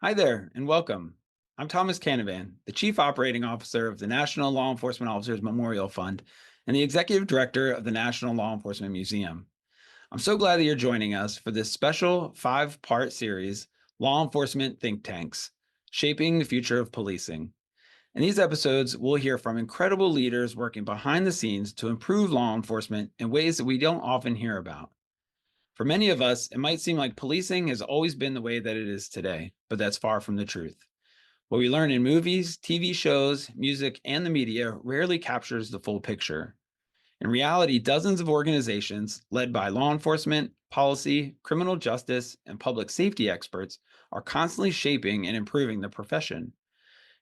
Hi there, and welcome. I'm Thomas Canavan, the Chief Operating Officer of the National Law Enforcement Officers Memorial Fund and the Executive Director of the National Law Enforcement Museum. I'm so glad that you're joining us for this special five-part series, Law Enforcement Think Tanks, Shaping the Future of Policing. In these episodes, we'll hear from incredible leaders working behind the scenes to improve law enforcement in ways that we don't often hear about. For many of us, it might seem like policing has always been the way that it is today, but that's far from the truth. What we learn in movies, TV shows, music, and the media rarely captures the full picture. In reality, dozens of organizations led by law enforcement, policy, criminal justice, and public safety experts are constantly shaping and improving the profession.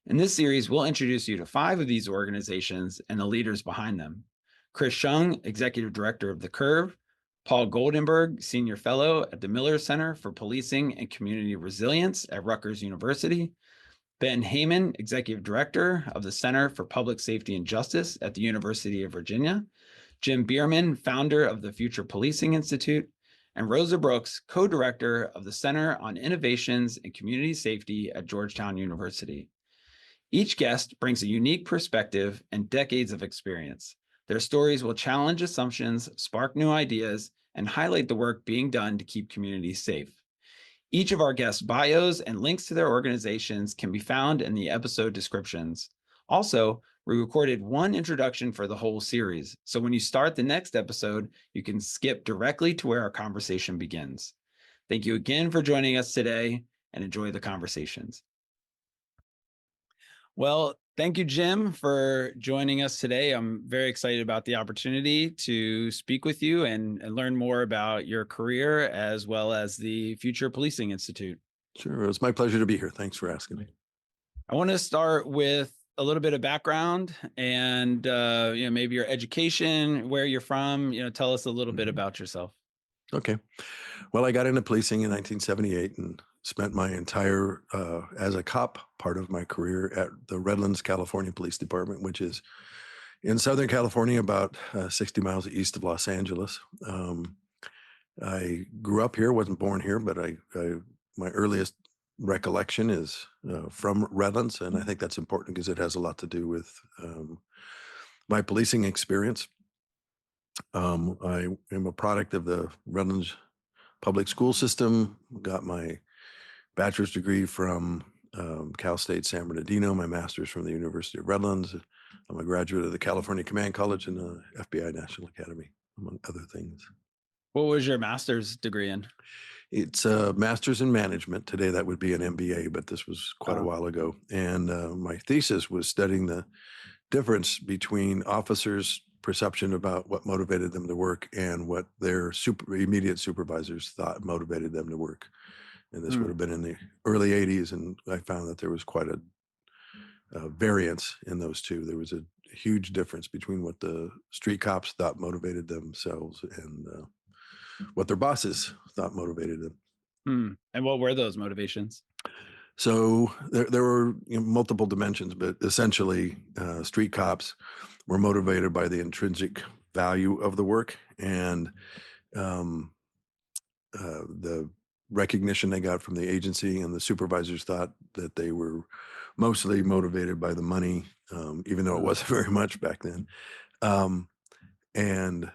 In this series, we'll introduce you to five of these organizations and the leaders behind them. Chris Young, Executive Director of the Curve, Paul Goldenberg, Senior Fellow at the Miller Center for Policing and Community Resilience at Rutgers University, Ben Heyman, Executive Director of the Center for Public Safety and Justice at the University of Virginia, Jim Bueerman, founder of the Future Policing Institute, and Rosa Brooks, co-director of the Center on Innovations and Community Safety at Georgetown University. Each guest brings a unique perspective and decades of experience. Their stories will challenge assumptions, spark new ideas, and highlight the work being done to keep communities safe. Each of our guests' bios and links to their organizations can be found in the episode descriptions. Also, we recorded one introduction for the whole series, so when you start the next episode, you can skip directly to where our conversation begins. Thank you again for joining us today, and enjoy the conversations. Well, thank you, Jim, for joining us today. I'm very excited about the opportunity to speak with you and learn more about your career as well as the Future Policing Institute. Sure. It's my pleasure to be here. Thanks for asking me. I want to start with a little bit of background and maybe your education, where you're from. Tell us a little bit about yourself. Okay. Well, I got into policing in 1978 and spent my entire, as a cop, part of my career at the Redlands, California Police Department, which is in Southern California, about 60 miles east of Los Angeles. I grew up here, wasn't born here, but my earliest recollection is from Redlands, and I think that's important because it has a lot to do with my policing experience. I am a product of the Redlands public school system, got my bachelor's degree from Cal State San Bernardino, my master's from the University of Redlands. I'm a graduate of the California Command College and the FBI National Academy, among other things. What was your master's degree in? It's a master's in management. Today that would be an MBA, but this was quite a while ago. And my thesis was studying the difference between officers' perception about what motivated them to work and what their immediate supervisors thought motivated them to work. And this would have been in the early 80s, and I found that there was quite a variance in those two. There was a huge difference between what the street cops thought motivated themselves and what their bosses thought motivated them. And what were those motivations? So there were multiple dimensions, but essentially street cops were motivated by the intrinsic value of the work and the recognition they got from the agency, and the supervisors thought that they were mostly motivated by the money, even though it wasn't very much back then, and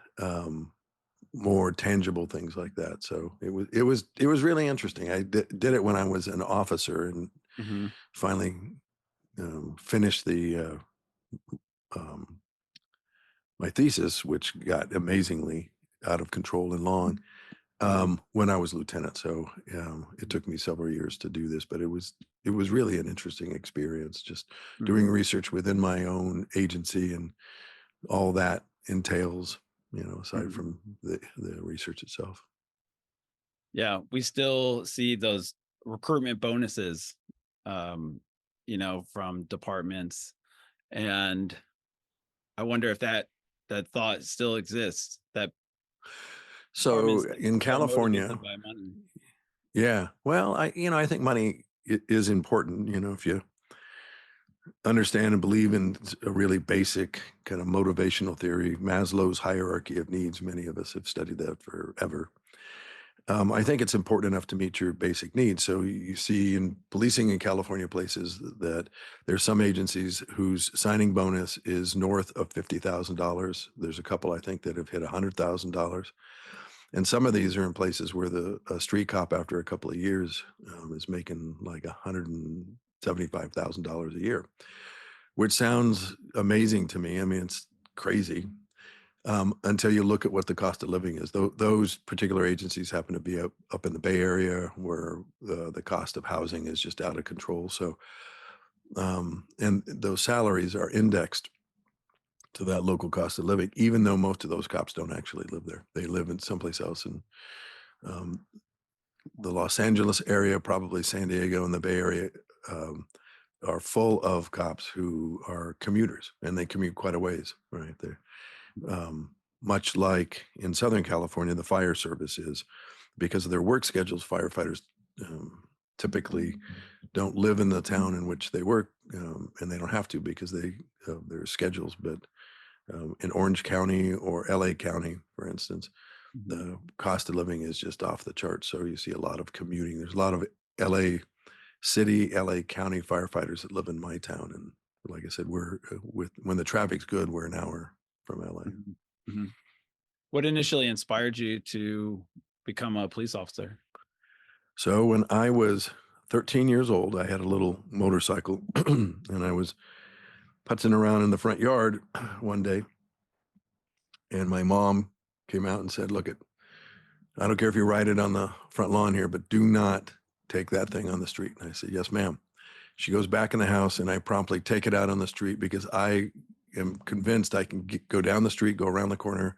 more tangible things like that. So it was really interesting. I did it when I was an officer, and finally finished the my thesis, which got amazingly out of control and long, when I was lieutenant. So it took me several years to do this, but it was really an interesting experience, just doing research within my own agency, and all that entails, aside from the research itself. Yeah, we still see those recruitment bonuses, from departments, and I wonder if that thought still exists. That So in California, yeah, well, I think money is important. If you understand and believe in a really basic kind of motivational theory, Maslow's hierarchy of needs. Many of us have studied that forever. I think it's important enough to meet your basic needs. So you see in policing in California places that there's some agencies whose signing bonus is north of $50,000. There's a couple I think that have hit $100,000. And some of these are in places where the street cop after a couple of years is making like $175,000 a year, which sounds amazing to me. I mean, it's crazy until you look at what the cost of living is. Those particular agencies happen to be up in the Bay Area where the cost of housing is just out of control. So, and those salaries are indexed to that local cost of living, even though most of those cops don't actually live there. They live in someplace else. And um, the Los Angeles area, probably San Diego and the Bay Area, are full of cops who are commuters, and they commute quite a ways, right? They're much like in Southern California, the fire service is, because of their work schedules, firefighters typically don't live in the town in which they work, and they don't have to because their schedules. But in Orange County or LA County, for instance, the cost of living is just off the charts. So you see a lot of commuting. There's a lot of LA City, LA County firefighters that live in my town. And like I said, when the traffic's good, we're an hour from LA. Mm-hmm. What initially inspired you to become a police officer? So when I was 13 years old, I had a little motorcycle and I was putzing around in the front yard one day. And my mom came out and said, look, I don't care if you ride it on the front lawn here, but do not take that thing on the street. And I said, yes, ma'am. She goes back in the house and I promptly take it out on the street because I am convinced I can go down the street, go around the corner,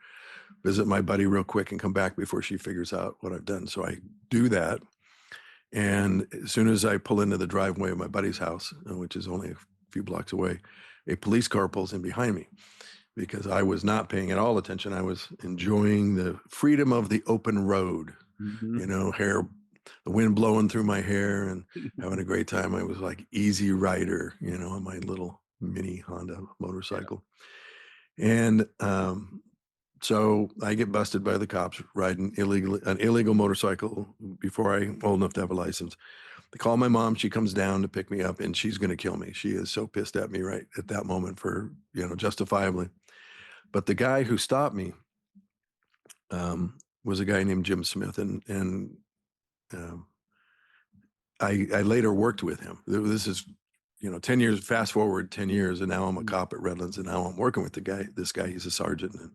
visit my buddy real quick and come back before she figures out what I've done. So I do that. And as soon as I pull into the driveway of my buddy's house, which is only a few blocks away, a police car pulls in behind me because I was not paying at all attention. I was enjoying the freedom of the open road, the wind blowing through my hair and having a great time. I was like easy rider, on my little mini Honda motorcycle. And so I get busted by the cops riding an illegal motorcycle before I'm old enough to have a license. They call my mom. She comes down to pick me up and she's going to kill me. She is so pissed at me right at that moment for, justifiably. But the guy who stopped me was a guy named Jim Smith. And I later worked with him. This is, 10 years, fast forward 10 years. And now I'm a cop at Redlands and now I'm working with this guy, he's a sergeant. And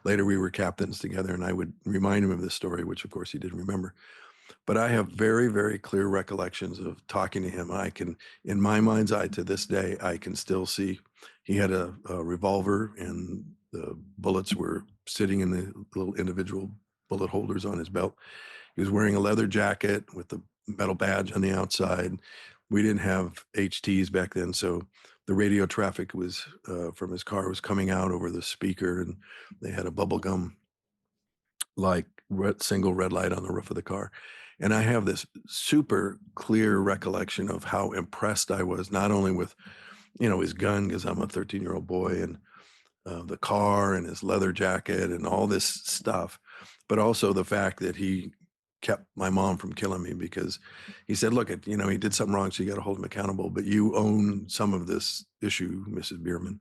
later we were captains together and I would remind him of this story, which of course he didn't remember. But I have very, very clear recollections of talking to him. I can, in my mind's eye to this day, I can still see he had a revolver and the bullets were sitting in the little individual bullet holders on his belt. He was wearing a leather jacket with the metal badge on the outside. We didn't have HTs back then, so the radio traffic was from his car was coming out over the speaker, and they had a bubble gum like single red light on the roof of the car. And I have this super clear recollection of how impressed I was, not only with, his gun, because I'm a 13-year-old boy, and the car and his leather jacket and all this stuff, but also the fact that he kept my mom from killing me because he said, look, he did something wrong, so you got to hold him accountable, but you own some of this issue, Mrs. Bueerman,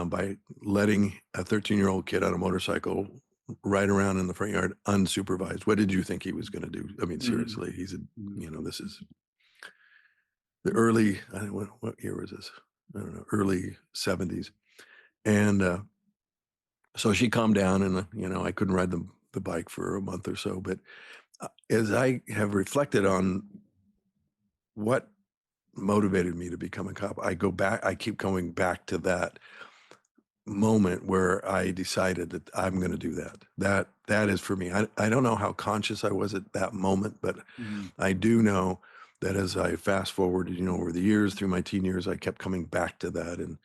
by letting a 13-year-old kid on a motorcycle ride around in the front yard unsupervised. What did you think he was going to do? I mean, seriously, this is the early, I don't know, what year was this? I don't know, early 70s. And so she calmed down and, I couldn't ride the bike for a month or so. But as I have reflected on what motivated me to become a cop, I keep going back to that moment where I decided that I'm going to do that. That is for me. I don't know how conscious I was at that moment, but I do know that as I fast forwarded, over the years through my teen years, I kept coming back to that and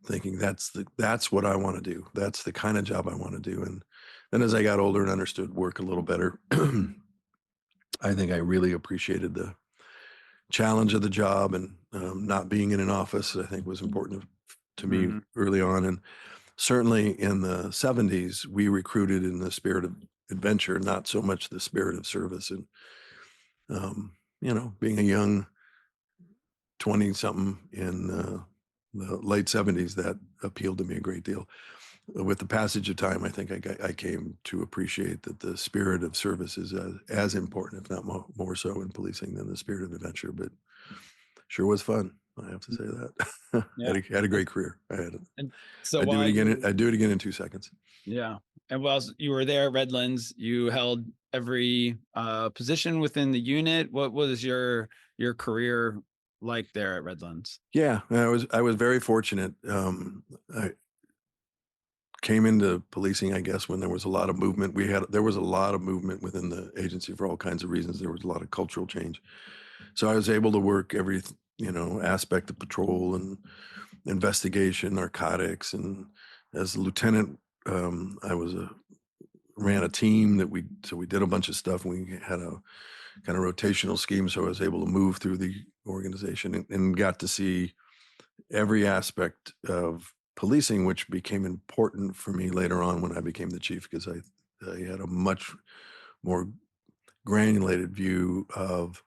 thinking that's what I want to do. That's the kind of job I want to do. And then as I got older and understood work a little better, I think I really appreciated the challenge of the job, and not being in an office, I think was important to me early on. And certainly in the 70s, we recruited in the spirit of adventure, not so much the spirit of service. And, being a young 20 something in the late 70s, that appealed to me a great deal. With the passage of time, I think I came to appreciate that the spirit of service is as important, if not more so, in policing than the spirit of adventure. But sure was fun. I have to say that. Yeah. Had a great career. And so I'd do it while again. you I'd do it again in 2 seconds. Yeah. And while you were there at Redlands, you held every position within the unit. What was your career like there at Redlands? Yeah, I was very fortunate. I came into policing, I guess, when there was a lot of movement. There was a lot of movement within the agency for all kinds of reasons. There was a lot of cultural change, so I was able to work every aspect of patrol and investigation, narcotics, and as a lieutenant, I ran a team so we did a bunch of stuff. And we had a kind of rotational scheme, so I was able to move through the organization and got to see every aspect of policing, which became important for me later on when I became the chief, because I had a much more granulated view of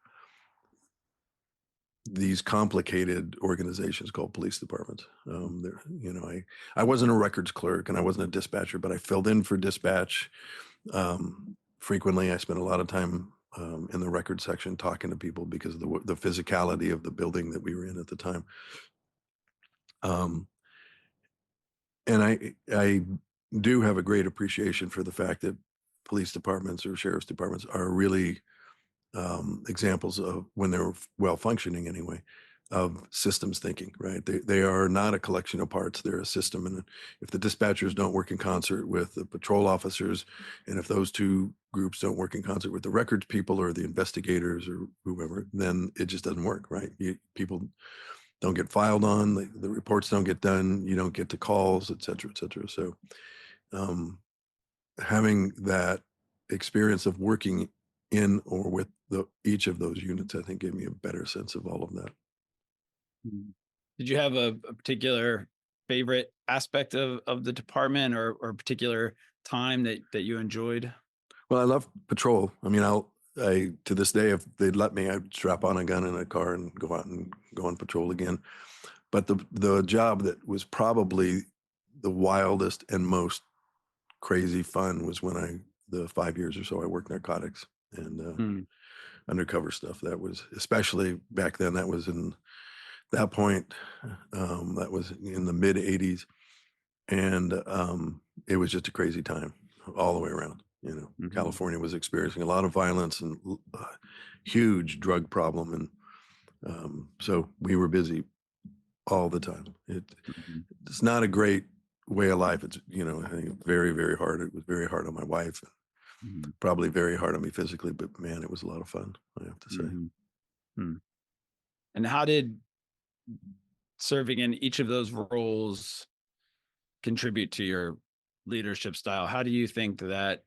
these complicated organizations called police departments. I wasn't a records clerk and I wasn't a dispatcher, but I filled in for dispatch. Frequently, I spent a lot of time in the record section talking to people because of the physicality of the building that we were in at the time. Um, and I do have a great appreciation for the fact that police departments or sheriff's departments are really examples of, when they're well functioning anyway, of systems thinking, right? They are not a collection of parts, they're a system. And if the dispatchers don't work in concert with the patrol officers, and if those two groups don't work in concert with the records people or the investigators or whoever, then it just doesn't work, right? People don't get filed on, the reports don't get done, you don't get to calls, et cetera, et cetera. So um, having that experience of working in or with each of those units, I think gave me a better sense of all of that. Mhm. Did you have a particular favorite aspect of the department or a particular time that you enjoyed? Well, I love patrol. I mean, to this day, if they'd let me, I'd strap on a gun in a car and go out and go on patrol again. But the job that was probably the wildest and most crazy fun was the 5 years or so I worked narcotics and Mm, undercover stuff. That was, especially back then, that was in that point, that was in the mid 80s. And it was just a crazy time all the way around. mhm, California was experiencing a lot of violence and huge drug problem. And so we were busy all the time. mhm, It's not a great way of life. It's, I think very, very hard. It was very hard on my wife, mhm, probably very hard on me physically, but man, it was a lot of fun, I have to say. mhm, mm. And how did serving in each of those roles contribute to your leadership style? How do you think that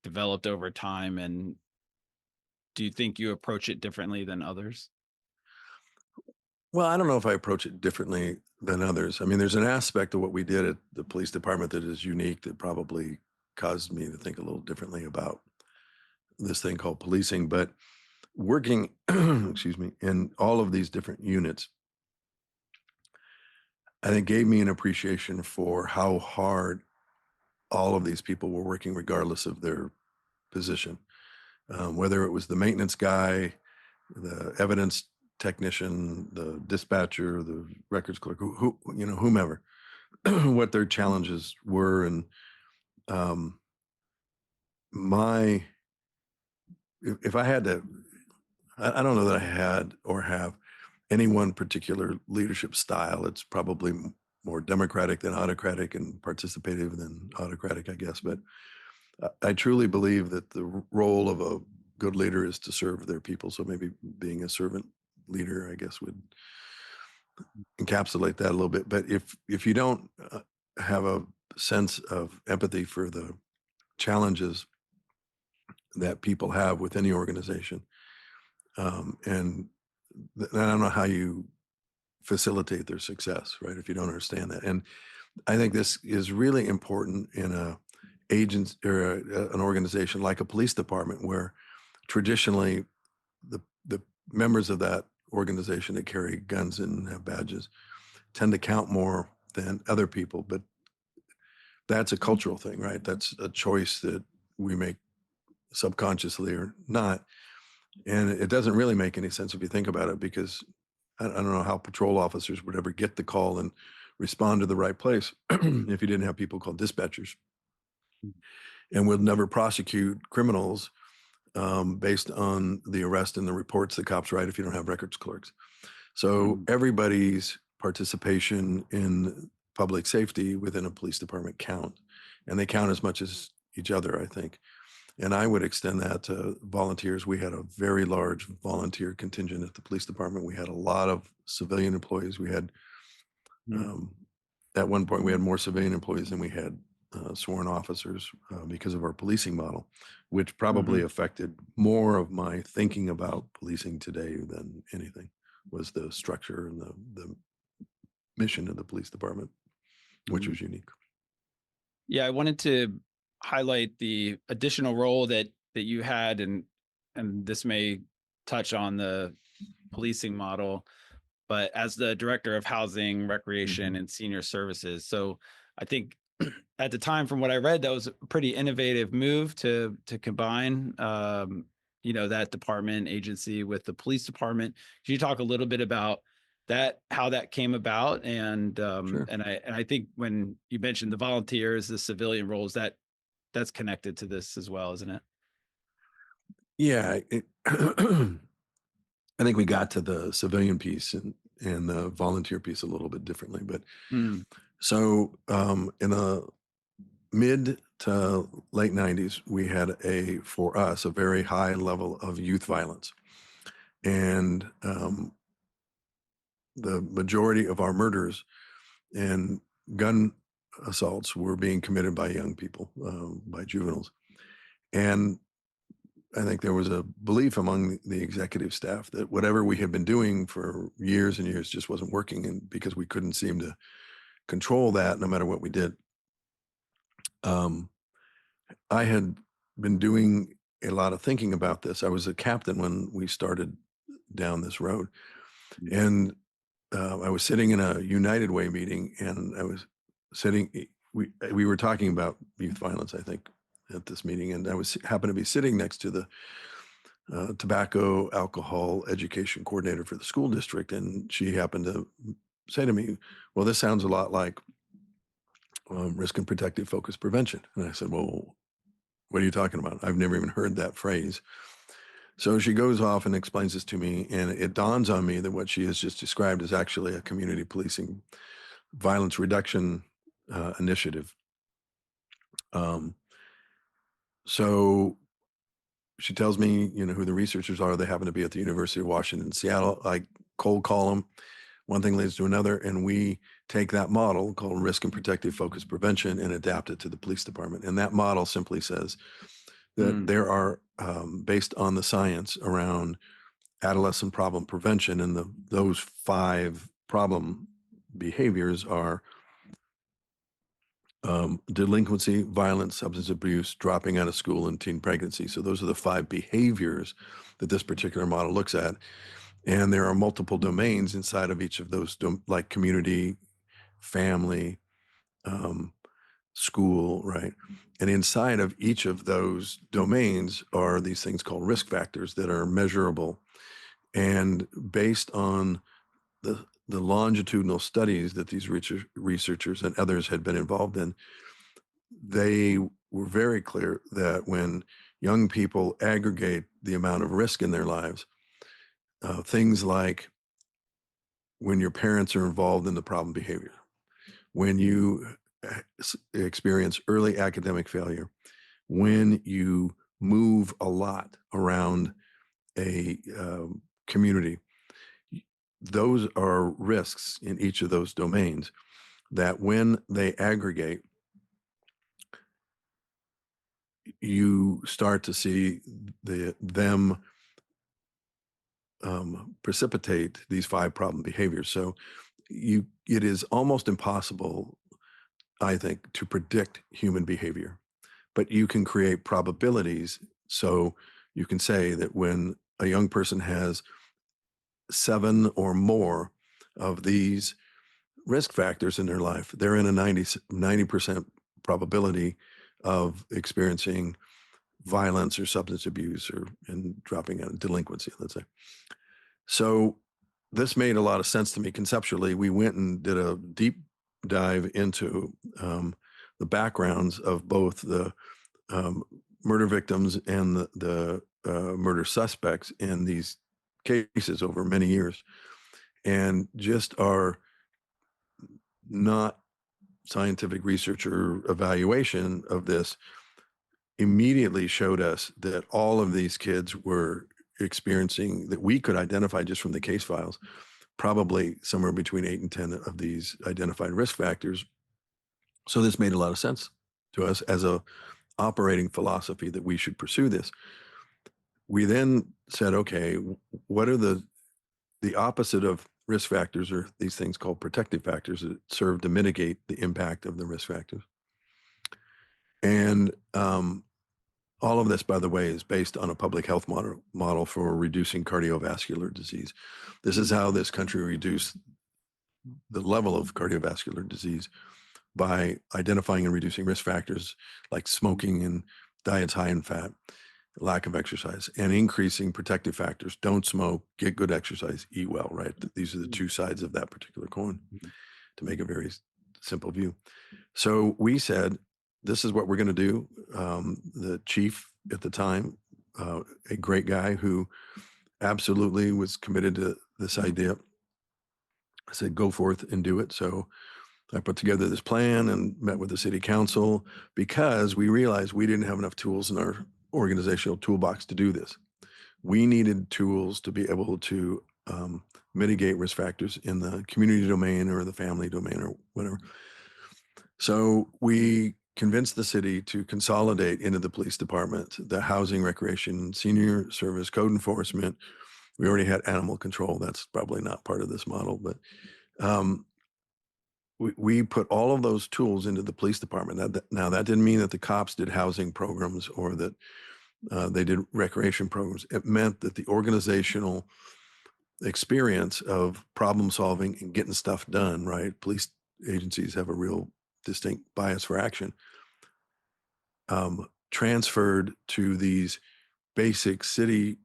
developed over time? And do you think you approach it differently than others? Well, I don't know if I approach it differently than others. I mean, there's an aspect of what we did at the police department that is unique that probably caused me to think a little differently about this thing called policing. But working, excuse me, in all of these different units, I think gave me an appreciation for how hard all of these people were working, regardless of their position. Whether it was the maintenance guy, the evidence technician, the dispatcher, the records clerk, whomever, what their challenges were. And um, my, if I had to, I don't know that I had or have any one particular leadership style. It's probably more democratic than autocratic and participative than autocratic, I guess. But I truly believe that the role of a good leader is to serve their people. So maybe being a servant leader, I guess, would encapsulate that a little bit. But if you don't have a sense of empathy for the challenges that people have with any organization, and I don't know how you facilitate their success, right? If you don't understand that, and I think this is really important in a agents or an organization like a police department, where traditionally the members of that organization that carry guns and have badges tend to count more than other people. But that's a cultural thing, right? That's a choice that we make subconsciously or not. And it doesn't really make any sense if you think about it, because I don't know how patrol officers would ever get the call and respond to the right place if you didn't have people called dispatchers. And we'll never prosecute criminals based on the arrest and the reports the cops write if you don't have records clerks. So everybody's participation in public safety within a police department count, and they count as much as each other, I think. And I would extend that to volunteers. We had a very large volunteer contingent at the police department. We had a lot of civilian employees. We had, um, at one point, we had more civilian employees than we had sworn officers because of our policing model, which probably affected more of my thinking about policing today than anything, was the structure and the mission of the police department, which was unique. Yeah, I wanted to highlight the additional role that you had, and this may touch on the policing model, but as the director of housing, recreation, and senior services. So I think at the time, from what I read, that was a pretty innovative move to combine that department agency with the police department. Could you talk a little bit about that, how that came about? And Sure. I think when you mentioned the volunteers, the civilian roles, that's connected to this as well, isn't it? Yeah, I think we got to the civilian piece and the volunteer piece a little bit differently. But Mm, so in the mid to late 90s, we had for us, a very high level of youth violence. And the majority of our murders and gun assaults were being committed by young people, by juveniles. And I think there was a belief among the executive staff that whatever we had been doing for years and years just wasn't working, and because we couldn't seem to control that no matter what we did. Um, I had been doing a lot of thinking about this. I was a captain when we started down this road, and I was sitting in a United Way meeting, and I was sitting. We were talking about youth violence, I think, at this meeting, and I was happened to be sitting next to the tobacco alcohol education coordinator for the school district, and she happened to say to me, "Well, this sounds a lot like risk and protective focus prevention." And I said, "Well, what are you talking about? I've never even heard that phrase." So she goes off and explains this to me, and it dawns on me that what she has just described is actually a community policing violence reduction initiative. Um, so she tells me, who the researchers are. They happen to be at the University of Washington, Seattle. I cold call them. One thing leads to another, and we take that model called risk and protective focus prevention and adapt it to the police department. And that model simply says that there are, based on the science around adolescent problem prevention, and those 5 problem behaviors are delinquency, violence, substance abuse, dropping out of school, and teen pregnancy. So those are the 5 behaviors that this particular model looks at. And there are multiple domains inside of each of those, like community, family, um, school, right? And inside of each of those domains are these things called risk factors that are measurable. And based on the longitudinal studies that these researchers and others had been involved in, they were very clear that when young people aggregate the amount of risk in their lives, things like when your parents are involved in the problem behavior, when you experience early academic failure, when you move a lot around a community, those are risks in each of those domains that when they aggregate, you start to see them precipitate these 5 problem behaviors. So it is almost impossible, I think, to predict human behavior. but you can create probabilities. So you can say that when a young person has 7 or more of these risk factors in their life, they're in a 90% probability of experiencing violence or substance abuse or and dropping out delinquency, let's say. So this made a lot of sense to me conceptually. We went and did a deep dive into the backgrounds of both the um, murder victims and the murder suspects in these cases over many years, and just our not scientific research or evaluation of this immediately showed us that all of these kids were experiencing, that we could identify just from the case files, probably somewhere between 8 and 10 of these identified risk factors. So this made a lot of sense to us as a operating philosophy that we should pursue this. We then said, okay, what are the opposite of risk factors, or these things called protective factors that serve to mitigate the impact of the risk factors? And all of this, by the way, is based on a public health model for reducing cardiovascular disease. This is how this country reduced the level of cardiovascular disease, by identifying and reducing risk factors like smoking and diets high in fat, lack of exercise, and increasing protective factors. Don't smoke, get good exercise, eat well, right? These are the two sides of that particular coin, to make a very simple view. So we said, this is what we're going to do. The chief at the time, a great guy who absolutely was committed to this idea, I said, go forth and do it. So I put together this plan and met with the city council, because we realized we didn't have enough tools in our organizational toolbox to do this. We needed tools to be able to mitigate risk factors in the community domain or the family domain or whatever. So we convinced the city to consolidate into the police department the housing, recreation, senior service, code enforcement. We already had animal control. That's probably not part of this model, but we put all of those tools into the police department. Now, that didn't mean that the cops did housing programs or that they did recreation programs. It meant that the organizational experience of problem solving and getting stuff done, right? Police agencies have a real distinct bias for action, transferred to these basic city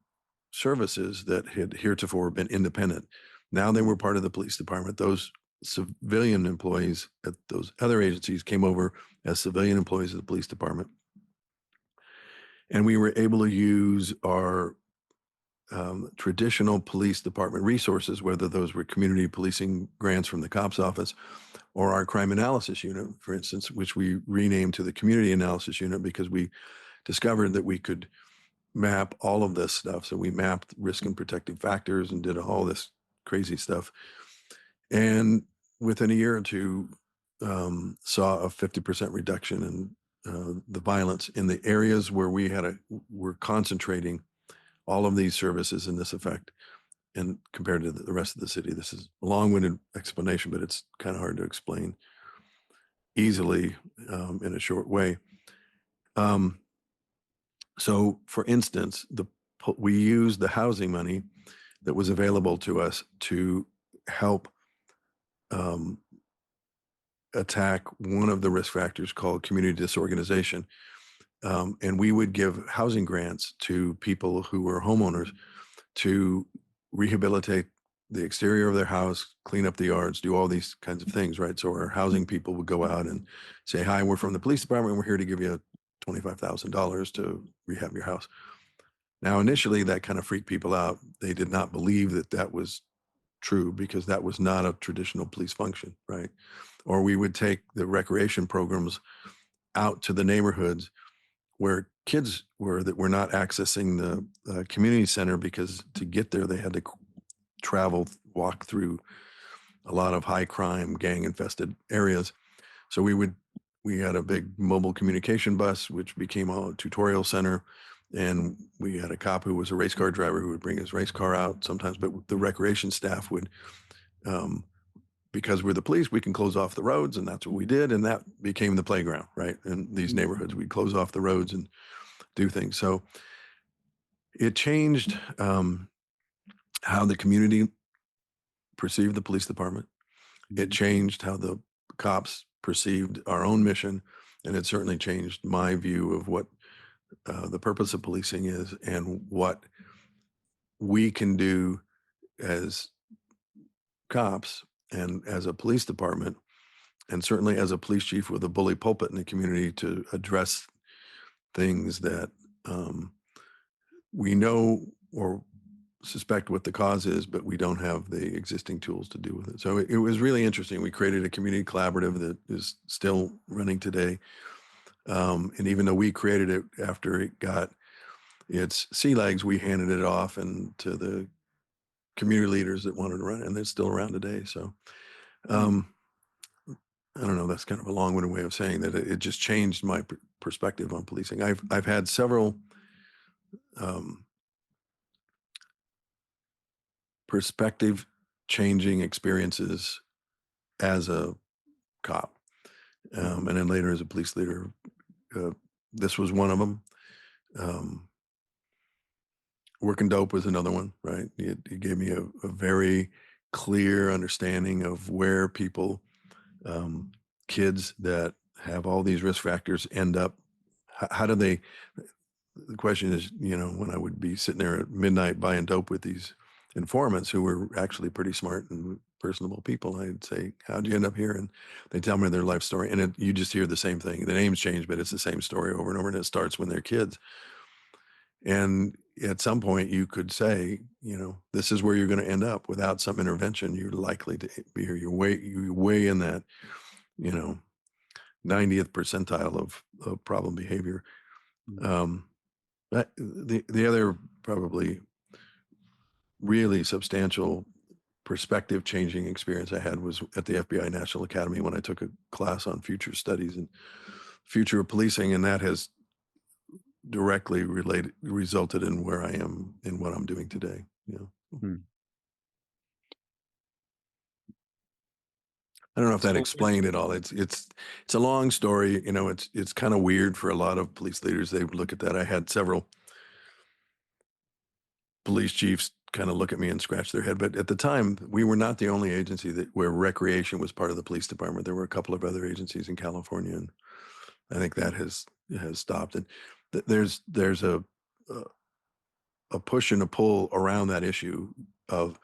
services that had heretofore been independent. Now they were part of the police department. Those civilian employees at those other agencies came over as civilian employees of the police department. And we were able to use our traditional police department resources, whether those were community policing grants from the cops office or our crime analysis unit, for instance, which we renamed to the community analysis unit, because we discovered that we could map all of this stuff. So we mapped risk and protective factors and did all this crazy stuff. And within a year or two, saw a 50% reduction in the violence in the areas where we're concentrating all of these services in this effect. And compared to the rest of the city, this is a long-winded explanation, but it's kind of hard to explain easily in a short way. So, for instance, we used the housing money that was available to us to help attack one of the risk factors called community disorganization. And we would give housing grants to people who were homeowners to rehabilitate the exterior of their house, clean up the yards, do all these kinds of things, right? So our housing people would go out and say, hi, we're from the police department. We're here to give you $25,000 to rehab your house. Now, initially, that kind of freaked people out. They did not believe that that was true, because that was not a traditional police function, right? Or we would take the recreation programs out to the neighborhoods where kids were that were not accessing the community center, because to get there, they had to walk through a lot of high crime, gang infested areas. So we had a big mobile communication bus, which became a tutorial center. And we had a cop who was a race car driver who would bring his race car out sometimes, but the recreation staff would because we're the police, we can close off the roads, and that's what we did, and that became the playground, right? In these neighborhoods, we close off the roads and do things. So it changed how the community perceived the police department. It changed how the cops perceived our own mission, and it certainly changed my view of what the purpose of policing is and what we can do as cops and as a police department, and certainly as a police chief with a bully pulpit in the community to address things that we know or suspect what the cause is, but we don't have the existing tools to do with it. So it was really interesting. We created a community collaborative that is still running today. And even though we created it after it got its sea legs, we handed it off and to the community leaders that wanted to run it, and they're still around today. So I don't know, that's kind of a long-winded way of saying that it just changed my perspective on policing. I've had several perspective changing experiences as a cop, and then later as a police leader. This was one of them. Working dope was another one, right? It gave me a very clear understanding of where people, kids that have all these risk factors end up. How do they? The question is, when I would be sitting there at midnight buying dope with these informants who were actually pretty smart and personable people, I'd say, how'd you end up here? And they tell me their life story. And you just hear the same thing. The names change, but it's the same story over and over. And it starts when they're kids. And at some point you could say, this is where you're going to end up. Without some intervention, you're likely to be here. You're way in that, 90th percentile of problem behavior. The other probably really substantial perspective changing experience I had was at the FBI National Academy when I took a class on future studies and future of policing, and that has directly resulted in where I am in what I'm doing today. I don't know if that explained it all. It's a long story. It's kind of weird for a lot of police leaders. They look at that. I had several police chiefs kind of look at me and scratch their head. But at the time, we were not the only agency where recreation was part of the police department. There were a couple of other agencies in California, and I think that has stopped. And there's a push and a pull around that issue of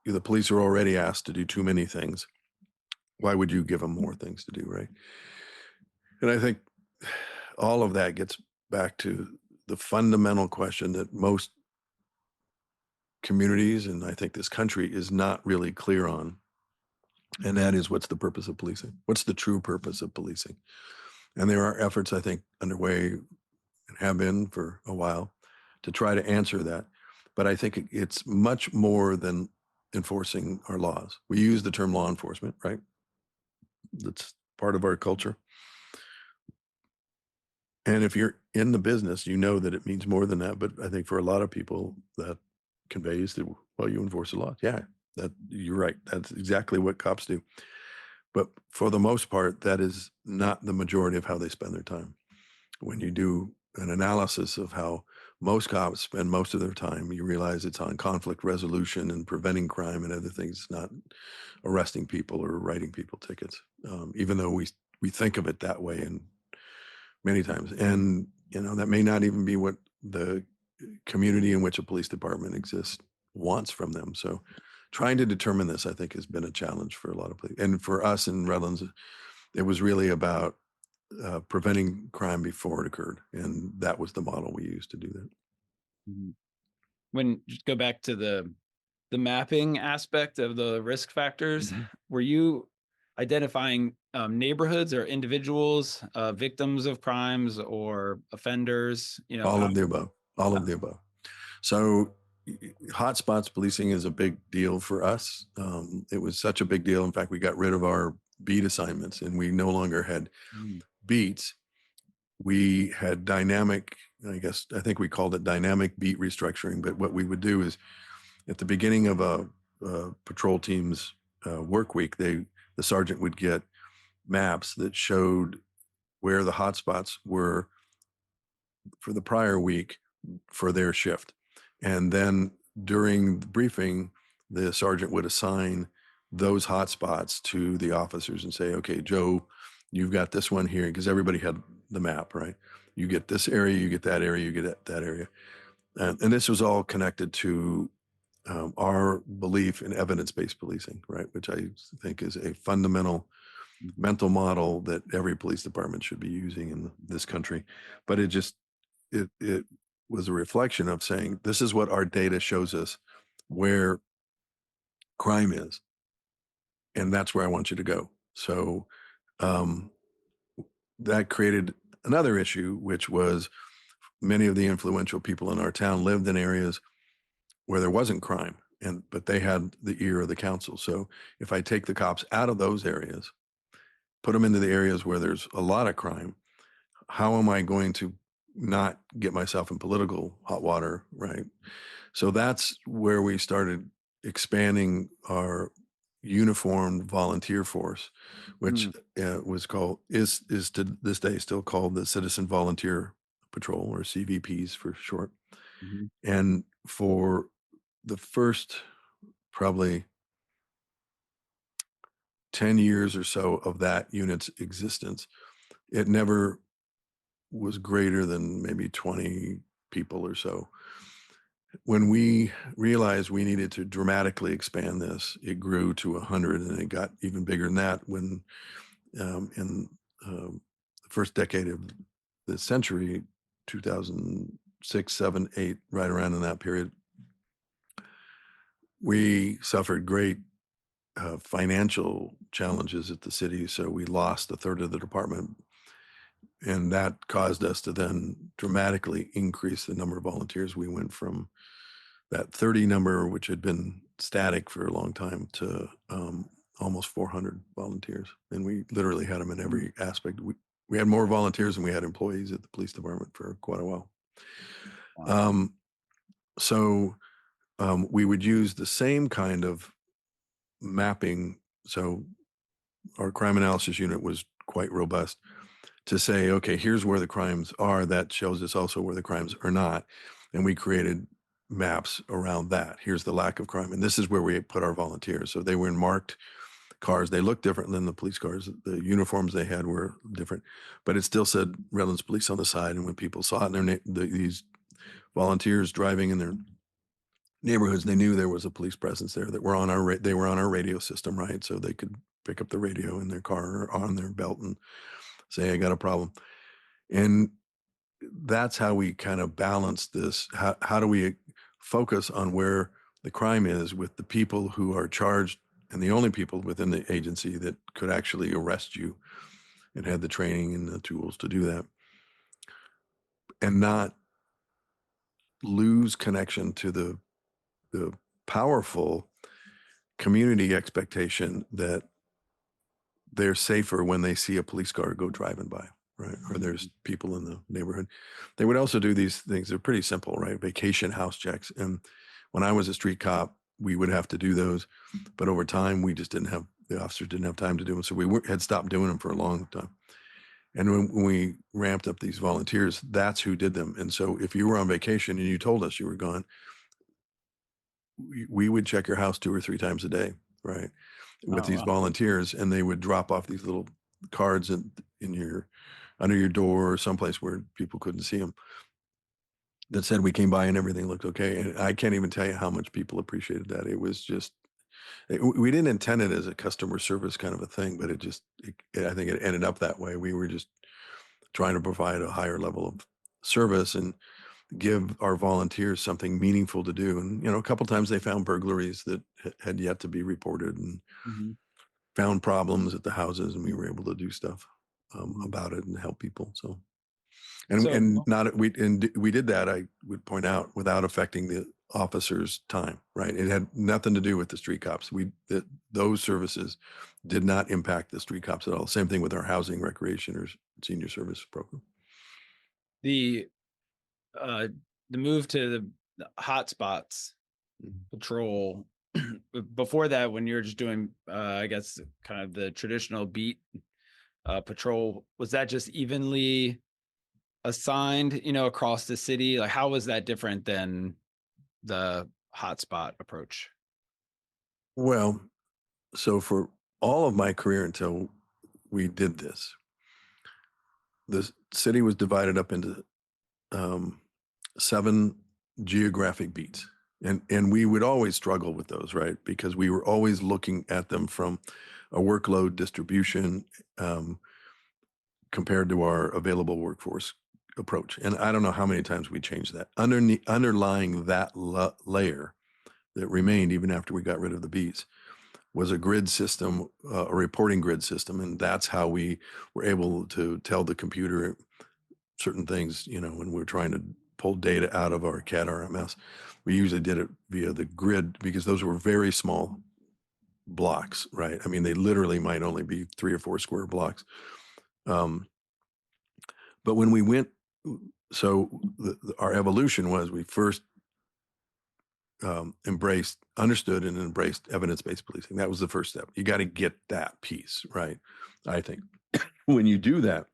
the police are already asked to do too many things. Why would you give them more things to do, right? And I think all of that gets back to the fundamental question that most communities, and I think this country, is not really clear on. And that is, what's the purpose of policing? What's the true purpose of policing? And there are efforts, I think, underway and have been for a while to try to answer that. But I think it's much more than enforcing our laws. We use the term law enforcement, right? That's part of our culture. And if you're in the business, you know that it means more than that. But I think for a lot of people, that conveys that, well, you enforce the law. Yeah, you're right. That's exactly what cops do. But for the most part, that is not the majority of how they spend their time. When you do an analysis of how most cops spend most of their time, you realize it's on conflict resolution and preventing crime and other things, not arresting people or writing people tickets, even though we think of it that way and many times. And, that may not even be what the community in which a police department exists wants from them. So trying to determine this, I think, has been a challenge for a lot of police. And for us in Redlands, it was really about preventing crime before it occurred. And that was the model we used to do that. When just go back to the mapping aspect of the risk factors, were you identifying neighborhoods or individuals, victims of crimes or offenders? All of the above. All of the above. So hotspots policing is a big deal for us. It was such a big deal. In fact, we got rid of our beat assignments and we no longer had beats. We had dynamic, I think we called it dynamic beat restructuring. But what we would do is at the beginning of a patrol team's work week, the sergeant would get maps that showed where the hotspots were for the prior week for their shift. And then during the briefing, the sergeant would assign those hotspots to the officers and say, okay, Joe, you've got this one here, because everybody had the map, right? You get this area, you get that area, you get that area. And this was all connected to our belief in evidence-based policing, right? Which I think is a fundamental mental model that every police department should be using in this country. But it was a reflection of saying, this is what our data shows us where crime is, and that's where I want you to go. So um, that created another issue, which was many of the influential people in our town lived in areas where there wasn't crime, but they had the ear of the council. So if I take the cops out of those areas, put them into the areas where there's a lot of crime, how am I going to not get myself in political hot water, right? So that's where we started expanding our uniformed volunteer force, which was called is to this day still called the Citizen Volunteer Patrol, or CVPs for short. Mhm. And for the first probably 10 years or so of that unit's existence, it never was greater than maybe 20 people or so. When we realized we needed to dramatically expand this, it grew to 100, and it got even bigger than that when in the first decade of the century, 2006, 7, 8, right around in that period, we suffered great financial challenges at the city. So we lost a third of the department. And that caused us to then dramatically increase the number of volunteers. We went from that 30 number, which had been static for a long time, to almost 400 volunteers. And we literally had them in every aspect. We had more volunteers than we had employees at the police department for quite a while. Wow. Um, so we would use the same kind of mapping. So our crime analysis unit was quite robust to say, okay, here's where the crimes are. That shows us also where the crimes are not. And we created maps around that. Here's the lack of crime. And this is where we put our volunteers. So they were in marked cars. They looked different than the police cars. The uniforms they had were different, but it still said Redlands Police on the side. And when people saw it in these volunteers driving in their neighborhoods, they knew there was a police presence there, that were on they were on our radio system, right? So they could pick up the radio in their car or on their belt and say, I got a problem. And that's how we kind of balance this. How do we focus on where the crime is with the people who are charged, and the only people within the agency that could actually arrest you and had the training and the tools to do that, and not lose connection to the powerful community expectation that they're safer when they see a police car go driving by, right? Or there's people in the neighborhood. They would also do these things. They're pretty simple, right? Vacation house checks. And when I was a street cop, we would have to do those, but over time, the officers didn't have time to do them. So had stopped doing them for a long time. And when we ramped up these volunteers, that's who did them. And so if you were on vacation and you told us you were gone, we would check your house 2 or 3 times a day, right? With Oh, these wow. volunteers, and they would drop off these little cards in your under your door or someplace where people couldn't see them, that said we came by and everything looked okay. And I can't even tell you how much people appreciated that. It was just we didn't intend it as a customer service kind of a thing, but I think it ended up that way. We were just trying to provide a higher level of service and give our volunteers something meaningful to do. And a couple times they found burglaries that had yet to be reported, and Mhm. found problems at the houses, and we were able to do stuff Mhm. about it and help people. So, and So, and not we did that, I would point out, without affecting the officers' time. Right, it had nothing to do with the street cops. Those services did not impact the street cops at all. Same thing with our housing, recreation, or senior service program. the uh the move to the hotspots Mhm. patrol, before that, when you were just doing, I guess, kind of the traditional beat patrol, was that just evenly assigned, across the city? Like, how was that different than the hotspot approach? Well, so for all of my career until we did this, the city was divided up into um, 7 geographic beats. And we would always struggle with those, right? Because we were always looking at them from a workload distribution compared to our available workforce approach. And I don't know how many times we changed that. Underlying that layer that remained even after we got rid of the beats was a grid system, a reporting grid system. And that's how we were able to tell the computer certain things, when we were trying to pull data out of our CAD RMS. We usually did it via the grid because those were very small blocks, right? I mean, they literally might only be 3 or 4 square blocks. But when we went, so our evolution was we first understood and embraced evidence-based policing. That was the first step. You got to get that piece right, I think. When you do that,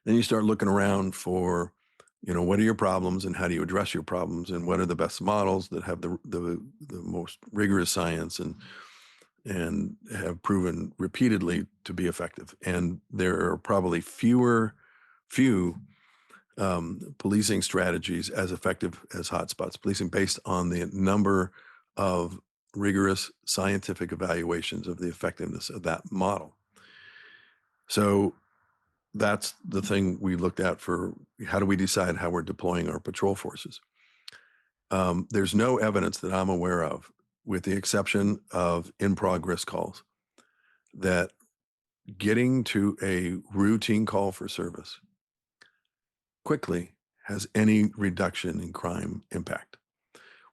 then you start looking around for, what are your problems and how do you address your problems and what are the best models that have the most rigorous science and have proven repeatedly to be effective. And there are probably few policing strategies as effective as hotspots policing based on the number of rigorous scientific evaluations of the effectiveness of that model. So that's the thing we looked at for how do we decide how we're deploying our patrol forces. There's no evidence that I'm aware of, with the exception of in-progress calls, that getting to a routine call for service quickly has any reduction in crime impact.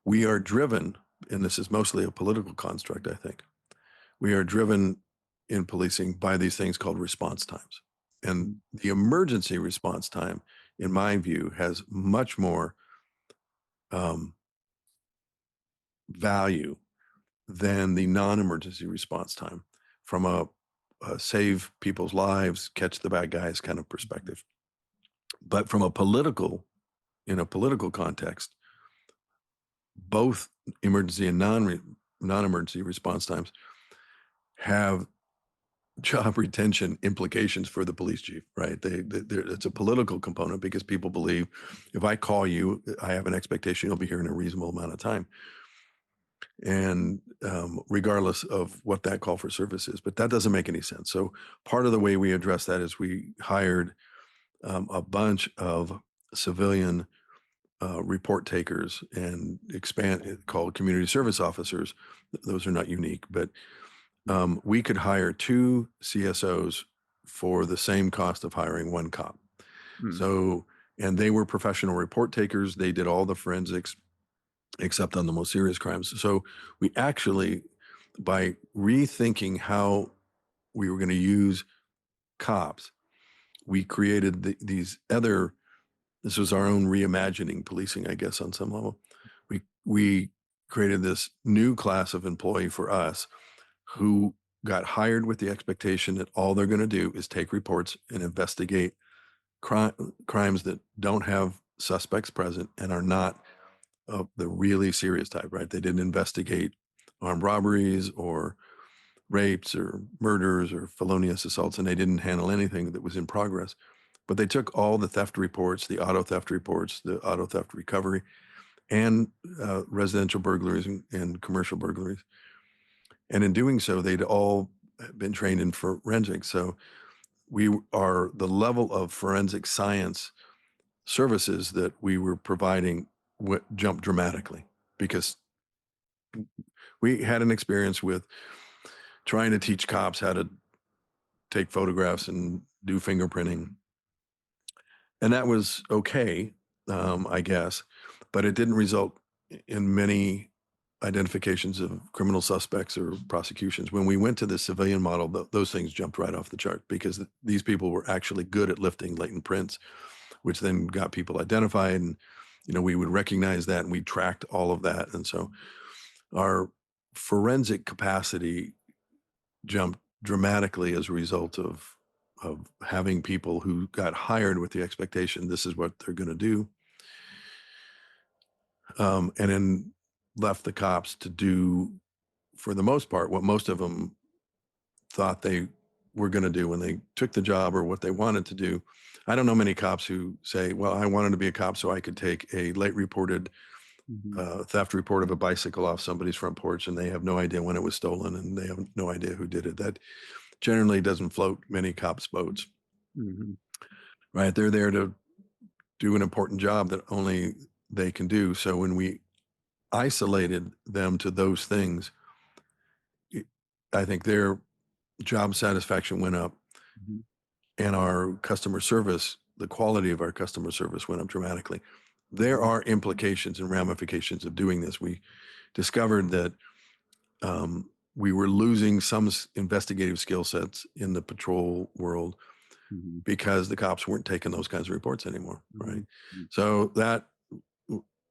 We are driven, and this is mostly a political construct, I think, we are driven in policing by these things called response times. And the emergency response time, in my view, has much more value than the non-emergency response time from a save people's lives, catch the bad guys kind of perspective. But from in a political context, both emergency and non-emergency response times have job retention implications for the police chief, right? It's a political component because people believe if I call you, I have an expectation you'll be here in a reasonable amount of time. And regardless of what that call for service is, but that doesn't make any sense. So part of the way we address that is we hired a bunch of civilian report takers and called community service officers. Those are not unique, but we could hire 2 CSOs for the same cost of hiring 1 cop. So, and they were professional report takers. They did all the forensics except on the most serious crimes. So we actually, by rethinking how we were going to use cops, we created this was our own reimagining policing, I guess, on some level. We created this new class of employee for us who got hired with the expectation that all they're going to do is take reports and investigate crimes that don't have suspects present and are not of the really serious type, right? They didn't investigate armed robberies or rapes or murders or felonious assaults, and they didn't handle anything that was in progress. But they took all the theft reports, the auto theft reports, the auto theft recovery, and residential burglaries and commercial burglaries. And in doing so, they'd all been trained in forensics. So the level of forensic science services that we were providing jumped dramatically because we had an experience with trying to teach cops how to take photographs and do fingerprinting. And that was okay, I guess, but it didn't result in many identifications of criminal suspects or prosecutions. When we went to the civilian model, those things jumped right off the chart because these people were actually good at lifting latent prints, which then got people identified. And, we would recognize that and we tracked all of that. And so our forensic capacity jumped dramatically as a result of having people who got hired with the expectation this is what they're going to do, and then left the cops to do, for the most part, what most of them thought they were going to do when they took the job, or what they wanted to do. I don't know many cops who say, well, I wanted to be a cop so I could take a late reported theft report of a bicycle off somebody's front porch, and they have no idea when it was stolen, and they have no idea who did it. That generally doesn't float many cops' boats, right? They're there to do an important job that only they can do. So when we isolated them to those things, I think their job satisfaction went up, and our customer service, the quality of our customer service went up dramatically. There are implications and ramifications of doing this. We discovered that we were losing some investigative skill sets in the patrol world because the cops weren't taking those kinds of reports anymore, right? So that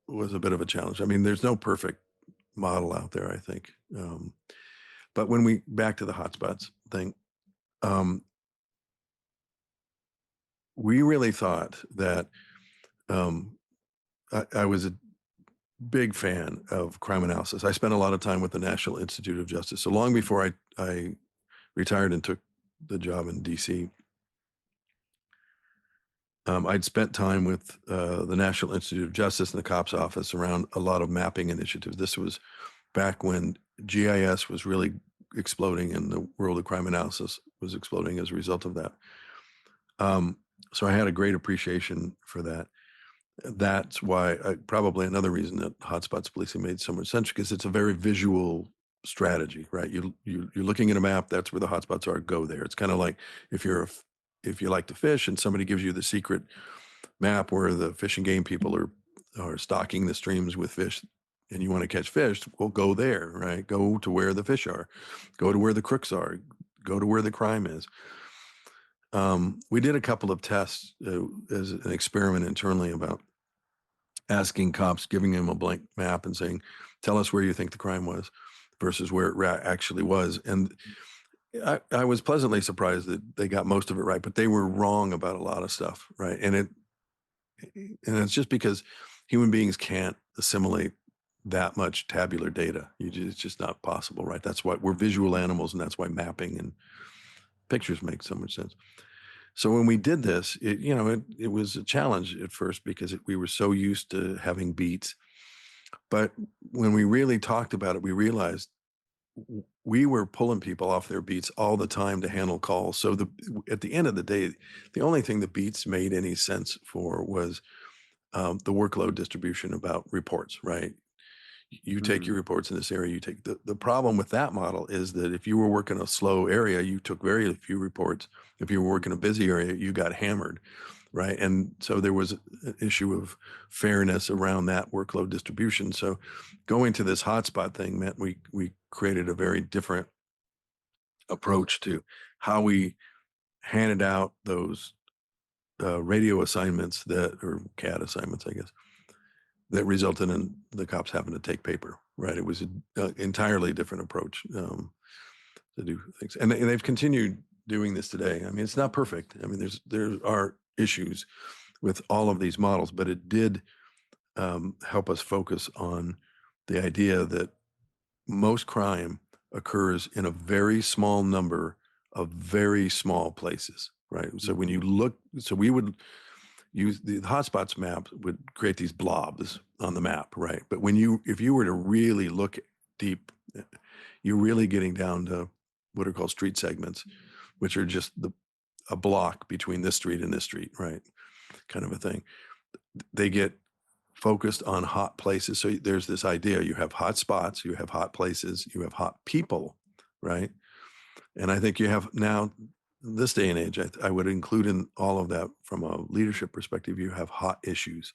was a bit of a challenge. I mean, there's no perfect model out there, I think. But when we, back to the hotspots thing, we really thought that I was a big fan of crime analysis. I spent a lot of time with the National Institute of Justice. So long before I retired and took the job in DC, I'd spent time with the National Institute of Justice and the cops office around a lot of mapping initiatives. This was back when GIS was really exploding and the world of crime analysis was exploding as a result of that. So I had a great appreciation for that. That's why probably another reason that hotspots policing made so much sense, because it's a very visual strategy, right? You're looking at a map. That's where the hotspots are. Go there. It's kind of like if you like to fish and somebody gives you the secret map where the fish and game people are stocking the streams with fish, and you want to catch fish, well, go there, right? Go to where the fish are. Go to where the crooks are. Go to where the crime is. We did a couple of tests as an experiment internally about asking cops, giving them a blank map and saying, tell us where you think the crime was versus where it actually was. And I was pleasantly surprised that they got most of it right, but they were wrong about a lot of stuff, right? And it's just because human beings can't assimilate that much tabular data. It's just not possible, right? That's why we're visual animals, and that's why mapping and pictures make so much sense. So when we did this, it was a challenge at first because we were so used to having beats. But when we really talked about it, we realized we were pulling people off their beats all the time to handle calls. So at the end of the day, the only thing the beats made any sense for was the workload distribution about reports, right? You take your reports in this area, you take the problem with that model is that if you were working a slow area, you took very few reports. If you were working a busy area, you got hammered, right? And so there was an issue of fairness around that workload distribution. So going to this hotspot thing meant we created a very different approach to how we handed out those radio assignments or CAD assignments, I guess, that resulted in the cops having to take paper, right? It was an entirely different approach to do things. And they've continued doing this today. I mean, it's not perfect. I mean, there are issues with all of these models, but it did help us focus on the idea that most crime occurs in a very small number of very small places, right? So when you look, so we would use the hotspots map would create these blobs on the map, right? But if you were to really look deep, you're really getting down to what are called street segments, which are just a block between this street and this street, right? Kind of a thing. They get focused on hot places. So there's this idea, you have hot spots, you have hot places, you have hot people, right? And I think you have now, this day and age, I would include in all of that from a leadership perspective, you have hot issues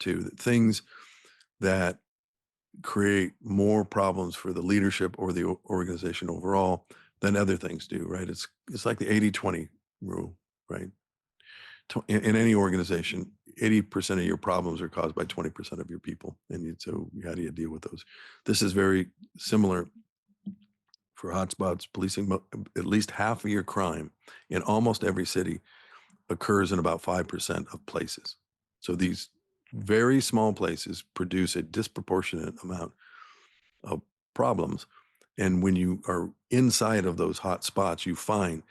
too, things that create more problems for the leadership or the organization overall than other things do, right? It's like the 80-20 rule, right? In any organization, 80% of your problems are caused by 20% of your people. And so how do you deal with those? This is very similar for hotspots. Policing, at least half of your crime in almost every city occurs in about 5% of places. So these very small places produce a disproportionate amount of problems. And when you are inside of those hot spots, you find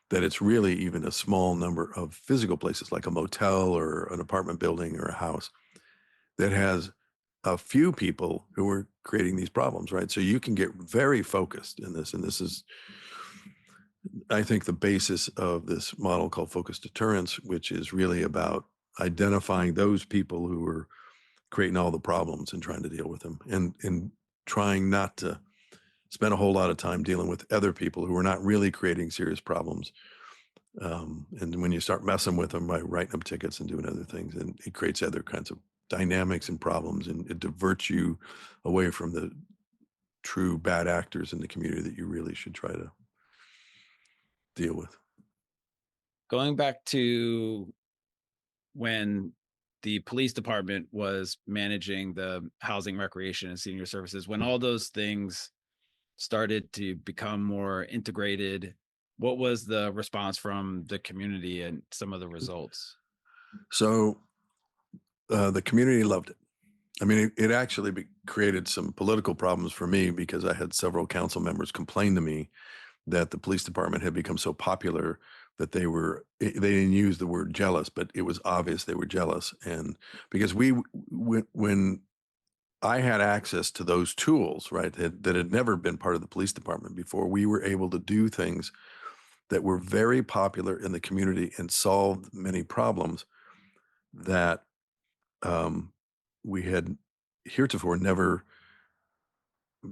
that it's really even a small number of physical places like a motel or an apartment building or a house that has a few people who are creating these problems, right? So you can get very focused in this. And this is, I think, the basis of this model called focused deterrence, which is really about identifying those people who are creating all the problems and trying to deal with them, and trying not to spend a whole lot of time dealing with other people who are not really creating serious problems. And when you start messing with them by writing them tickets and doing other things, and it creates other kinds of dynamics and problems, and it diverts you away from the true bad actors in the community that you really should try to deal with. Going back to when the police department was managing the housing, recreation, and senior services, when all those things started to become more integrated, what was the response from the community and some of the results? So the community loved it. I mean, it actually created some political problems for me because I had several council members complain to me that the police department had become so popular that they didn't use the word jealous, but it was obvious they were jealous. And because when I had access to those tools, right, that had never been part of the police department before, we were able to do things that were very popular in the community and solved many problems that we had heretofore never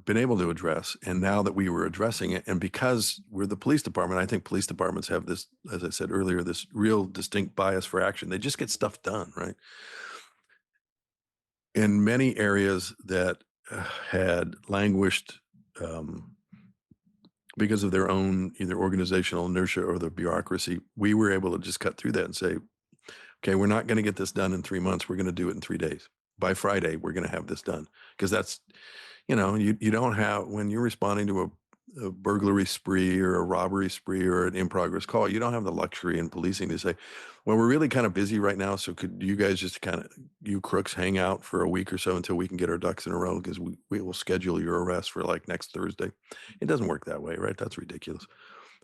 been able to address. And now that we were addressing it, and because we're the police department, I think police departments have this, as I said earlier, this real distinct bias for action. They just get stuff done, right? In many areas that had languished because of their own either organizational inertia or the bureaucracy, we were able to just cut through that and say, okay, we're not going to get this done in 3 months. We're going to do it in 3 days. By Friday, we're going to have this done. Because that's, you don't have, when you're responding to a burglary spree or a robbery spree or an in progress call, you don't have the luxury in policing to say, well, we're really kind of busy right now. So could you guys just you crooks hang out for a week or so until we can get our ducks in a row? Because we will schedule your arrest for like next Thursday. It doesn't work that way, right? That's ridiculous.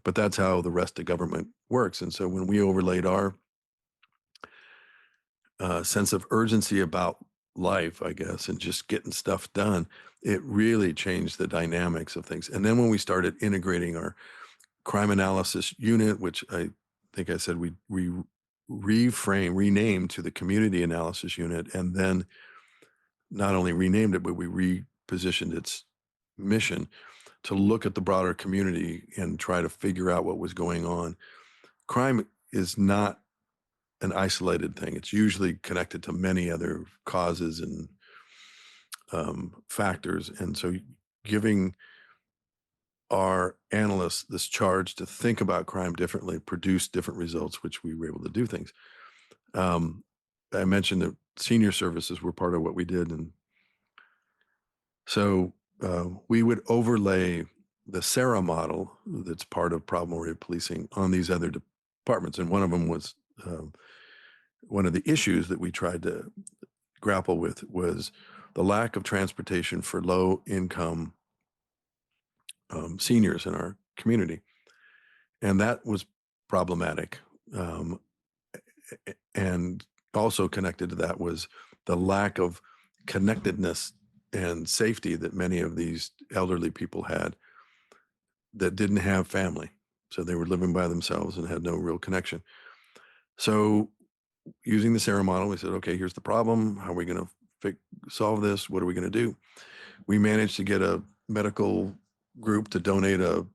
But that's how the rest of government works. And so when we overlaid our sense of urgency about life, I guess, and just getting stuff done, it really changed the dynamics of things. And then when we started integrating our crime analysis unit, which I think I said we renamed to the community analysis unit, and then not only renamed it, but we repositioned its mission to look at the broader community and try to figure out what was going on. Crime is not an isolated thing. It's usually connected to many other causes and factors. And so giving our analysts this charge to think about crime differently, produce different results, which we were able to do things. I mentioned that senior services were part of what we did. And so we would overlay the SARA model that's part of problem-oriented policing on these other departments. And one of them was one of the issues that we tried to grapple with was the lack of transportation for low-income seniors in our community. And that was problematic. And also connected to that was the lack of connectedness and safety that many of these elderly people had that didn't have family. So they were living by themselves and had no real connection. So using the SARA model, we said, okay, here's the problem. How are we going to solve this? What are we going to do? We managed to get a medical group to donate like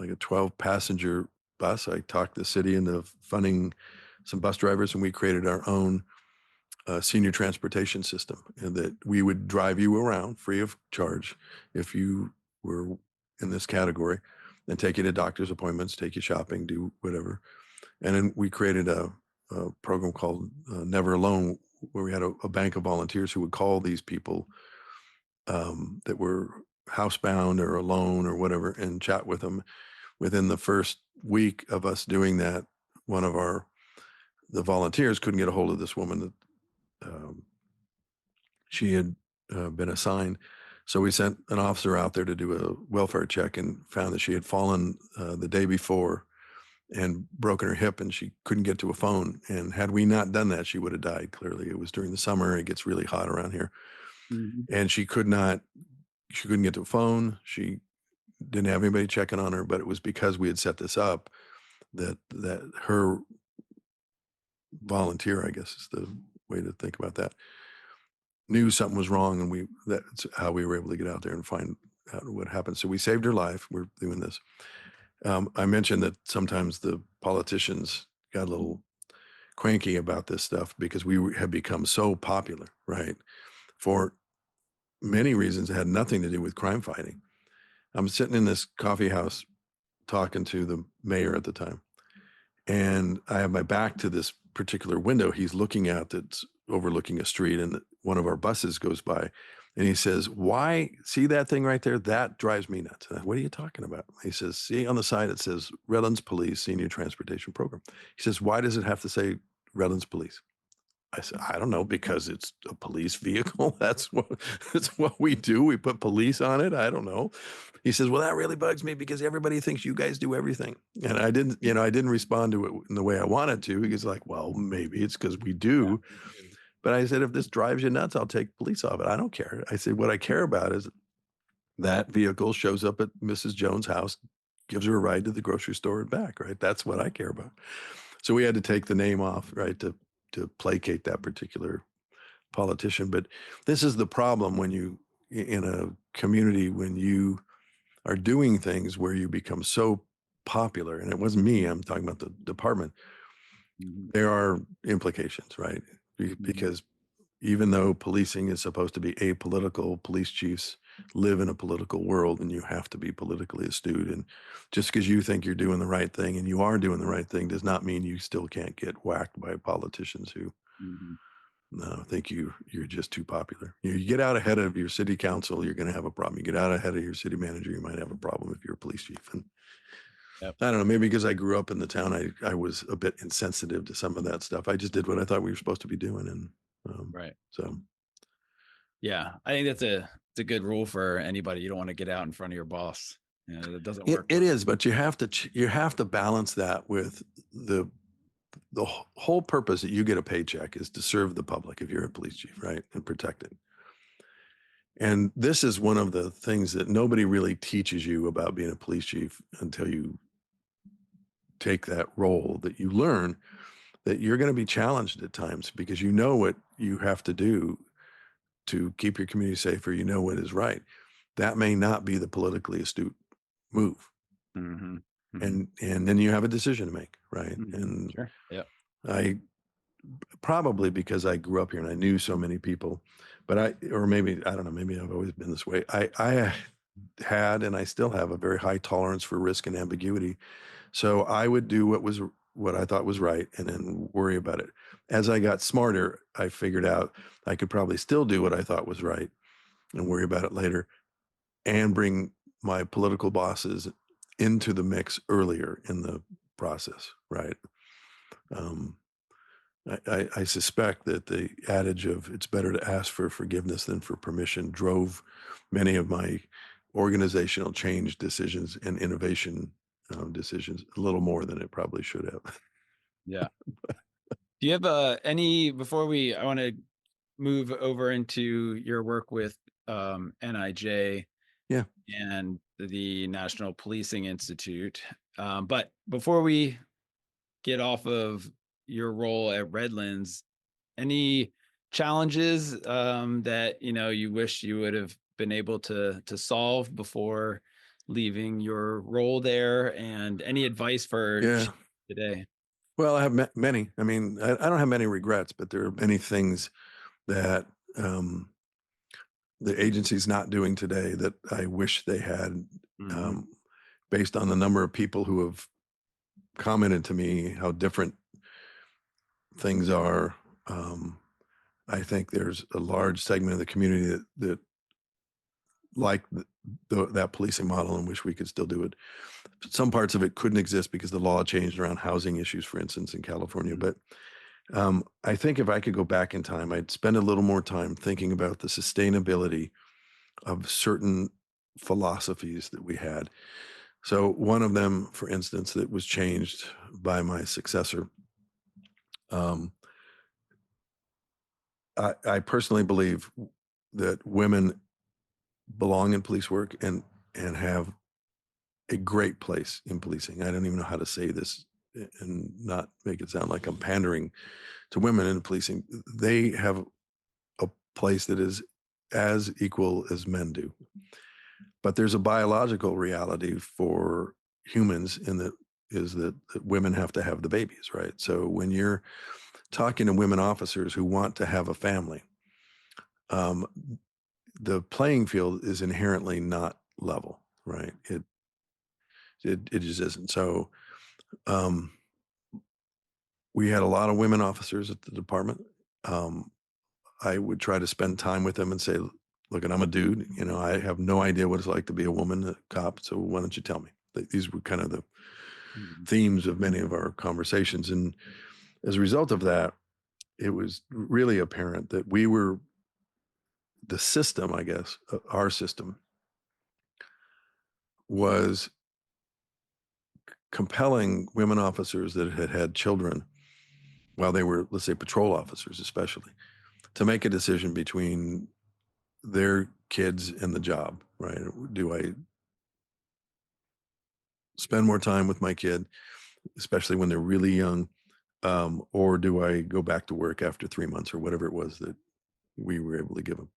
a 12-passenger bus. I talked the city into funding some bus drivers, and we created our own senior transportation system, and that we would drive you around free of charge if you were in this category, and take you to doctor's appointments, take you shopping, do whatever. And then we created a a program called Never Alone, where we had a bank of volunteers who would call these people that were housebound or alone or whatever and chat with them. Within the first week of us doing that, one of the volunteers couldn't get a hold of this woman that she had been assigned. So we sent an officer out there to do a welfare check and found that she had fallen the day before and broken her hip, and she couldn't get to a phone. And had we not done that, she would have died. Clearly, it was during the summer. It gets really hot around here, Mhm. and she couldn't get to a phone. She didn't have anybody checking on her, but it was because we had set this up that her volunteer, I guess is the way to think about that, knew something was wrong, and that's how we were able to get out there and find out what happened. So we saved her life. We're doing this. I mentioned that sometimes the politicians got a little cranky about this stuff because had become so popular, right? For many reasons that had nothing to do with crime fighting. I'm sitting in this coffee house talking to the mayor at the time, and I have my back to this particular window he's looking at that's overlooking a street, and one of our buses goes by, and he says, "Why, see that thing right there? That drives me nuts." And what are you talking about? He says, "See on the side it says Redlands Police Senior Transportation Program." He says, "Why does it have to say Redlands Police?" I said, "I don't know, because it's a police vehicle. That's what we do. We put police on it. I don't know." He says, "Well, that really bugs me because everybody thinks you guys do everything." And I didn't respond to it in the way I wanted to. He's like, "Well, maybe it's because we Yeah. do." But I said, "If this drives you nuts, I'll take police off it. I don't care." I said, "What I care about is that vehicle shows up at Mrs. Jones' house, gives her a ride to the grocery store and back, right? That's what I care about." So we had to take the name off, right, to placate that particular politician. But this is the problem when in a community, when you are doing things where you become so popular, and it wasn't me, I'm talking about the department, Mhm. there are implications, right? Mhm. Because even though policing is supposed to be apolitical, police chiefs live in a political world, and you have to be politically astute. And just because you think you're doing the right thing and you are doing the right thing does not mean you still can't get whacked by politicians who Mhm. think you're just too popular. You get out ahead of your city council, you're going to have a problem. You get out ahead of your city manager, you might have a problem if you're a police chief. And Yep. I don't know, maybe because I grew up in the town, I was a bit insensitive to some of that stuff. I just did what I thought we were supposed to be doing. And Right. so Yeah. I think it's a good rule for anybody. You don't want to get out in front of your boss. That doesn't it, work it well. is, but you have to balance that with the whole purpose that you get a paycheck is to serve the public if you're a police chief, right? And protect it. And this is one of the things that nobody really teaches you about being a police chief until you take that role, that you learn that you're going to be challenged at times because you know what you have to do to keep your community safe, or you know what is right. That may not be the politically astute move. Mhm. Mhm. And then you have a decision to make, right? Mhm. And Sure. Yep. I probably because I grew up here and I knew so many people, but or maybe, I don't know, maybe I've always been this way. I had, and I still have, a very high tolerance for risk and ambiguity. So I would do what I thought was right and then worry about it. As I got smarter, I figured out I could probably still do what I thought was right and worry about it later, and bring my political bosses into the mix earlier in the process, right? Um, I suspect that the adage of "it's better to ask for forgiveness than for permission" drove many of my organizational change decisions and innovation decisions a little more than it probably should have. Yeah. Do you have any before I want to move over into your work with NIJ Yeah, and the National Policing Institute. But before we get off of your role at Redlands, any challenges that you wish you would have been able to solve before leaving your role there, and any advice for yeah. today? Well, I have many. I mean, I don't have many regrets, but there are many things that um, the agency's not doing today that I wish they had, Hmm. um, based on the number of people who have commented to me how different things are. I think there's a large segment of the community that like that policing model and wish we could still do it. Some parts of it couldn't exist because the law changed around housing issues, for instance, in California. But I think if I could go back in time, I'd spend a little more time thinking about the sustainability of certain philosophies that we had. So one of them, for instance, that was changed by my successor. I personally believe that women belong in police work and have a great place in policing. I don't even know how to say this and not make it sound like I'm pandering to women in policing. They have a place that is as equal as men do. But there's a biological reality for humans that women have to have the babies, right? So when you're talking to women officers who want to have a family, the playing field is inherently not level, right? It just isn't. So we had a lot of women officers at the department. I would try to spend time with them and say, look, and I'm a dude, I have no idea what it's like to be a woman, a cop. So why don't you tell me? These were kind of the themes of many of our conversations. And as a result of that, it was really apparent that we were the system, I guess, our system was compelling women officers that had had children while they were, let's say, patrol officers, especially, to make a decision between their kids and the job, right? Do I spend more time with my kid, especially when they're really young, or do I go back to work after 3 months or whatever it was that we were able to give them?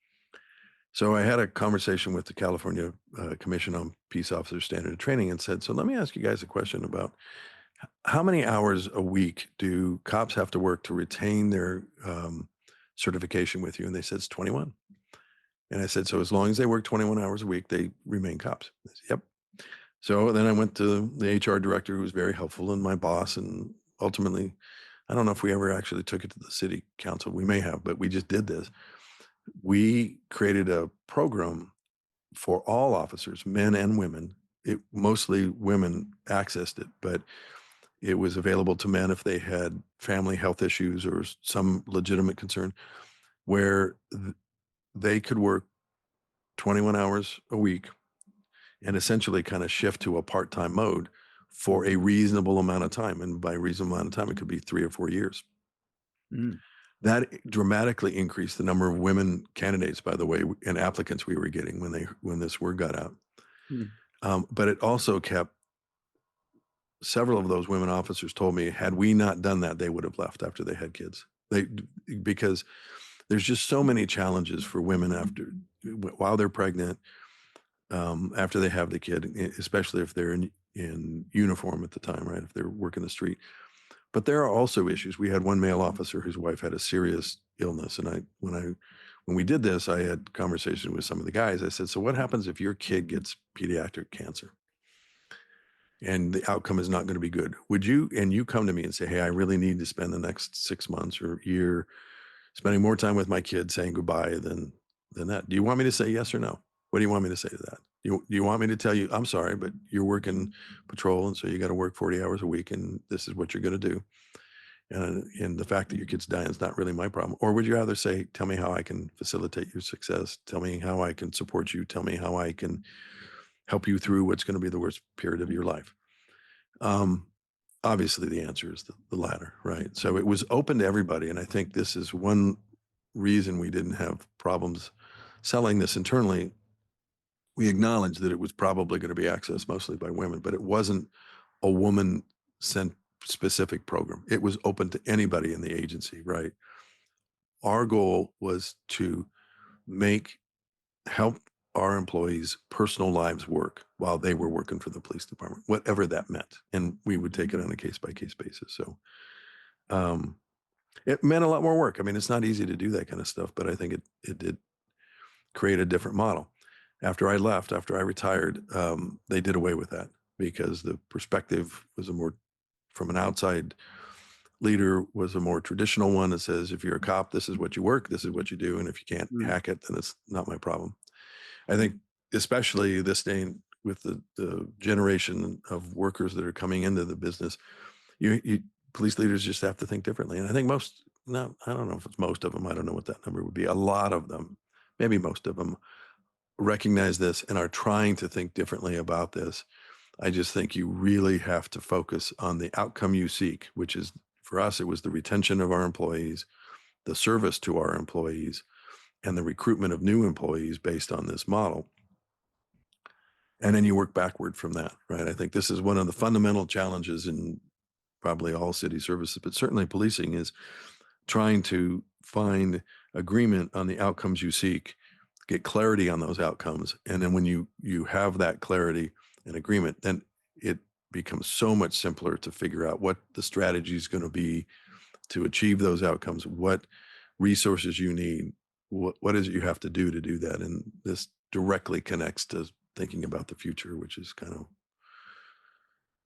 So I had a conversation with the California Commission on Peace Officer Standard Training and said, so let me ask you guys a question about how many hours a week do cops have to work to retain their certification with you? And they said, it's 21. And I said, so as long as they work 21 hours a week, they remain cops. They said, yep. So then I went to the HR director, who was very helpful, and my boss. And ultimately, I don't know if we ever actually took it to the city council. We may have, but we just did this. We created a program for all officers, men and women. Mostly women accessed it, but it was available to men if they had family health issues or some legitimate concern, where they could work 21 hours a week and essentially kind of shift to a part-time mode for a reasonable amount of time. And by reasonable amount of time, it could be 3 or 4 years. That dramatically increased the number of women candidates, by the way, and applicants we were getting when this word got out. But it also kept several of those women officers told me, had we not done that, they would have left after they had kids. Because there's just so many challenges for women while they're pregnant, after they have the kid, especially if they're in uniform at the time, right? If they're working the street. But there are also issues. We had one male officer whose wife had a serious illness. And when we did this, I had conversation with some of the guys. I said, so what happens if your kid gets pediatric cancer and the outcome is not going to be good? You come to me and say, hey, I really need to spend the next 6 months or year spending more time with my kid saying goodbye than that. Do you want me to say yes or no? What do you want me to say to that? Do you want me to tell you, I'm sorry, but you're working patrol, and so you got to work 40 hours a week, and this is what you're going to do. And the fact that your kid's dying is not really my problem. Or would you rather say, tell me how I can facilitate your success? Tell me how I can support you. Tell me how I can help you through what's going to be the worst period of your life. Obviously, the answer is the latter, right? So it was open to everybody. And I think this is one reason we didn't have problems selling this internally. We acknowledged that it was probably going to be accessed mostly by women, but it wasn't a woman-specific program. It was open to anybody in the agency, right? Our goal was to help our employees' personal lives work while they were working for the police department, whatever that meant. And we would take it on a case-by-case basis. So it meant a lot more work. I mean, it's not easy to do that kind of stuff, but I think it did create a different model. After I retired, they did away with that because the perspective was from an outside leader was a more traditional one that says, if you're a cop, this is what you work, this is what you do. And if you can't Mm. hack it, then it's not my problem. I think especially this day with the generation of workers that are coming into the business, you police leaders just have to think differently. And I think most, no, I don't know if it's most of them. I don't know what that number would be. A lot of them, maybe most of them, recognize this and are trying to think differently about this. I just think you really have to focus on the outcome you seek, which is, for us, it was the retention of our employees, the service to our employees, and the recruitment of new employees based on this model. And then you work backward from that, right? I think this is one of the fundamental challenges in probably all city services, but certainly policing, is trying to find agreement on the outcomes you seek, get clarity on those outcomes. And then when you have that clarity and agreement, then it becomes so much simpler to figure out what the strategy is going to be to achieve those outcomes, what resources you need, what is it you have to do that. And this directly connects to thinking about the future, which is kind of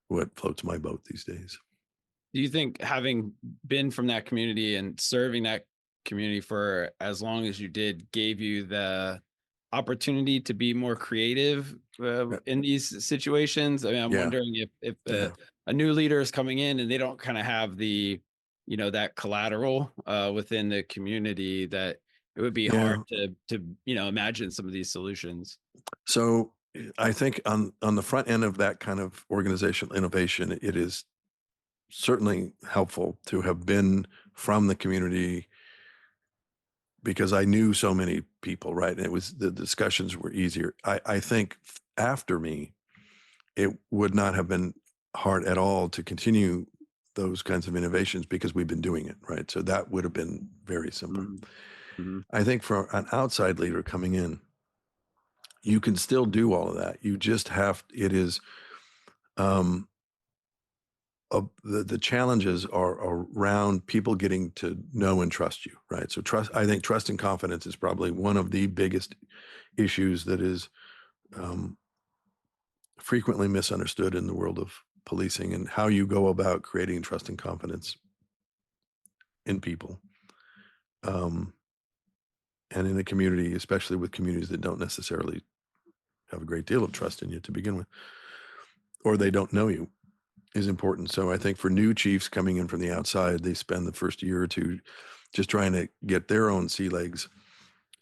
what floats my boat these days. Do you think, having been from that community and serving that community for as long as you did, gave you the opportunity to be more creative Yeah, in these situations? I mean, I'm yeah, wondering if yeah. a new leader is coming in and they don't kind of have the, that collateral within the community, that it would be hard Yeah. to imagine some of these solutions. So I think on the front end of that kind of organizational innovation, it is certainly helpful to have been from the community, because I knew so many people, right? And it was, the discussions were easier. I think after me, it would not have been hard at all to continue those kinds of innovations because we've been doing it, right? So that would have been very simple. Mhm. Mhm. I think for an outside leader coming in, you can still do all of that. You just have, it is, um, the challenges are around people getting to know and trust you, right? So I think trust and confidence is probably one of the biggest issues that is um, frequently misunderstood in the world of policing, and how you go about creating trust and confidence in people, um, and in the community, especially with communities that don't necessarily have a great deal of trust in you to begin with, or they don't know you, is important. So I think for new chiefs coming in from the outside, they spend the first year or two just trying to get their own sea legs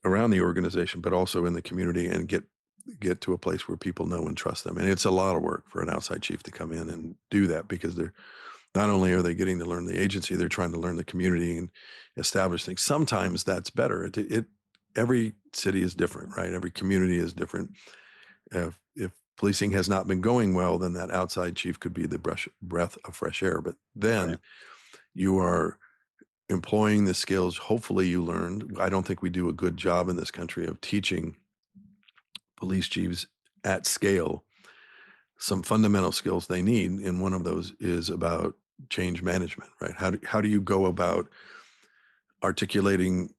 around the organization, but also in the community, and get to a place where people know and trust them. And it's a lot of work for an outside chief to come in and do that, because they're not only are they getting to learn the agency, they're trying to learn the community and establish things. Sometimes that's better. Every city is different, right? Every community is different. If policing has not been going well, then that outside chief could be the breath of fresh air. But Right. then you are employing the skills hopefully you learned. I don't think we do a good job in this country of teaching police chiefs at scale some fundamental skills they need, and one of those is about change management, right? How do you go about articulating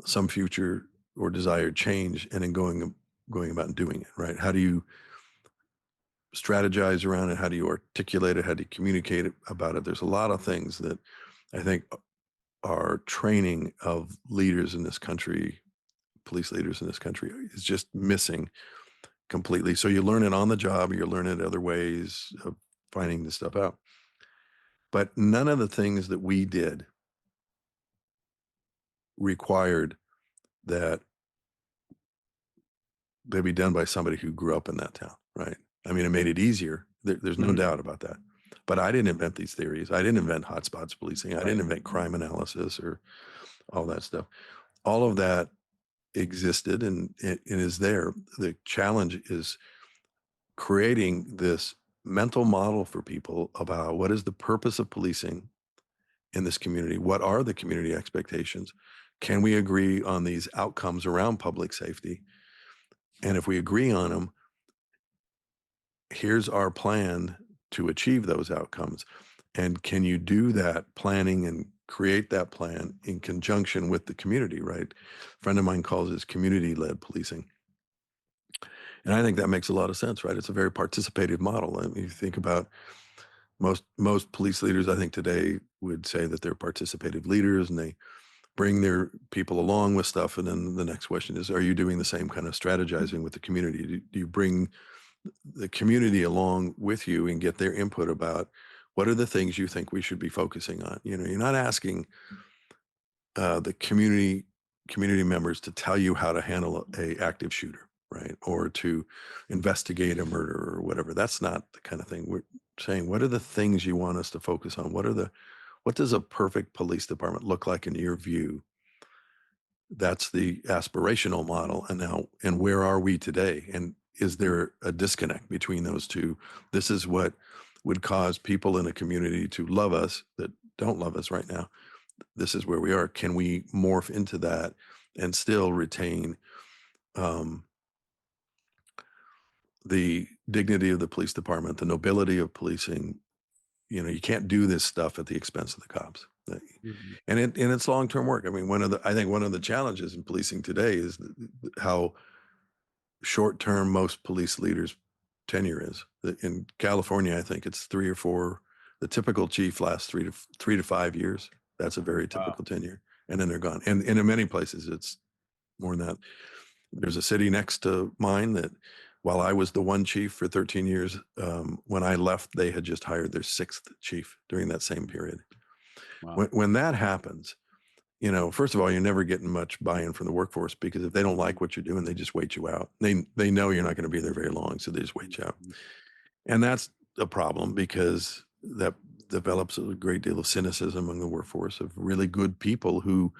some future or desired change, and then going about and doing it, right? How do you strategize around it? How do you articulate it? How do you communicate about it? There's a lot of things that I think our training of leaders in this country, police leaders in this country, is just missing completely. So you learn it on the job, or you learn it other ways of finding this stuff out. But none of the things that we did required that they be done by somebody who grew up in that town, right? I mean, it made it easier. There's no Mhm. doubt about that. But I didn't invent these theories. I didn't invent hotspots policing. I Right. didn't invent crime analysis or all that stuff. All of that existed, and it is there. The challenge is creating this mental model for people about what is the purpose of policing in this community? What are the community expectations? Can we agree on these outcomes around public safety? And if we agree on them, here's our plan to achieve those outcomes. And can you do that planning and create that plan in conjunction with the community, right? A friend of mine calls this community-led policing. And I think that makes a lot of sense, right? It's a very participative model. I mean, you think about Most police leaders, I think, today would say that they're participative leaders and they bring their people along with stuff. And then the next question is, are you doing the same kind of strategizing with the community? Do you bring the community along with you and get their input about what are the things you think we should be focusing on? You're not asking the community members to tell you how to handle a active shooter, right? Or to investigate a murder or whatever. That's not the kind of thing we're saying. What are the things you want us to focus on? What does a perfect police department look like in your view? That's the aspirational model. And where are we today? And is there a disconnect between those two? This is what would cause people in a community to love us that don't love us right now. This is where we are. Can we morph into that and still retain the dignity of the police department, the nobility of policing? You can't do this stuff at the expense of the cops. Mhm. And it's long-term work. I mean, I think one of the challenges in policing today is how short-term most police leaders tenure is. In California, I think it's 3 or 4. The typical chief lasts 3 to 5 years. That's a very Wow. typical tenure, and then they're gone. And in many places, it's more than that. There's a city next to mine that, while I was the one chief for 13 years, when I left, they had just hired their 6th chief during that same period. Wow. When that happens, first of all, you're never getting much buy-in from the workforce, because if they don't like what you're doing, they just wait you out. They know you're not going to be there very long, so they just wait you out. And that's a problem, because that develops a great deal of cynicism among the workforce of really good people who,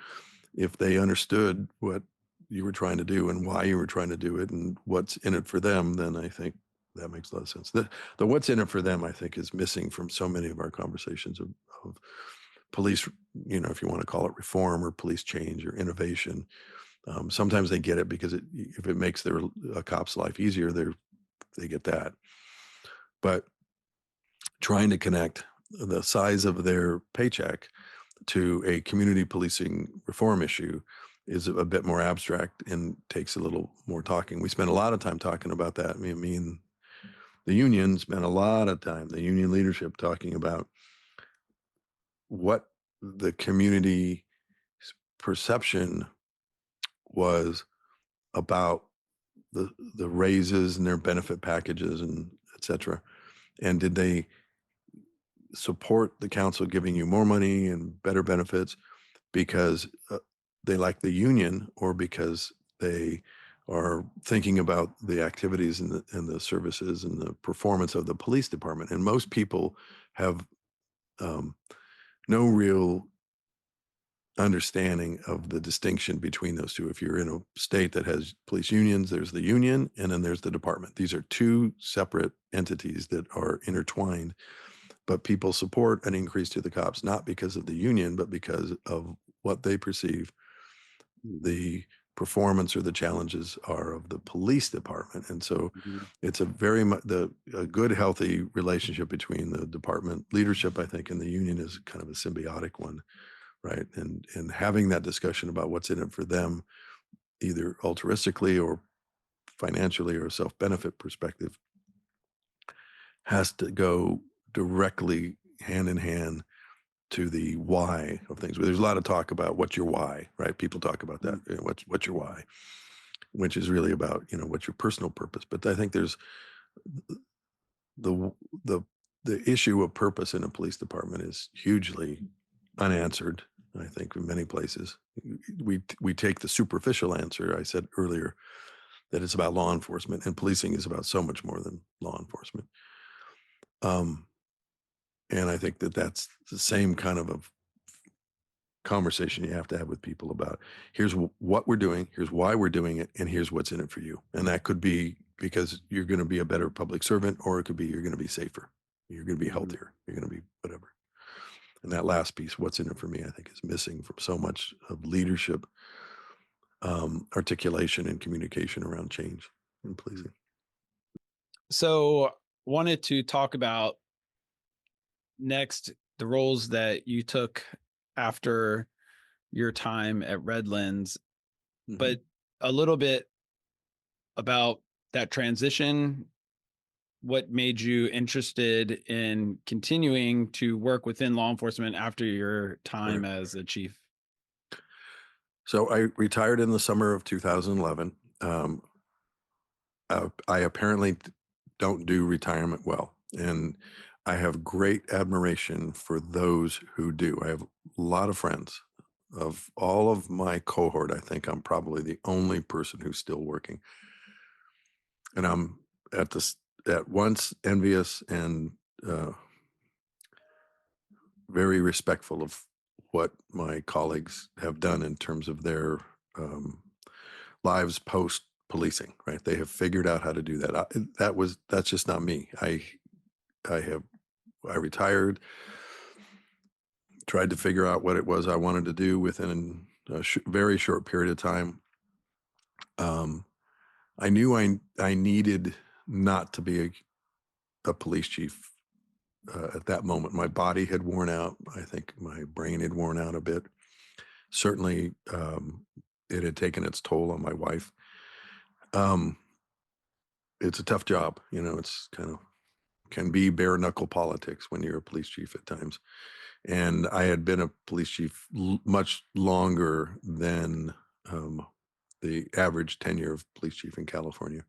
if they understood what you were trying to do and why you were trying to do it and what's in it for them, then I think that makes a lot of sense. The what's in it for them, I think, is missing from so many of our conversations of police, if you want to call it reform or police change or innovation. Sometimes they get it because if it makes a cop's life easier, they get that. But trying to connect the size of their paycheck to a community policing reform issue is a bit more abstract and takes a little more talking. We spent a lot of time talking about that. I mean, me and the union spent a lot of time, the union leadership, talking about what the community perception was about the raises and their benefit packages and et cetera. And did they support the council giving you more money and better benefits because they like the union, or because they are thinking about the activities and the services and the performance of the police department? And most people have no real understanding of the distinction between those two. If you're in a state that has police unions, there's the union and then there's the department. These are two separate entities that are intertwined, but people support an increase to the cops, not because of the union, but because of what they perceive the performance or the challenges are of the police department. And so it's a very much a good, healthy relationship between the department leadership, I think, and the union is kind of a symbiotic one, right? And having that discussion about what's in it for them, either altruistically or financially or self-benefit perspective, has to go directly hand in hand to the why of things. There's a lot of talk about what's your why, right? People talk about that. What's your why, which is really about, what's your personal purpose. But I think there's the the the issue of purpose in a police department is hugely unanswered. I think in many places we take the superficial answer. I said earlier that it's about law enforcement, and policing is about so much more than law enforcement. And I think that that's the same kind of a conversation you have to have with people about, here's what we're doing, here's why we're doing it, and here's what's in it for you. And that could be because you're going to be a better public servant, or it could be you're going to be safer, you're going to be healthier, you're going to be whatever. And that last piece, what's in it for me, I think is missing from so much of leadership, articulation and communication around change in policing. So, wanted to talk about next the roles that you took after your time at Redlands, Mhm. but a little bit about that transition what made you interested in continuing to work within law enforcement after your Right. time as a chief? So I retired in the summer of 2011. I apparently don't do retirement well, and I have great admiration for those who do. I have a lot of friends. Of all of my cohort, I think I'm probably the only person who's still working, and I'm at once envious and uh, very respectful of what my colleagues have done in terms of their um, lives post policing. Right, they have figured out how to do that. That's just not me. I have I retired, tried to figure out what it was I wanted to do within a very short period of time. Um, I knew I needed not to be a police chief at that moment. My body had worn out. I think my brain had worn out a bit. Certainly, it had taken its toll on my wife. Um, it's a tough job. It's kind of can be bare knuckle politics when you're a police chief at times. And I had been a police chief much longer than um, the average tenure of police chief in California.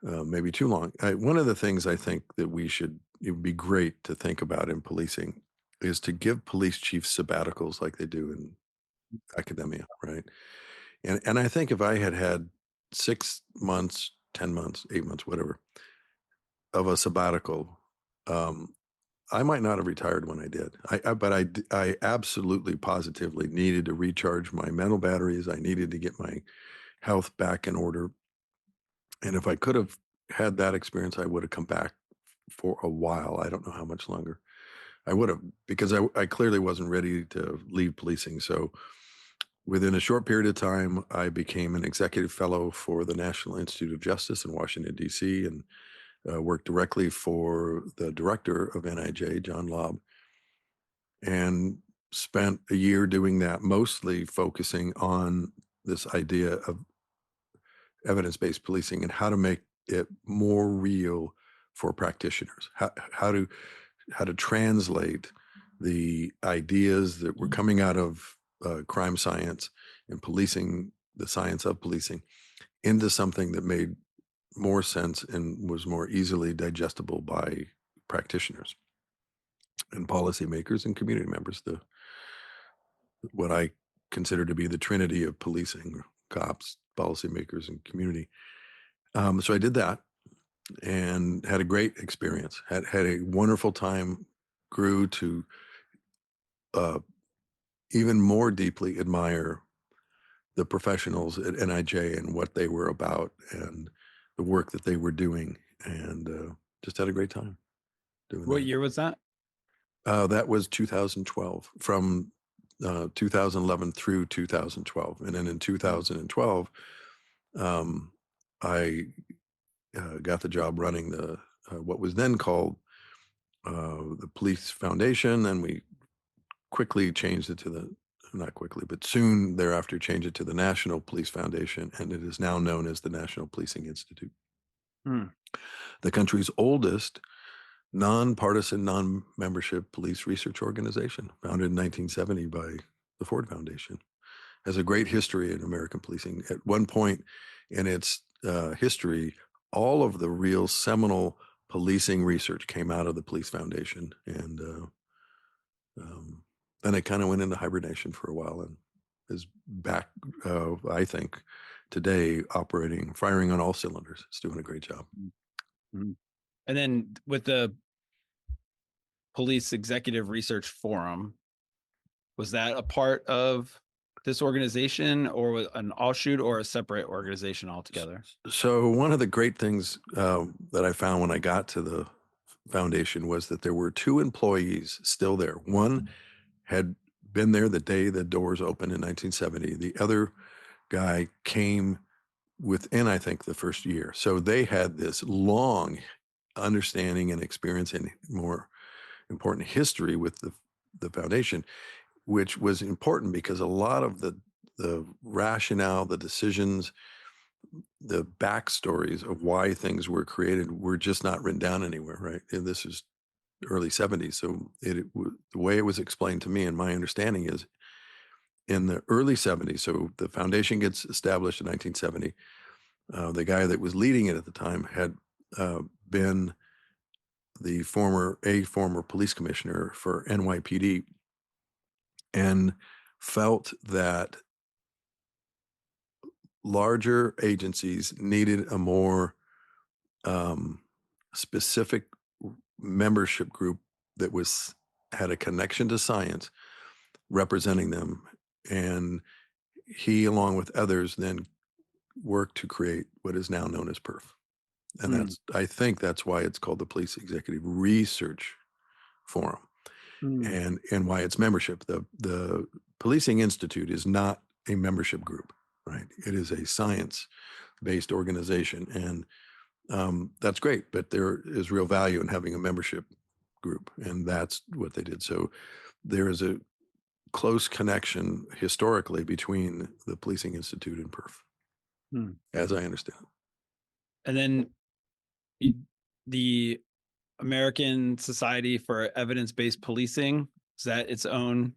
Maybe too long. One of the things I think that it would be great to think about in policing is to give police chiefs sabbaticals like they do in academia, right? And I think if I had had 6 months, 10 months, 8 months, whatever, of a sabbatical, um, I might not have retired when I did. I absolutely positively needed to recharge my mental batteries. I needed to get my health back in order. And if I could have had that experience, I would have come back for a while. I don't know how much longer I would have, because I clearly wasn't ready to leave policing. So within a short period of time, I became an executive fellow for the National Institute of Justice in Washington, D.C., and worked directly for the director of NIJ, John Lobb, and spent a year doing that, mostly focusing on this idea of evidence-based policing and how to make it more real for practitioners. How to translate the ideas that were coming out of crime science and policing, the science of policing, into something that made more sense and was more easily digestible by practitioners and policymakers and community members. The What I consider to be the trinity of policing: cops, policymakers, and community. So I did that and had a great experience. Had a wonderful time. Grew to uh, even more deeply admire the professionals at NIJ and what they were about and the work that they were doing, and just had a great time doing What that. year was that? That was 2012, from 2011 through 2012. And then in 2012, um, I got the job running what was then called the Police Foundation. And we quickly changed it to not quickly, but soon thereafter changed it to the National Police Foundation. And it is now known as the National Policing Institute, Hmm. the country's oldest nonpartisan, non-membership police research organization, founded in 1970 by the Ford Foundation. Has a great history in American policing. At one point in its history, all of the real seminal policing research came out of the Police Foundation, and um, then it kind of went into hibernation for a while and is back, I think, today operating, firing on all cylinders. It's doing a great job. Mhm. And then with the Police Executive Research Forum, was that a part of this organization, or was an offshoot, or a separate organization altogether? So one of the great things that I found when I got to the foundation was that there were two employees still there. One had been there the day the doors opened in 1970. The other guy came within, I think, the first year. So they had this long understanding and experience, and more important, history with the foundation, which was important because a lot of the rationale, the decisions, the backstories of why things were created were just not written down anywhere, right? And this is early 70s. So the way it was explained to me and my understanding is in the early 70s, so the foundation gets established in 1970. The guy that was leading it at the time had been a former police commissioner for NYPD and felt that larger agencies needed a more um, specific membership group that had a connection to science representing them. And he, along with others, then worked to create what is now known as PERF. And Mm, I think that's why it's called the Police Executive Research Forum, mm, and why it's membership. The Policing Institute is not a membership group, right? It is a science-based organization, and that's great. But there is real value in having a membership group, and that's what they did. So there is a close connection historically between the Policing Institute and PERF, mm. as I understand it. And then y- the American Society for Evidence-Based Policing, is that its own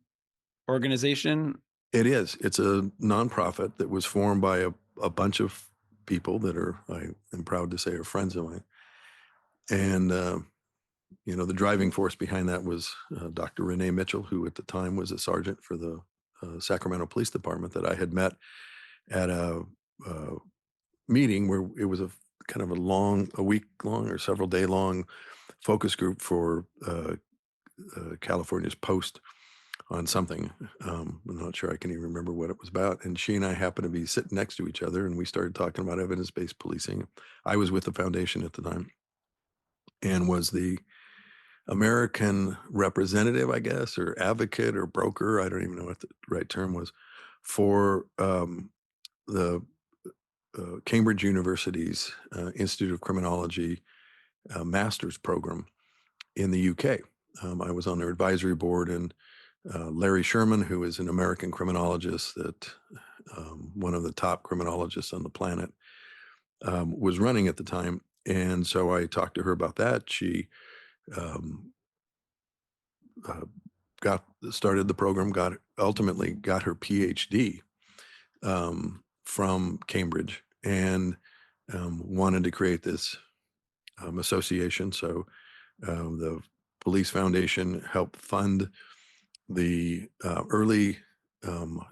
organization? It is. It's a nonprofit that was formed by a bunch of people that I am proud to say are friends of mine. And, the driving force behind that was Dr. Renee Mitchell, who at the time was a sergeant for the Sacramento Police Department that I had met at a meeting where it was kind of a week long or several day long focus group for California's Post on something. I'm not sure I can even remember what it was about. And she and I happened to be sitting next to each other, and we started talking about evidence-based policing. I was with the foundation at the time and was the American representative, I guess, or advocate or broker. I don't even know what the right term was for the Cambridge University's Institute of Criminology master's program in the UK. I was on their advisory board, and Larry Sherman, who is an American criminologist that one of the top criminologists on the planet, was running at the time. And so I talked to her about that. She um, uh, got started the program, ultimately got her PhD from Cambridge, and wanted to create this association. So the Police Foundation helped fund the early um,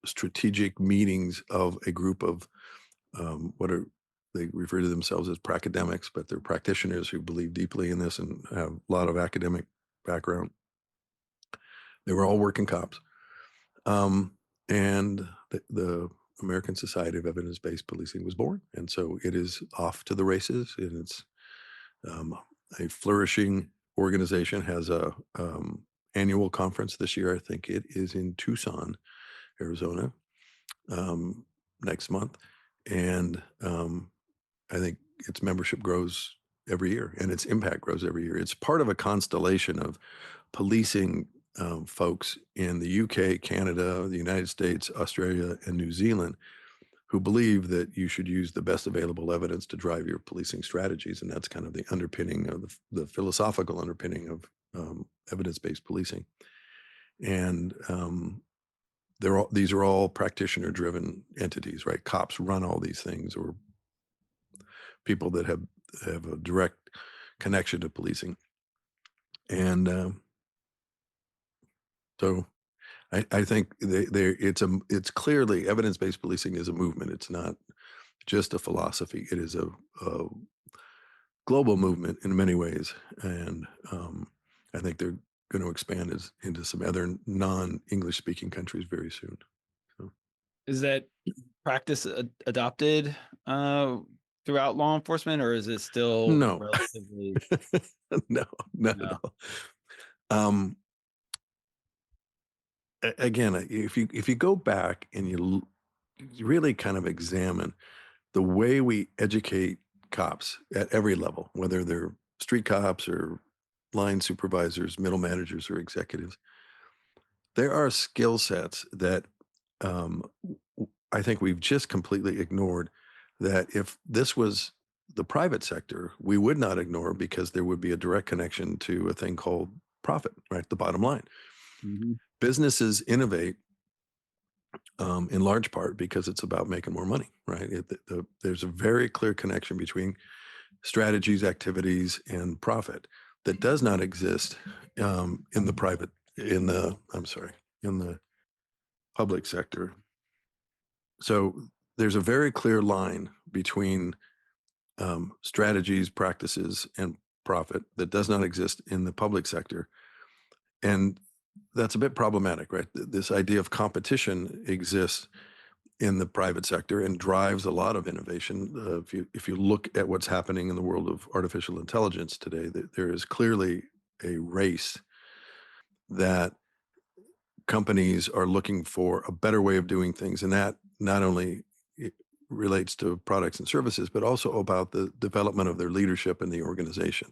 strategic meetings of a group of they refer to themselves as pracademics, but they're practitioners who believe deeply in this and have a lot of academic background. They were all working cops. And the American Society of Evidence-Based Policing was born. And so it is off to the races, and it's um, a flourishing organization, has a annual conference this year. I think it is in Tucson, Arizona, next month. And I think its membership grows every year and its impact grows every year. It's part of a constellation of policing folks in the UK, Canada, the United States, Australia, and New Zealand who believe that you should use the best available evidence to drive your policing strategies. And that's kind of the underpinning of the philosophical underpinning of evidence-based policing. And these are all practitioner-driven entities, right? Cops run all these things, or people that have a direct connection to policing. And so I think it's clearly evidence-based policing is a movement. It's not just a philosophy. It is a global movement in many ways. And I think they're going to expand into some other non-English speaking countries very soon. So, Is that practice adopted throughout law enforcement, or is it still no, relatively no, not at no? all. Um, Again, if you go back and you really kind of examine the way we educate cops at every level, whether they're street cops or line supervisors, middle managers, or executives, there are skill sets that I think we've just completely ignored that if this was the private sector, we would not ignore because there would be a direct connection to a thing called profit, right? The bottom line. Mhm. Businesses innovate in large part because it's about making more money, right? There's a very clear connection between strategies, activities, and profit that does not exist in the private, I'm sorry, in the public sector. So there's a very clear line between strategies, practices, and profit that does not exist in the public sector. And that's a bit problematic, right? This idea of competition exists in the private sector and drives a lot of innovation. If you look at what's happening in the world of artificial intelligence today, there is clearly a race that companies are looking for a better way of doing things, and that not only relates to products and services, but also about the development of their leadership in the organization.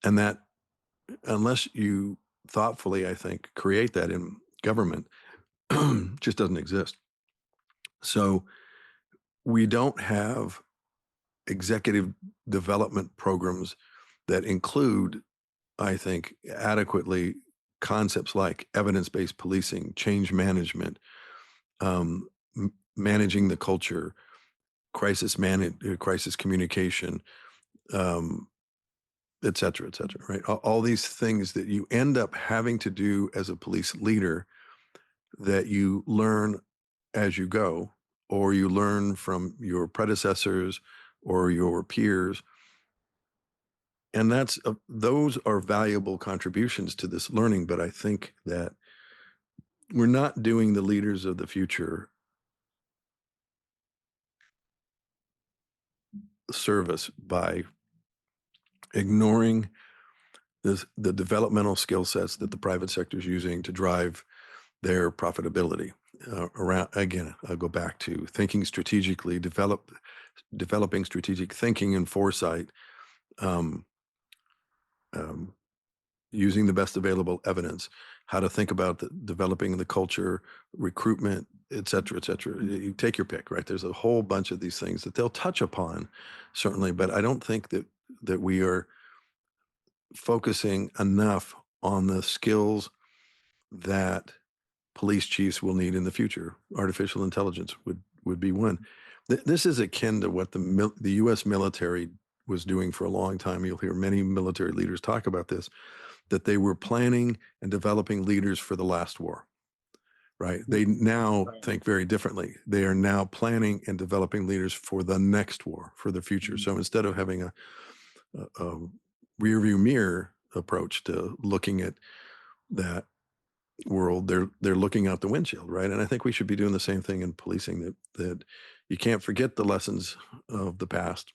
And that, unless you thoughtfully, I think, create that in government, just doesn't exist. So we don't have executive development programs that include, I think, adequately concepts like evidence-based policing, change management, managing the culture, crisis communication, um, et cetera, right? All these things that you end up having to do as a police leader that you learn as you go, or you learn from your predecessors or your peers. And those are valuable contributions to this learning. But I think that we're not doing the leaders of the future service by ignoring the developmental skill sets that the private sector is using to drive their profitability. Around again, I'll go back to thinking strategically, developing strategic thinking and foresight, um, um, using the best available evidence, how to think about developing the culture, recruitment, et cetera, et cetera. You take your pick, right? There's a whole bunch of these things that they'll touch upon, certainly, but I don't think that we are focusing enough on the skills that police chiefs will need in the future. Artificial intelligence would be one. This is akin to what the U.S. military was doing for a long time. You'll hear many military leaders talk about this, that they were planning and developing leaders for the last war, right? They now think very differently. They are now planning and developing leaders for the next war, for the future. So instead of having a rear view mirror approach to looking at that world, they're looking out the windshield, right? And I think we should be doing the same thing in policing, that you can't forget the lessons of the past,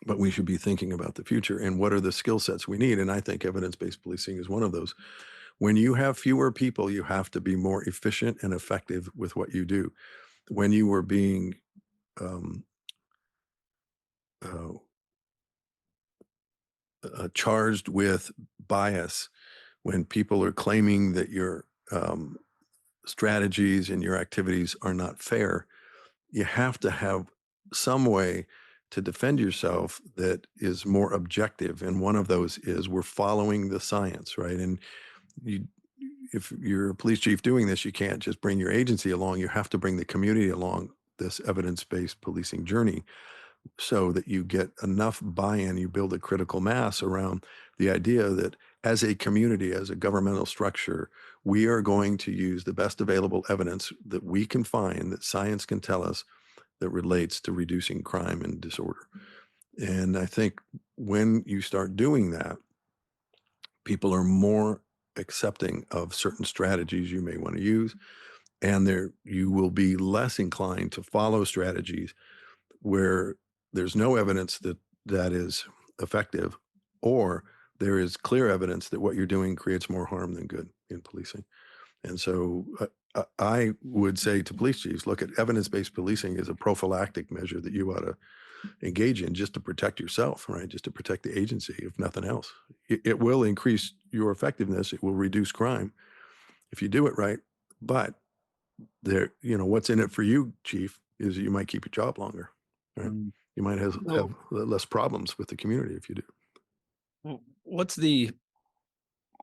but we should be thinking about the future and what are the skill sets we need. And I think evidence-based policing is one of those. When you have fewer people, you have to be more efficient and effective with what you do. When you are being um, uh, charged with bias, when people are claiming that your strategies and your activities are not fair, you have to have some way to defend yourself that is more objective. And one of those is we're following the science, right? And you, if you're a police chief doing this, you can't just bring your agency along. You have to bring the community along this evidence-based policing journey so that you get enough buy-in, you build a critical mass around the idea that as a community, as a governmental structure, we are going to use the best available evidence that we can find, that science can tell us, that relates to reducing crime and disorder. And I think when you start doing that, people are more accepting of certain strategies you may want to use, and you will be less inclined to follow strategies where there's no evidence that is effective, or there is clear evidence that what you're doing creates more harm than good in policing. And so I would say to police chiefs, look, at evidence-based policing is a prophylactic measure that you ought to engage in just to protect yourself, right? Just to protect the agency, if nothing else. It will increase your effectiveness. It will reduce crime if you do it right. But there, what's in it for you, chief, is you might keep your job longer, right? Mm. You might have So, less problems with the community if you do. what's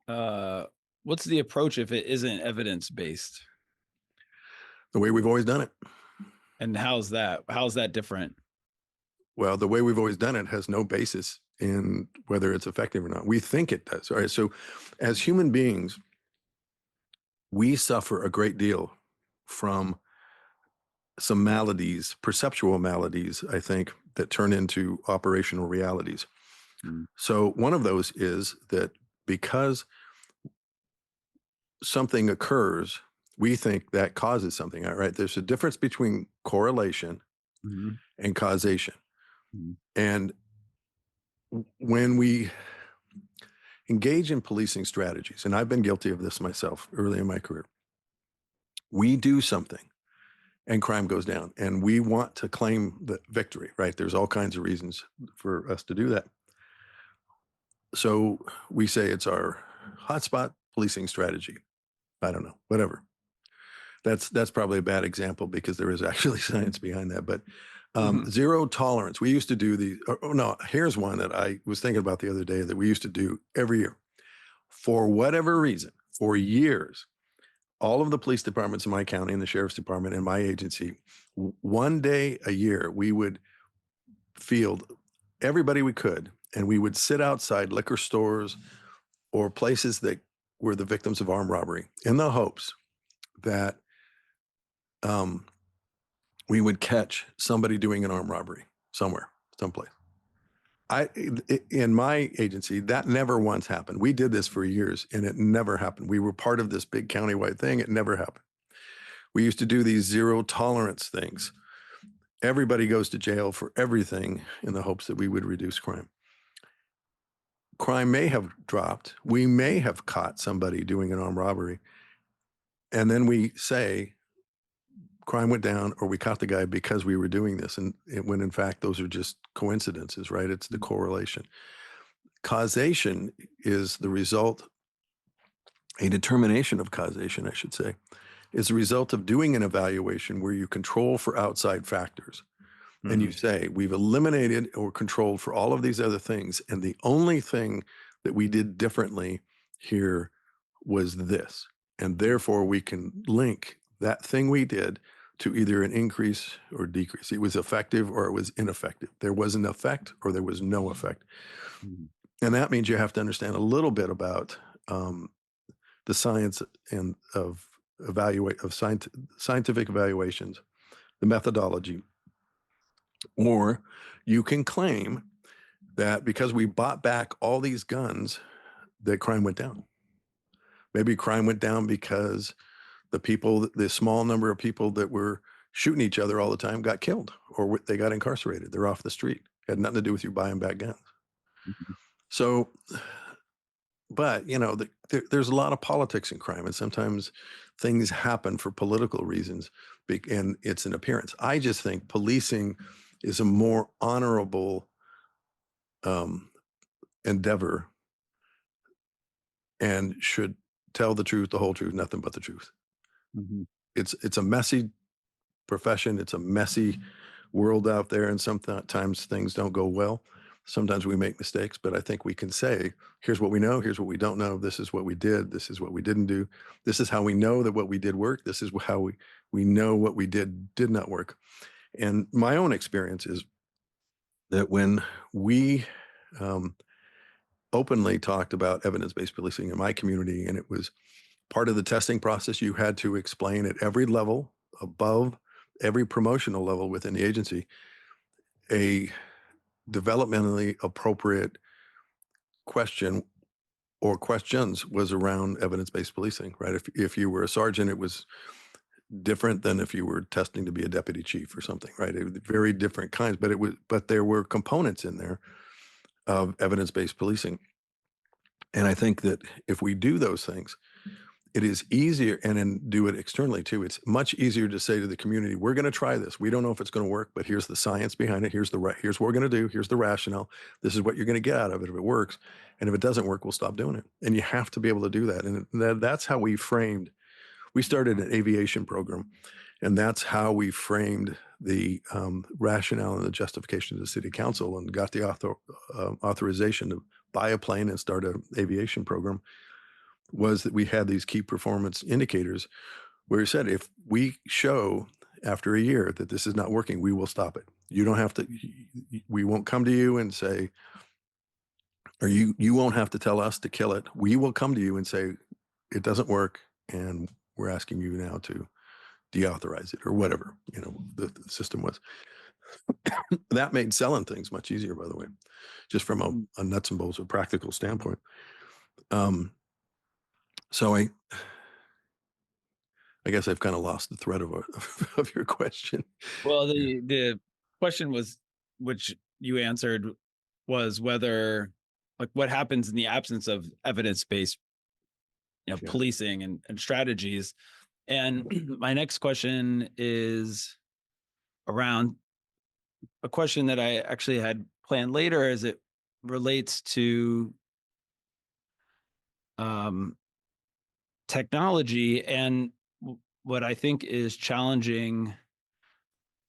uh the approach if it isn't evidence based? The way we've always done it. And how's that different? Well, the way we've always done it has no basis in whether it's effective or not. We think it does. All right. So as human beings, we suffer a great deal from some maladies, perceptual maladies, I think, that turn into operational realities. Mm. So one of those is that because something occurs, we think that causes something. All right. There's a difference between correlation Mhm. and causation. Mhm. And when we engage in policing strategies, and I've been guilty of this myself early in my career, we do something and crime goes down and we want to claim the victory, right? There's all kinds of reasons for us to do that. So we say it's our hotspot policing strategy. I don't know, whatever. That's probably a bad example because there is actually science behind that. But Mhm. zero tolerance. We used to do the. Oh no, here's one that I was thinking about the other day that we used to do every year. For whatever reason, for years, all of the police departments in my county and the sheriff's department and my agency, one day a year, we would field everybody we could, and we would sit outside liquor stores or places that were the victims of armed robbery in the hopes that um, we would catch somebody doing an armed robbery somewhere, someplace. In my agency, that never once happened. We did this for years and it never happened. We were part of this big countywide thing. It never happened. We used to do these zero tolerance things. Everybody goes to jail for everything in the hopes that we would reduce crime. Crime may have dropped. We may have caught somebody doing an armed robbery. And then we say crime went down or we caught the guy because we were doing this. And when in fact, those are just coincidences, right? It's the correlation. Causation is the result, a determination of causation, I should say, is the result of doing an evaluation where you control for outside factors. And you Mhm. say, we've eliminated or controlled for all of these other things. And the only thing that we did differently here was this. And therefore, we can link that thing we did to either an increase or decrease. It was effective or it was ineffective. There was an effect or there was no effect. Mhm. And that means you have to understand a little bit about um, the science and scientific evaluations, the methodology, or you can claim that because we bought back all these guns, that crime went down. Maybe crime went down because the small number of people that were shooting each other all the time got killed or they got incarcerated. They're off the street. It had nothing to do with you buying back guns. Mhm. So, but there's a lot of politics in crime, and sometimes things happen for political reasons, and it's an appearance. I just think policing is a more honorable um, endeavor and should tell the truth, the whole truth, nothing but the truth. Mhm. It's a messy profession. It's a messy world out there, and sometimes things don't go well. Sometimes we make mistakes, but I think we can say, here's what we know, here's what we don't know, this is what we did, this is what we didn't do, this is how we know that what we did worked, this is how we know what we did not work. And my own experience is that when we um, openly talked about evidence-based policing in my community, and it was part of the testing process, you had to explain at every level above every promotional level within the agency a developmentally appropriate question or questions was around evidence-based policing, right? If you were a sergeant, it was different than if you were testing to be a deputy chief or something, right? It was very different kinds, but there were components in there of evidence-based policing. And I think that if we do those things, it is easier, and then do it externally too. It's much easier to say to the community, we're going to try this. We don't know if it's going to work, but here's the science behind it. Here's what we're going to do. Here's the rationale. This is what you're going to get out of it if it works. And if it doesn't work, we'll stop doing it. And you have to be able to do that. And that's how we framed we started an aviation program, and that's how we framed the rationale and the justification to the city council and got the authorization to buy a plane and start an aviation program, was that we had these key performance indicators where we said, if we show after a year that this is not working, we will stop it. You don't have to, we won't come to you and say, or you won't have to tell us to kill it. We will come to you and say, it doesn't work, and we're asking you now to deauthorize it, or whatever, the system was. That made selling things much easier, by the way, just from a nuts and bolts of practical standpoint. So I guess I've kind of lost the thread of your question. Well, the question was, which you answered, was whether, like, what happens in the absence of evidence-based Yeah. policing and strategies. And my next question is around a question that I actually had planned later as it relates to technology. And what I think is challenging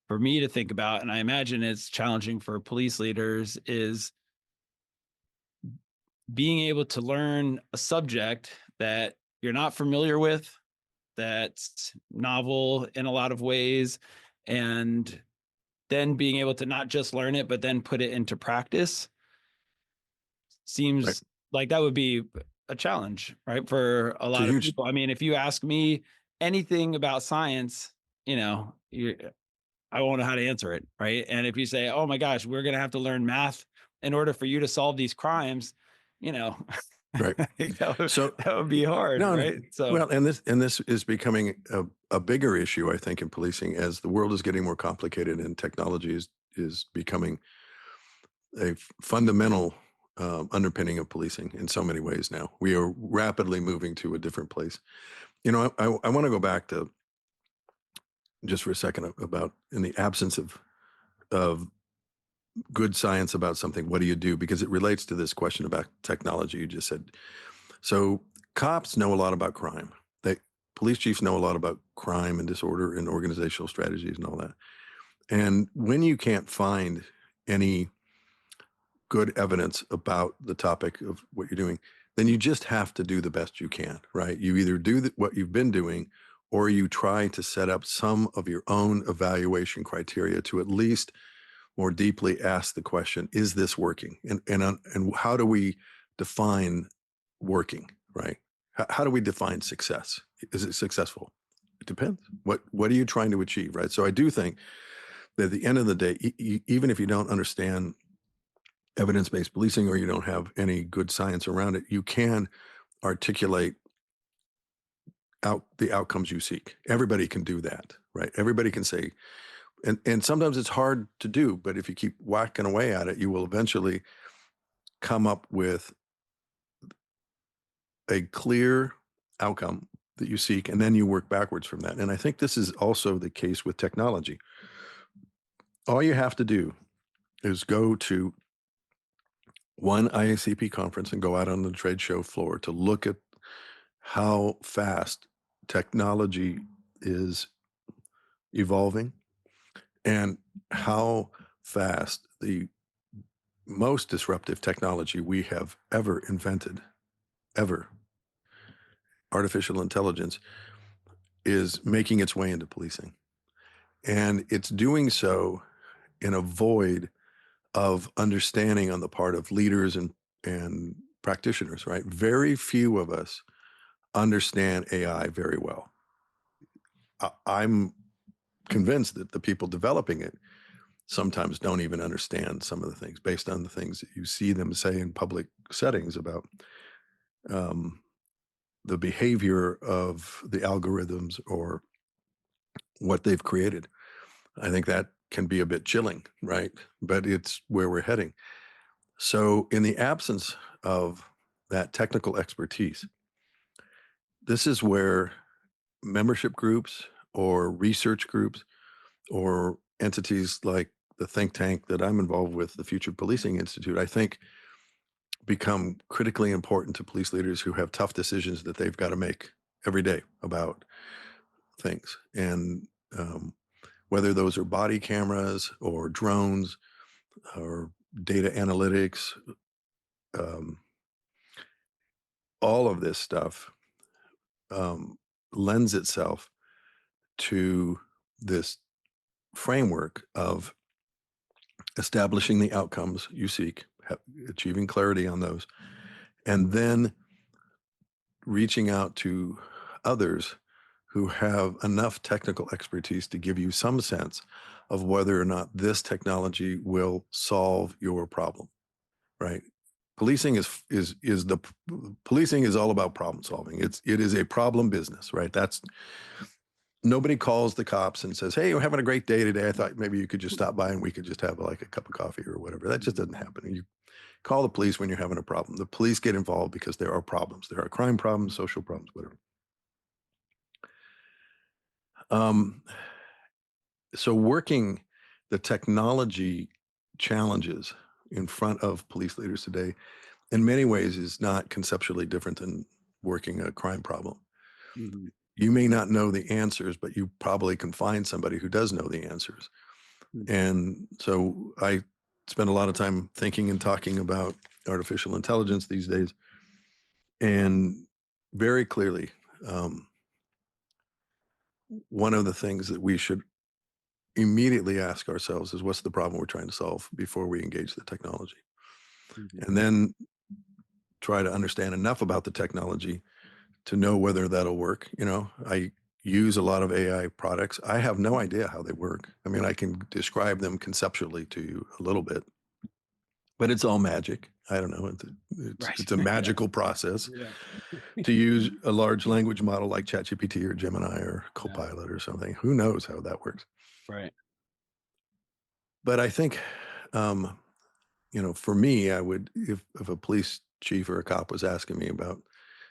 for me to think about, and I imagine it's challenging for police leaders, is being able to learn a subject that you're not familiar with, that's novel in a lot of ways, and then being able to not just learn it, but then put it into practice seems Right. like that would be a challenge, right? For a lot of people. I mean, if you ask me anything about science, I won't know how to answer it, right? And if you say, "Oh my gosh, we're going to have to learn math in order for you to solve these crimes," Right. that would be hard, right? So, well, and this is becoming a bigger issue, I think, in policing, as the world is getting more complicated and technology is becoming a fundamental underpinning of policing in so many ways now. We are rapidly moving to a different place. I want to go back to just for a second about, in the absence of good science about something, what do you do? Because it relates to this question about technology you just said. So cops know a lot about crime. Police chiefs know a lot about crime and disorder and organizational strategies and all that. And when you can't find any good evidence about the topic of what you're doing, then you just have to do the best you can, right? You either do what you've been doing, or you try to set up some of your own evaluation criteria to at least more deeply ask the question, is this working? And how do we define working, right? How do we define success? Is it successful? It depends. What are you trying to achieve, right? So I do think that at the end of the day, even if you don't understand evidence-based policing, or you don't have any good science around it, you can articulate out the outcomes you seek. Everybody can do that, right? Everybody can say, and sometimes it's hard to do, but if you keep whacking away at it, you will eventually come up with a clear outcome that you seek, and then you work backwards from that. And I think this is also the case with technology. All you have to do is go to one IACP conference and go out on the trade show floor to look at how fast technology is evolving and how fast the most disruptive technology we have ever invented, artificial intelligence, is making its way into policing. And it's doing so in a void of understanding on the part of leaders and practitioners, right? Very few of us understand AI very well. I'm convinced that the people developing it sometimes don't even understand some of the things, based on the things that you see them say in public settings about the behavior of the algorithms or what they've created. I think that can be a bit chilling, right? But it's where we're heading. So in the absence of that technical expertise, this is where membership groups or research groups or entities like the think tank that I'm involved with, the Future Policing Institute, I think become critically important to police leaders who have tough decisions that they've got to make every day about things. And whether those are body cameras or drones or data analytics, um, all of this stuff um, lends itself to this framework of establishing the outcomes you seek, achieving clarity on those, and then reaching out to others who have enough technical expertise to give you some sense of whether or not this technology will solve your problem, right? Policing policing is all about problem solving. It is a problem business, right? That's nobody calls the cops and says, "Hey, we're having a great day today. I thought maybe you could just stop by and we could just have like a cup of coffee or whatever." That just doesn't happen. You call the police when you're having a problem. The police get involved because there are problems. There are crime problems, social problems, whatever. Um, so working the technology challenges in front of police leaders today, in many ways, is not conceptually different than working a crime problem. Mhm. You may not know the answers, but you probably can find somebody who does know the answers. Mhm. And so I spend a lot of time thinking and talking about artificial intelligence these days. And very clearly, um, one of the things that we should immediately ask ourselves is, what's the problem we're trying to solve before we engage the technology? Mhm. And then try to understand enough about the technology to know whether that'll work. I use a lot of AI products. I have no idea how they work. I mean, I can describe them conceptually to you a little bit, but it's all magic. I don't know. Right. It's a magical process Yeah. to use a large language model like ChatGPT or Gemini or Yeah. Copilot or something. Who knows how that works? Right. But I think, um, for me, I would, if a police chief or a cop was asking me about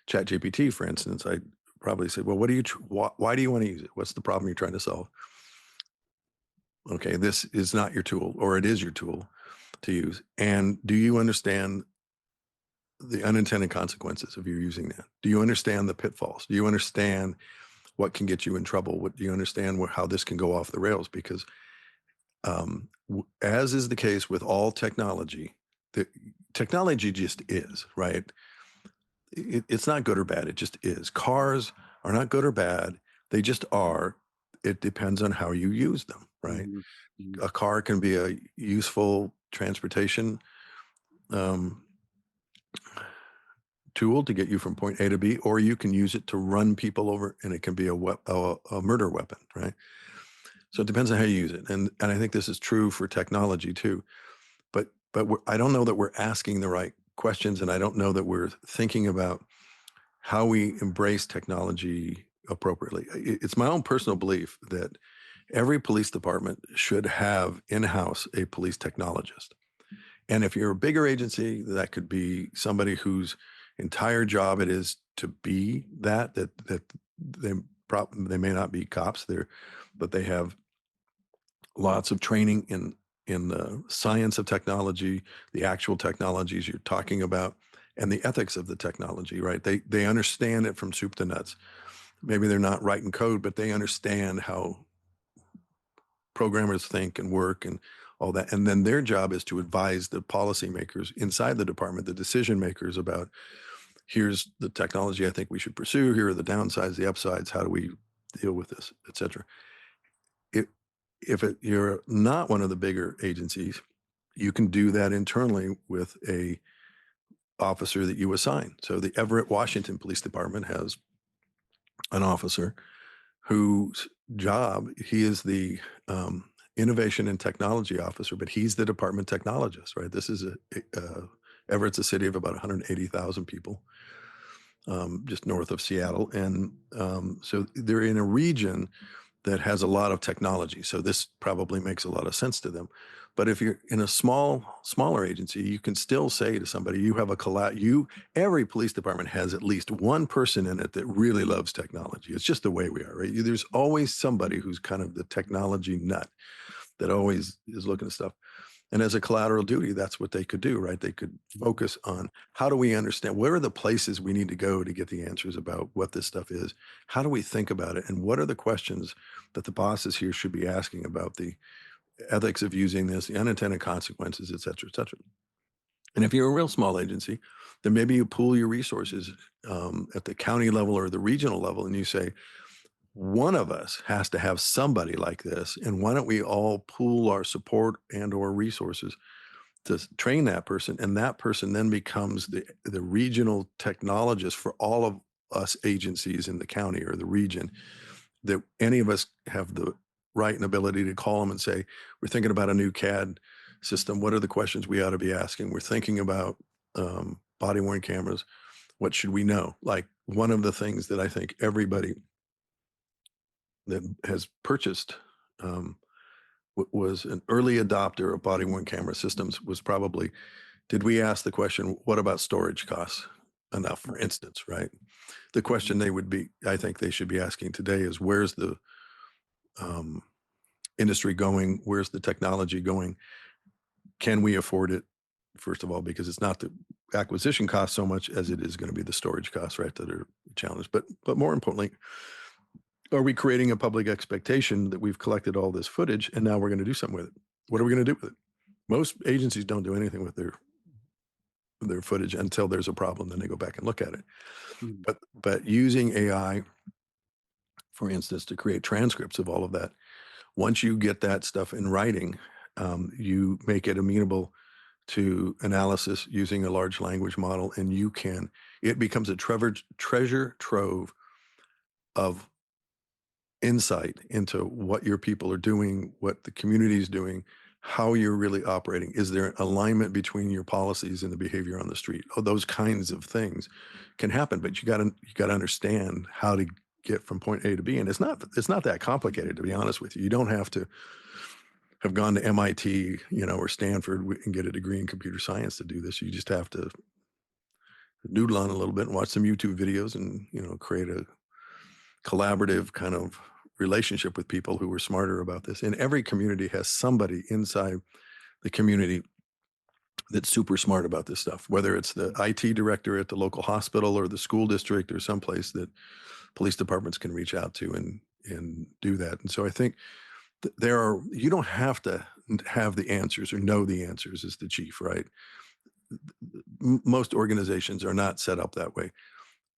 ChatGPT, for instance, I'd probably say, well, why do you want to use it? What's the problem you're trying to solve? Okay, this is not your tool, or it is your tool to use. And do you understand the unintended consequences of you using that? Do you understand the pitfalls? Do you understand what can get you in trouble? Do you understand how this can go off the rails? Because as is the case with all technology, the technology just is, right? It's not good or bad. It just is. Cars are not good or bad. They just are. It depends on how you use them, right? Mhm. Mhm. A car can be a useful transportation um, tool to get you from point A to B, or you can use it to run people over, and it can be a murder weapon, right? So it depends on how you use it, and I think this is true for technology too. But I don't know that we're asking the right questions, and I don't know that we're thinking about how we embrace technology appropriately. It's my own personal belief that every police department should have in-house a police technologist. And if you're a bigger agency, that could be somebody whose entire job it is to be that they may not be cops there, but they have lots of training in the science of technology, the actual technologies you're talking about, and the ethics of the technology, right? They understand it from soup to nuts. Maybe they're not writing code, but they understand how programmers think and work and all that. And then their job is to advise the policymakers inside the department, the decision makers, about, here's the technology I think we should pursue. Here are the downsides, the upsides. How do we deal with this, et cetera. You're not one of the bigger agencies, you can do that internally with a officer that you assign. So the Everett, Washington Police Department has an officer whose job, he is the innovation and technology officer, but he's the department technologist, right? This is Everett's a city of about 180,000 people, just north of Seattle. And so they're in a region that has a lot of technology. So this probably makes a lot of sense to them. But if you're in a smaller agency, you can still say to somebody, you have every police department has at least one person in it that really loves technology. It's just the way we are, right? There's always somebody who's kind of the technology nut that always is looking at stuff. And as a collateral duty, that's what they could do, right? They could focus on how do we understand where are the places we need to go to get the answers about what this stuff is? How do we think about it? And what are the questions that the bosses here should be asking about the ethics of using this, the unintended consequences, et cetera, et cetera. And if you're a real small agency, then maybe you pool your resources at the county level or the regional level, and you say, one of us has to have somebody like this, and why don't we all pool our support and or resources to train that person, and that person then becomes the regional technologist for all of us agencies in the county or the region, that any of us have the right and ability to call them and say, we're thinking about a new CAD system. What are the questions we ought to be asking? We're thinking about body worn cameras. What should we know? Like, one of the things that I think everybody that has purchased was an early adopter of body worn camera systems was probably, did we ask the question, what about storage costs? Enough, for instance, right? The question they would be, I think they should be asking today is, where's the um, industry going? Where's the technology going? Can we afford it? First of all, because it's not the acquisition cost so much as it is going to be the storage costs, right, that are challenged. But more importantly, are we creating a public expectation that we've collected all this footage and now we're going to do something with it? What are we going to do with it? Most agencies don't do anything with their footage until there's a problem. Then they go back and look at it. Mhm. But using AI, for instance, to create transcripts of all of that, once you get that stuff in writing, you make it amenable to analysis using a large language model, and it becomes a treasure trove of insight into what your people are doing, what the community is doing, how you're really operating. Is there alignment between your policies and the behavior on the street? Oh, those kinds of things can happen, but you gotta understand how to get from point A to B. And it's not that complicated, to be honest with you. You don't have to have gone to MIT, or Stanford and get a degree in computer science to do this. You just have to noodle on a little bit and watch some YouTube videos and, create a collaborative kind of relationship with people who are smarter about this. And every community has somebody inside the community that's super smart about this stuff, whether it's the IT director at the local hospital or the school district or someplace that police departments can reach out to and do that. And so I think you don't have to have the answers or know the answers as the chief, right? Most organizations are not set up that way.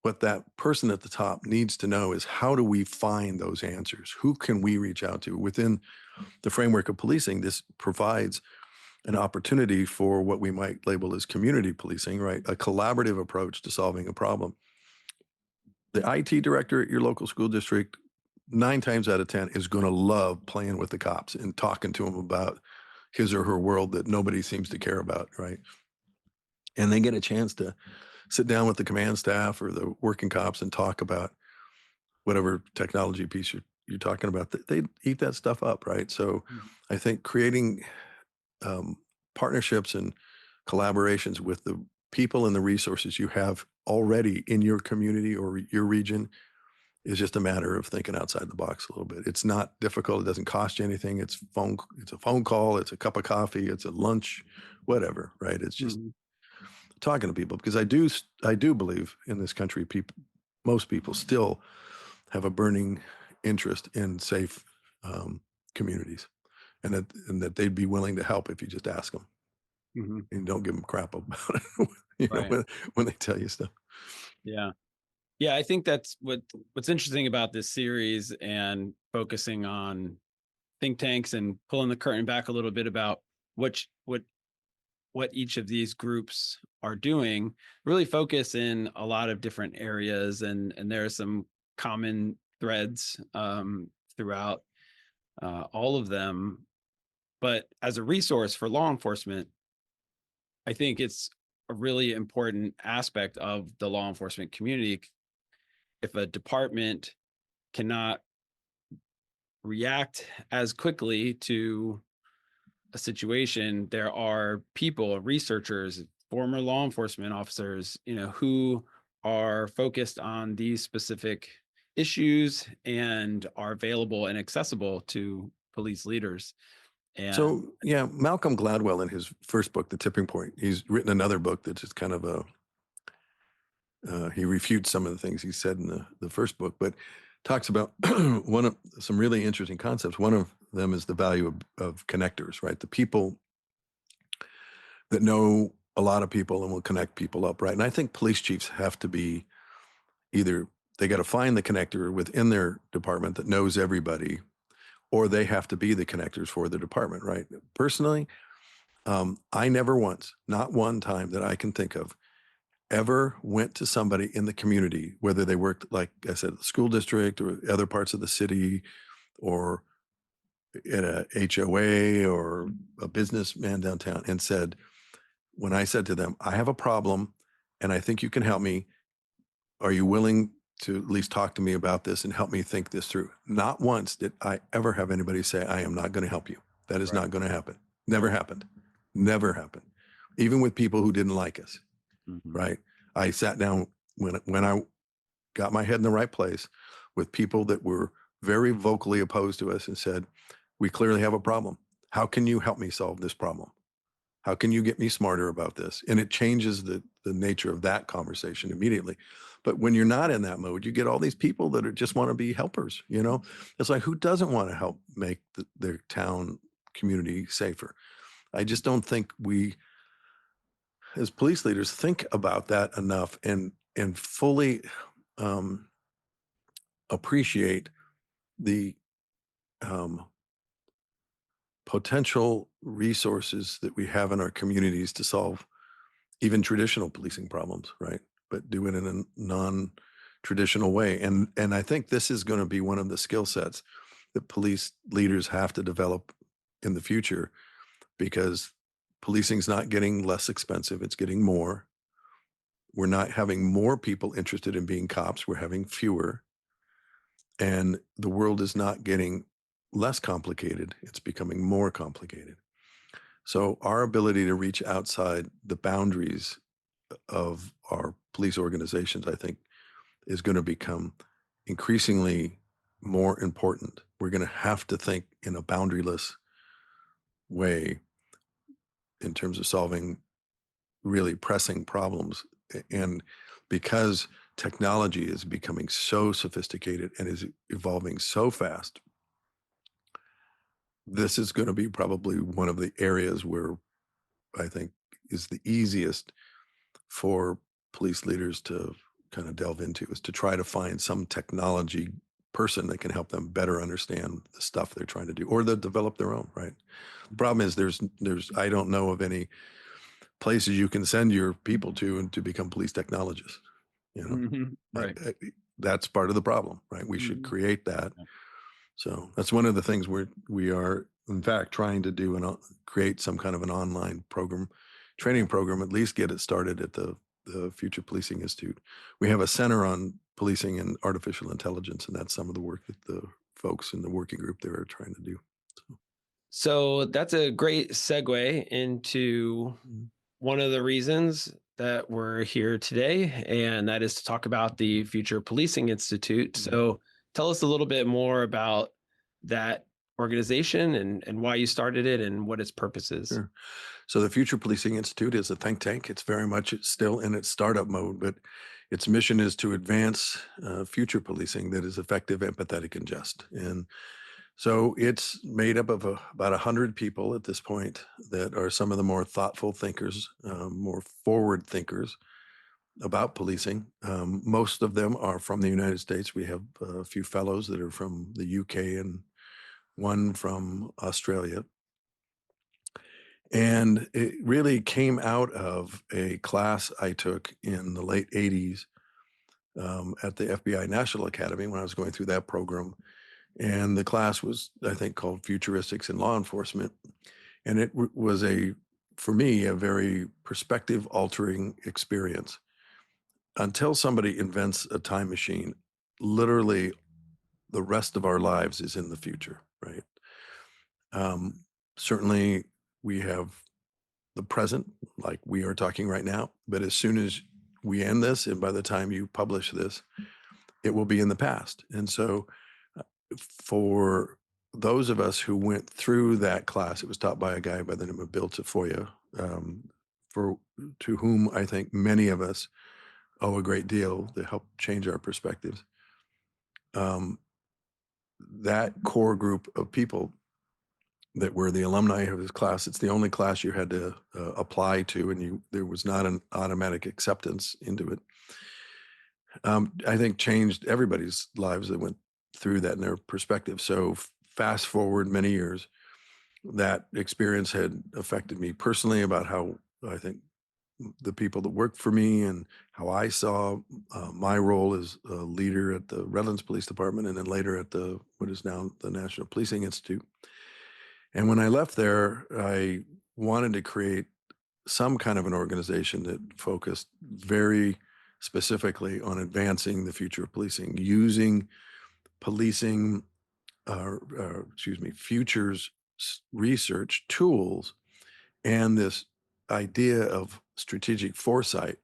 What that person at the top needs to know is, how do we find those answers? Who can we reach out to? Within the framework of policing, this provides an opportunity for what we might label as community policing, right? A collaborative approach to solving a problem. The IT director at your local school district, 9 times out of 10, is going to love playing with the cops and talking to them about his or her world that nobody seems to care about, right? And they get a chance to sit down with the command staff or the working cops and talk about whatever technology piece you're talking about. They eat that stuff up, right? So Mhm. I think creating partnerships and collaborations with the people and the resources you have already in your community or your region is just a matter of thinking outside the box a little bit. It's not difficult. It doesn't cost you anything. It's a phone call. It's a cup of coffee. It's a lunch, whatever, right? It's just Mhm. talking to people, because I do believe in this country, most people still have a burning interest in safe communities, and that they'd be willing to help if you just ask them Mhm. and don't give them crap about it, Right. when they tell you stuff. Yeah. Yeah, I think that's what's interesting about this series and focusing on think tanks and pulling the curtain back a little bit about which what each of these groups are doing, really focus in a lot of different areas, and there are some common threads throughout all of them. But as a resource for law enforcement, I think it's a really important aspect of the law enforcement community. If a department cannot react as quickly to a situation, there are people, researchers, former law enforcement officers, who are focused on these specific issues and are available and accessible to police leaders. And So yeah, Malcolm Gladwell in his first book, The Tipping Point, he's written another book that's just kind of he refutes some of the things he said in the first book, but talks about one of some really interesting concepts. One of them is the value of connectors, right? The people that know a lot of people and will connect people up, right? And I think police chiefs have to be either they got to find the connector within their department that knows everybody, or they have to be the connectors for the department, right? Personally, I never once, not one time that I can think of, ever went to somebody in the community, whether they worked, like I said, the school district or other parts of the city or in a HOA or a businessman downtown, and said, when I said to them, I have a problem and I think you can help me, are you willing to at least talk to me about this and help me think this through? Not once did I ever have anybody say, I am not going to help you. That is right. not going to happen. Never happened. Never happened. Even with people who didn't like us, Mhm. right? I sat down when I got my head in the right place with people that were very vocally opposed to us and said, we clearly have a problem. How can you help me solve this problem? How can you get me smarter about this? And it changes the nature of that conversation immediately. But when you're not in that mode, you get all these people that are just want to be helpers, you know? It's like, who doesn't want to help make their town community safer? I just don't think we as police leaders think about that enough and fully um, appreciate the um, potential resources that we have in our communities to solve even traditional policing problems, right? But do it in a non-traditional way. And I think this is going to be one of the skill sets that police leaders have to develop in the future, because policing is not getting less expensive, it's getting more. We're not having more people interested in being cops, we're having fewer. And the world is not getting less complicated, it's becoming more complicated. So our ability to reach outside the boundaries of our police organizations, I think, is going to become increasingly more important. We're going to have to think in a boundaryless way in terms of solving really pressing problems. And because technology is becoming so sophisticated and is evolving so fast, this is going to be probably one of the areas where I think is the easiest for police leaders to kind of delve into, is to try to find some technology person that can help them better understand the stuff they're trying to do, or to develop their own, right? The problem is there's I don't know of any places you can send your people to and to become police technologists, you know. Mhm. Right. That's part of the problem, right? We should Mhm. create that. Yeah. So that's one of the things we are in fact trying to do, and create some kind of an online program, training program, at least get it started at the Future Policing Institute. We have a center on policing and artificial intelligence, and that's some of the work that the folks in the working group there are trying to do. So, So that's a great segue into one of the reasons that we're here today, and that is to talk about the Future Policing Institute. mm, So tell us a little bit more about that organization and why you started it and what its purpose is. sure. So the Future Policing Institute is a think tank. It's very much still in its startup mode, but its mission is to advance future policing that is effective, empathetic, and just. And so it's made up of about 100 people at this point that are some of the more thoughtful thinkers, more forward thinkers about policing. Most of them are from the United States. We have a few fellows that are from the UK and one from Australia. And it really came out of a class I took in the late 80s at the FBI National Academy when I was going through that program. And the class was, I think, called Futuristics in Law Enforcement. And it was for me, a very perspective altering experience. Until somebody invents a time machine, literally the rest of our lives is in the future, right? Um, Certainly, we have the present, like we are talking right now. But as soon as we end this, and by the time you publish this, it will be in the past. And so, for those of us who went through that class, it was taught by a guy by the name of Bill Tafoya, um, for to whom I think many of us owe a great deal to help change our perspectives. Um, that core group of people that were the alumni of his class, it's the only class you had to apply to, and there was not an automatic acceptance into it. I think changed everybody's lives that went through that in their perspective. So fast forward many years, that experience had affected me personally about how I think the people that worked for me and how I saw my role as a leader at the Redlands Police Department and then later at what is now the National Policing Institute. And when I left there, I wanted to create some kind of an organization that focused very specifically on advancing the future of policing, using policing, futures research tools and this idea of strategic foresight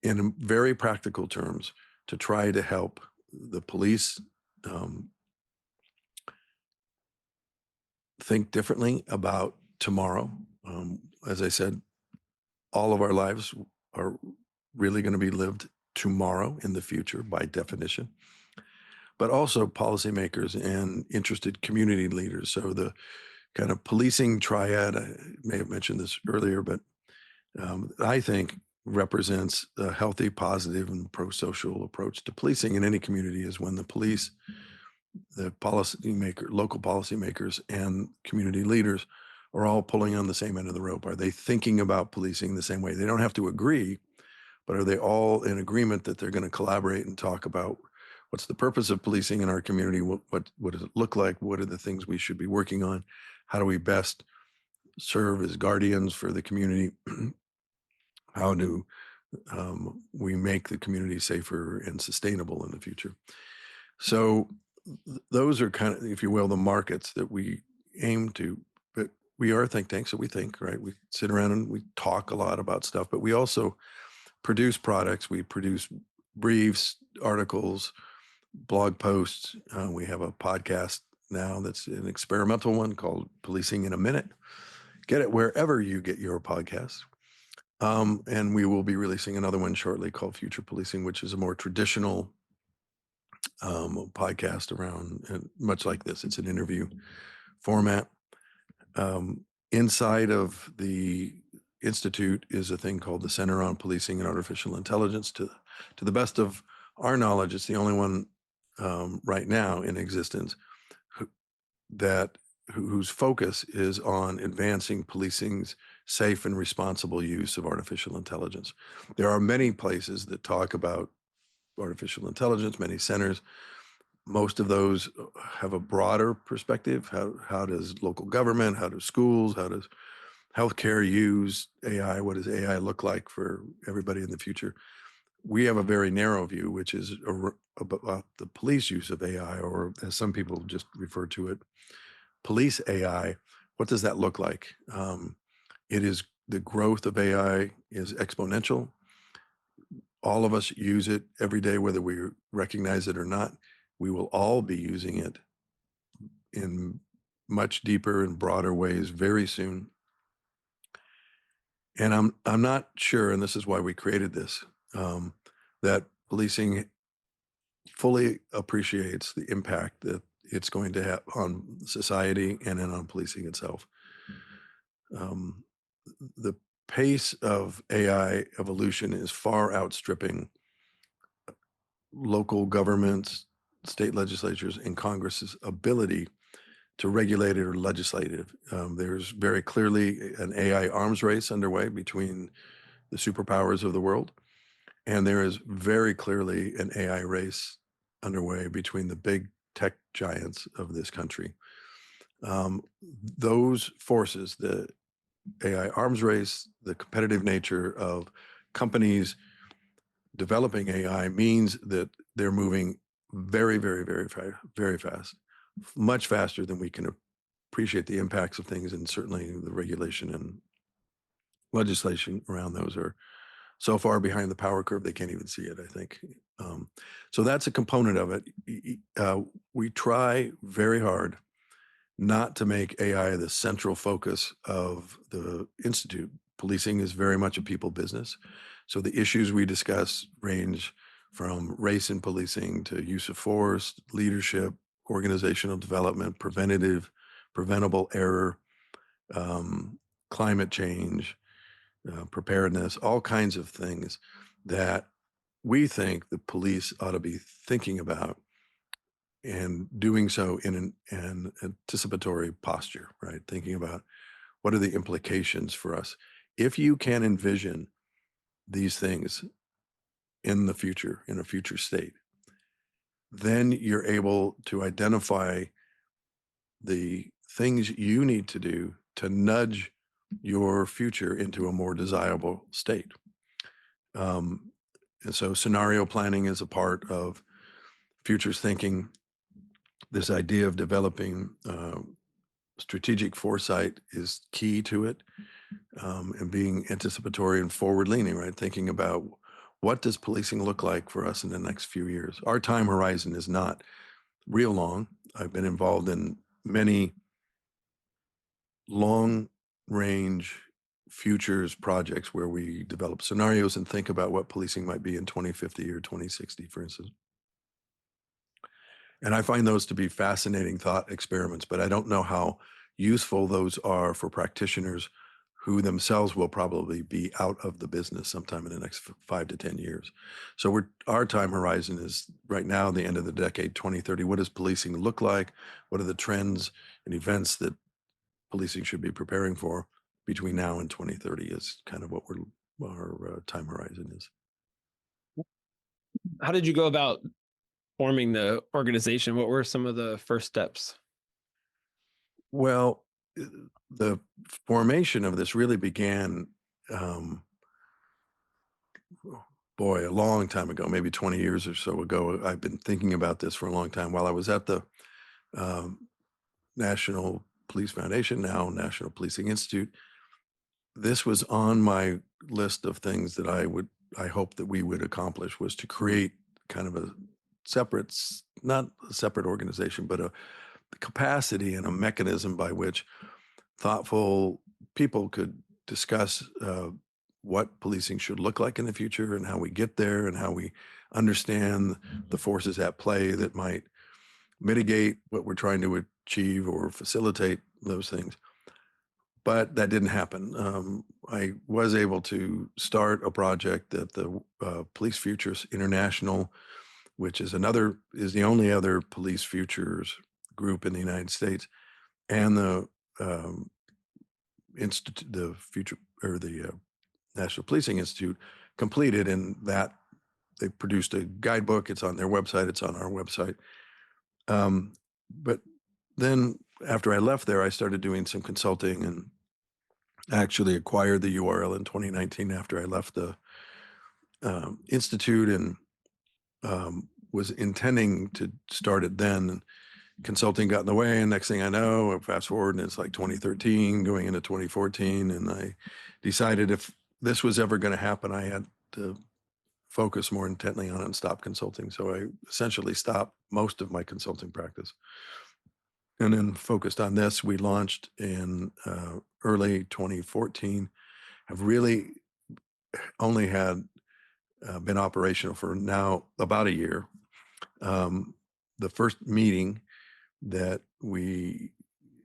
in very practical terms to try to help the police think differently about tomorrow. As I said, all of our lives are really going to be lived tomorrow in the future by definition, but also policymakers and interested community leaders. So the kind of policing triad, I may have mentioned this earlier, but I think represents a healthy, positive, and pro-social approach to policing in any community is when the police, the local policymakers, and community leaders are all pulling on the same end of the rope. Are they thinking about policing the same way? They don't have to agree, but are they all in agreement that they're going to collaborate and talk about what's the purpose of policing in our community? What does it look like? What are the things we should be working on? How do we best serve as guardians for the community? How do we make the community safer and sustainable in the future? So those are kind of, if you will, the markets that we aim to. But we are a think tank, so we think, right? We sit around and we talk a lot about stuff, but we also produce products. We produce briefs, articles, blog posts. We have a podcast now that's an experimental one called Policing in a Minute. Get it wherever you get your podcasts. And we will be releasing another one shortly called Future Policing, which is a more traditional podcast around, much like this. It's an interview format. Inside of the Institute is a thing called the Center on Policing and Artificial Intelligence. To the best of our knowledge, it's the only one right now in existence whose focus is on advancing policing's safe and responsible use of artificial intelligence. There are many places that talk about artificial intelligence, many centers. Most of those have a broader perspective. How does local government, how do schools, how does healthcare use AI? What does AI look like for everybody in the future? We have a very narrow view, which is about the police use of AI, or as some people just refer to it, police AI. What does that look like? It is the growth of AI is exponential. All of us use it every day, whether we recognize it or not. We will all be using it in much deeper and broader ways very soon. And I'm not sure, and this is why we created this, that policing fully appreciates the impact that it's going to have on society and then on policing itself. The pace of AI evolution is far outstripping local governments, state legislatures, and Congress's ability to regulate it or legislate it. There's very clearly an AI arms race underway between the superpowers of the world, and there is very clearly an AI race underway between the big tech giants of this country. Those forces, the AI arms race, the competitive nature of companies developing AI means that they're moving very, very, very fast, much faster than we can appreciate the impacts of things. And certainly the regulation and legislation around those are so far behind the power curve, they can't even see it, I think. So that's a component of it. We try very hard not to make AI the central focus of the Institute. Policing is very much a people business. So the issues we discuss range from race in policing to use of force, leadership, organizational development, preventable error, climate change, preparedness, all kinds of things that we think the police ought to be thinking about and doing so in an anticipatory posture, right? Thinking about what are the implications for us. If you can envision these things in the future, in a future state, then you're able to identify the things you need to do to nudge your future into a more desirable state. And so scenario planning is a part of futures thinking. This idea of developing strategic foresight is key to it, and being anticipatory and forward leaning, right? Thinking about what does policing look like for us in the next few years. Our time horizon is not real long. I've been involved in many long range futures projects where we develop scenarios and think about what policing might be in 2050 or 2060, for instance. And I find those to be fascinating thought experiments, but I don't know how useful those are for practitioners who themselves will probably be out of the business sometime in the next 5 to 10 years. So our time horizon is right now, the end of the decade, 2030. What does policing look like? What are the trends and events that policing should be preparing for between now and 2030 is kind of what our time horizon is. How did you go about forming the organization? What were some of the first steps? Well, the formation of this really began, um, boy, a long time ago, maybe 20 years or so ago. I've been thinking about this for a long time while I was at the um, National Police Foundation, now National Policing Institute. This was on my list of things that I hope that we would accomplish, was to create kind of a separate, not a separate organization, but a capacity and a mechanism by which thoughtful people could discuss what policing should look like in the future and how we get there and how we understand the forces at play that might mitigate what we're trying to achieve or facilitate those things. But that didn't happen. I was able to start a project at the Police Futures International, which is the only other police futures group in the United States, and the institute, the future or the National Policing Institute completed, and that they produced a guidebook. It's on their website. It's on our website. But then after I left there, I started doing some consulting and actually acquired the URL in 2019 after I left the institute, and was intending to start it then. Consulting got in the way, and next thing I know, fast forward, and it's like 2013 going into 2014, and I decided if this was ever going to happen, I had to focus more intently on it and stop consulting. So I essentially stopped most of my consulting practice and then focused on this. We launched in early 2014, have really only had been operational for now about a year. The first meeting that we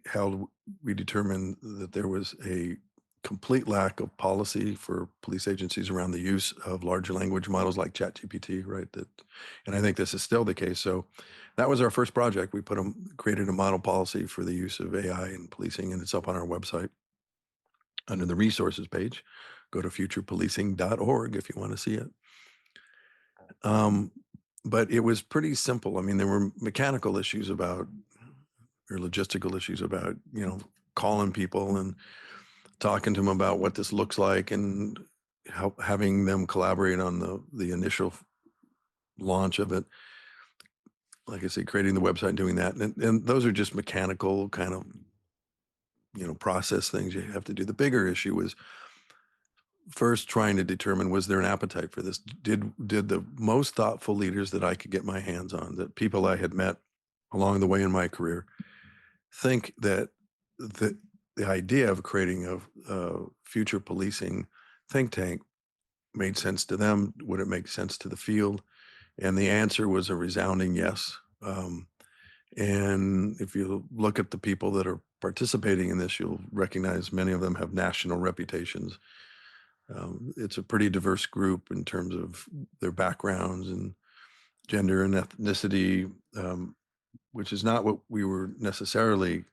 held, we determined that there was a complete lack of policy for police agencies around the use of large language models like ChatGPT, right? And I think this is still the case. So that was our first project. We created a model policy for the use of AI in policing, and it's up on our website under the resources page. Go to futurepolicing.org if you want to see it. But it was pretty simple. I mean, there were mechanical issues or logistical issues about, calling people and talking to them about what this looks like and having them collaborate on the initial launch of it. Like I say, creating the website and doing that. And those are just mechanical kind of, process things you have to do. The bigger issue was first trying to determine, was there an appetite for this? Did the most thoughtful leaders that I could get my hands on, that people I had met along the way in my career, think that the idea of creating a future policing think tank made sense to them? Would it make sense to the field? And the answer was a resounding yes. And if you look at the people that are participating in this, you'll recognize many of them have national reputations. It's a pretty diverse group in terms of their backgrounds and gender and ethnicity, which is not what we were necessarily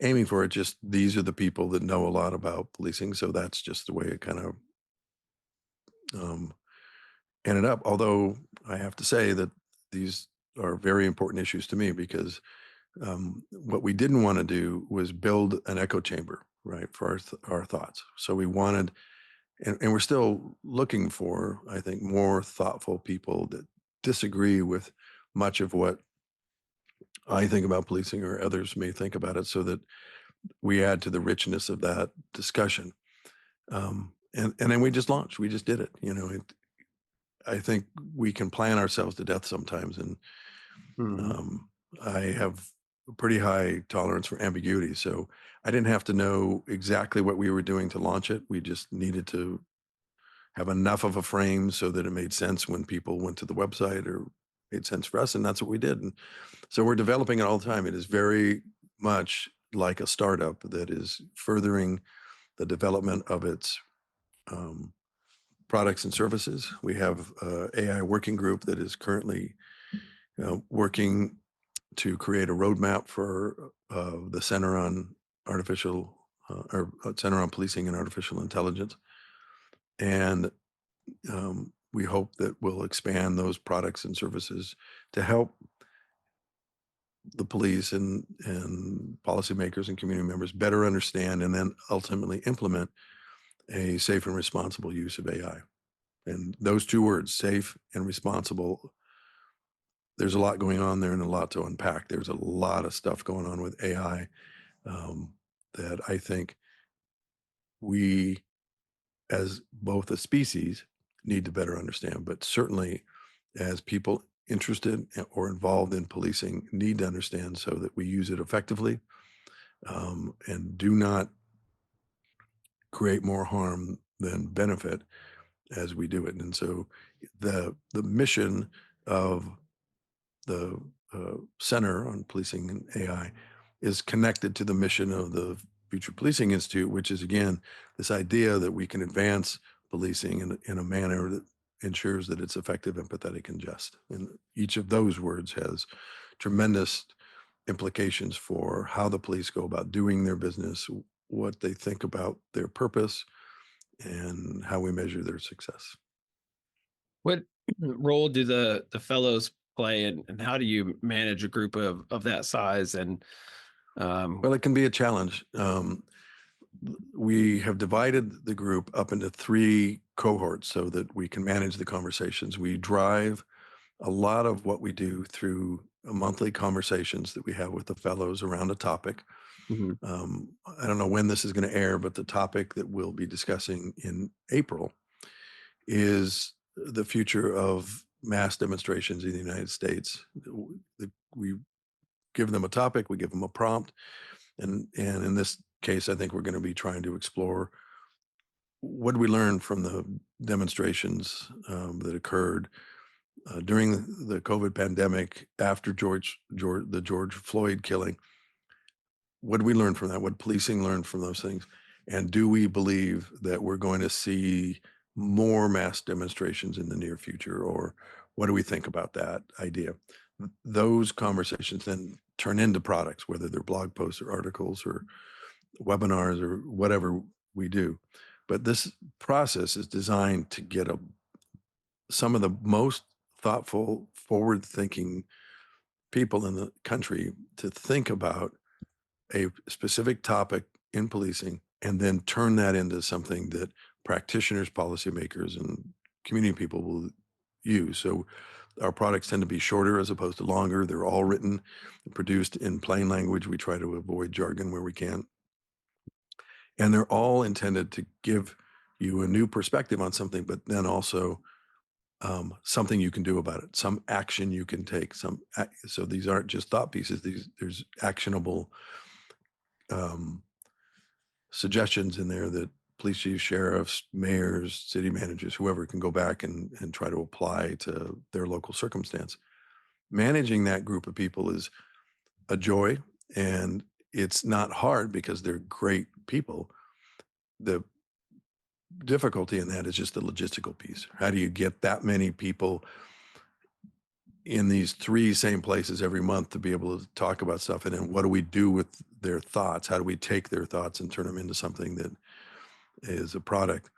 aiming for. It just, these are the people that know a lot about policing. So that's just the way it kind of ended up. Although I have to say that these are very important issues to me, because what we didn't want to do was build an echo chamber, right, for our thoughts. So we wanted, and we're still looking for, I think, more thoughtful people that disagree with much of what I think about policing or others may think about it, so that we add to the richness of that discussion. And then we just launched. We just did it. I think we can plan ourselves to death sometimes, and I have a pretty high tolerance for ambiguity. So I didn't have to know exactly what we were doing to launch it. We just needed to have enough of a frame so that it made sense when people went to the website, or made sense for us, and that's what we did. And so we're developing it all the time. It is very much like a startup that is furthering the development of its products and services. We have a AI working group that is currently working to create a roadmap for the Center on Artificial or Center on Policing and Artificial Intelligence. And we hope that we'll expand those products and services to help the police and policymakers and community members better understand, and then ultimately implement, a safe and responsible use of AI. And those two words, safe and responsible, there's a lot going on there and a lot to unpack. There's a lot of stuff going on with AI that I think we, as both a species, need to better understand, but certainly as people interested or involved in policing need to understand, so that we use it effectively and do not create more harm than benefit as we do it. And so the mission of the Center on Policing and AI is connected to the mission of the Future Policing Institute, which is, again, this idea that we can advance policing in a manner that ensures that it's effective, empathetic, and just. And each of those words has tremendous implications for how the police go about doing their business, what they think about their purpose, and how we measure their success. What role do the fellows play, and how do you manage a group of that size? And Well, it can be a challenge. We have divided the group up into 3 cohorts so that we can manage the conversations. We drive a lot of what we do through monthly conversations that we have with the fellows around a topic. Mhm. I don't know when this is going to air, but the topic that we'll be discussing in April is the future of mass demonstrations in the United States. We give them a topic, we give them a prompt, and in this case, I think we're going to be trying to explore, what did we learn from the demonstrations that occurred during the COVID pandemic, after the George Floyd killing. What did we learn from that? What policing learned from those things? And do we believe that we're going to see more mass demonstrations in the near future? Or what do we think about that idea? Those conversations then turn into products, whether they're blog posts or articles or webinars or whatever we do. But this process is designed to get some of the most thoughtful, forward-thinking people in the country to think about a specific topic in policing, and then turn that into something that practitioners, policymakers, and community people will use. So our products tend to be shorter as opposed to longer. They're all written and produced in plain language. We try to avoid jargon where we can. And they're all intended to give you a new perspective on something, but then also something you can do about it, some action you can take. So these aren't just thought pieces. There's actionable suggestions in there that police chiefs, sheriffs, mayors, city managers, whoever can go back and try to apply to their local circumstance. Managing that group of people is a joy, and it's not hard because they're great people. The difficulty in that is just the logistical piece. How do you get that many people in these three same places every month to be able to talk about stuff? And then what do we do with their thoughts? How do we take their thoughts and turn them into something that is a product?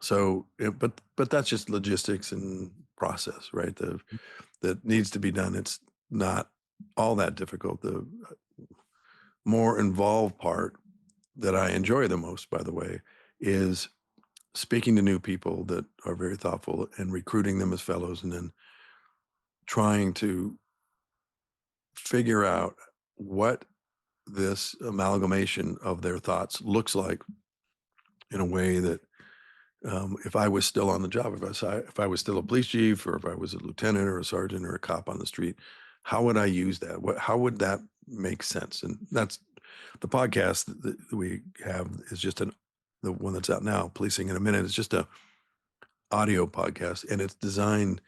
So, but that's just logistics and process, right? That needs to be done. It's not all that difficult. The more involved part that I enjoy the most, by the way, is speaking to new people that are very thoughtful and recruiting them as fellows, and then trying to figure out what this amalgamation of their thoughts looks like in a way that if I was still on the job, if I was still a police chief, or if I was a lieutenant or a sergeant or a cop on the street, how would I use that? How would that make sense? And that's the podcast that we have is just the one that's out now, Policing in a Minute. It's just a audio podcast, and it's designed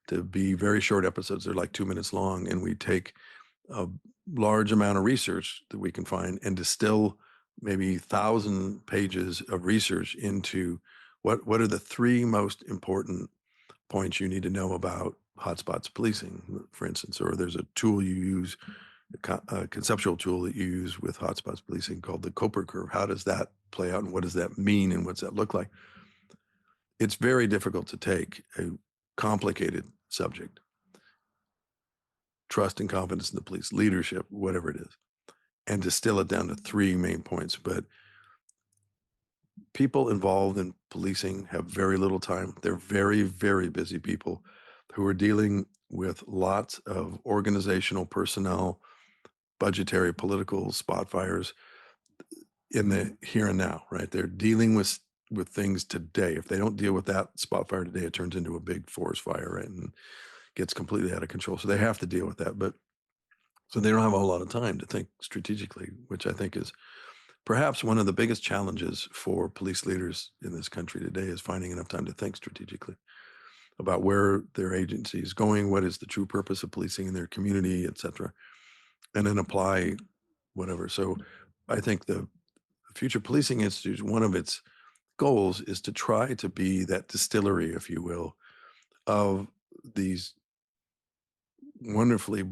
to be very short episodes. They're like 2 minutes long, and we take a large amount of research that we can find and distill maybe 1,000 pages of research into what are the three most important points you need to know about hotspots policing, for instance. Or there's a tool you use, a conceptual tool that you use with hotspots policing called the Koper curve. How does that play out, and what does that mean, and what's that look like? It's very difficult to take a complicated subject, trust and confidence in the police, leadership, whatever it is, and distill it down to three main points. But people involved in policing have very little time. They're very, very busy people who are dealing with lots of organizational, personnel, budgetary, political spot fires in the here and now, right? They're dealing with things today. If they don't deal with that spot fire today, it turns into a big forest fire, right? And gets completely out of control. So they have to deal with that. But so they don't have a whole lot of time to think strategically, which I think is perhaps one of the biggest challenges for police leaders in this country today, is finding enough time to think strategically about where their agency is going, what is the true purpose of policing in their community, et cetera, and then apply whatever. So I think the Future Policing Institute, one of its goals is to try to be that distillery, if you will, of these wonderfully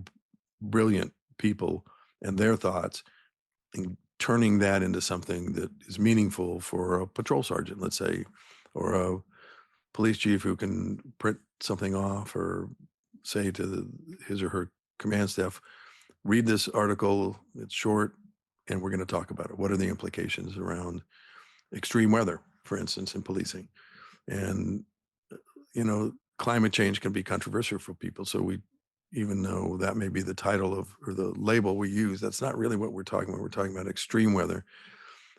brilliant people and their thoughts, and turning that into something that is meaningful for a patrol sergeant, let's say, or a police chief who can print something off or say to his or her command staff, read this article, it's short, and we're going to talk about it. What are the implications around extreme weather, for instance, in policing? And, climate change can be controversial for people. So even though that may be the title or the label we use, that's not really what we're talking about. We're talking about extreme weather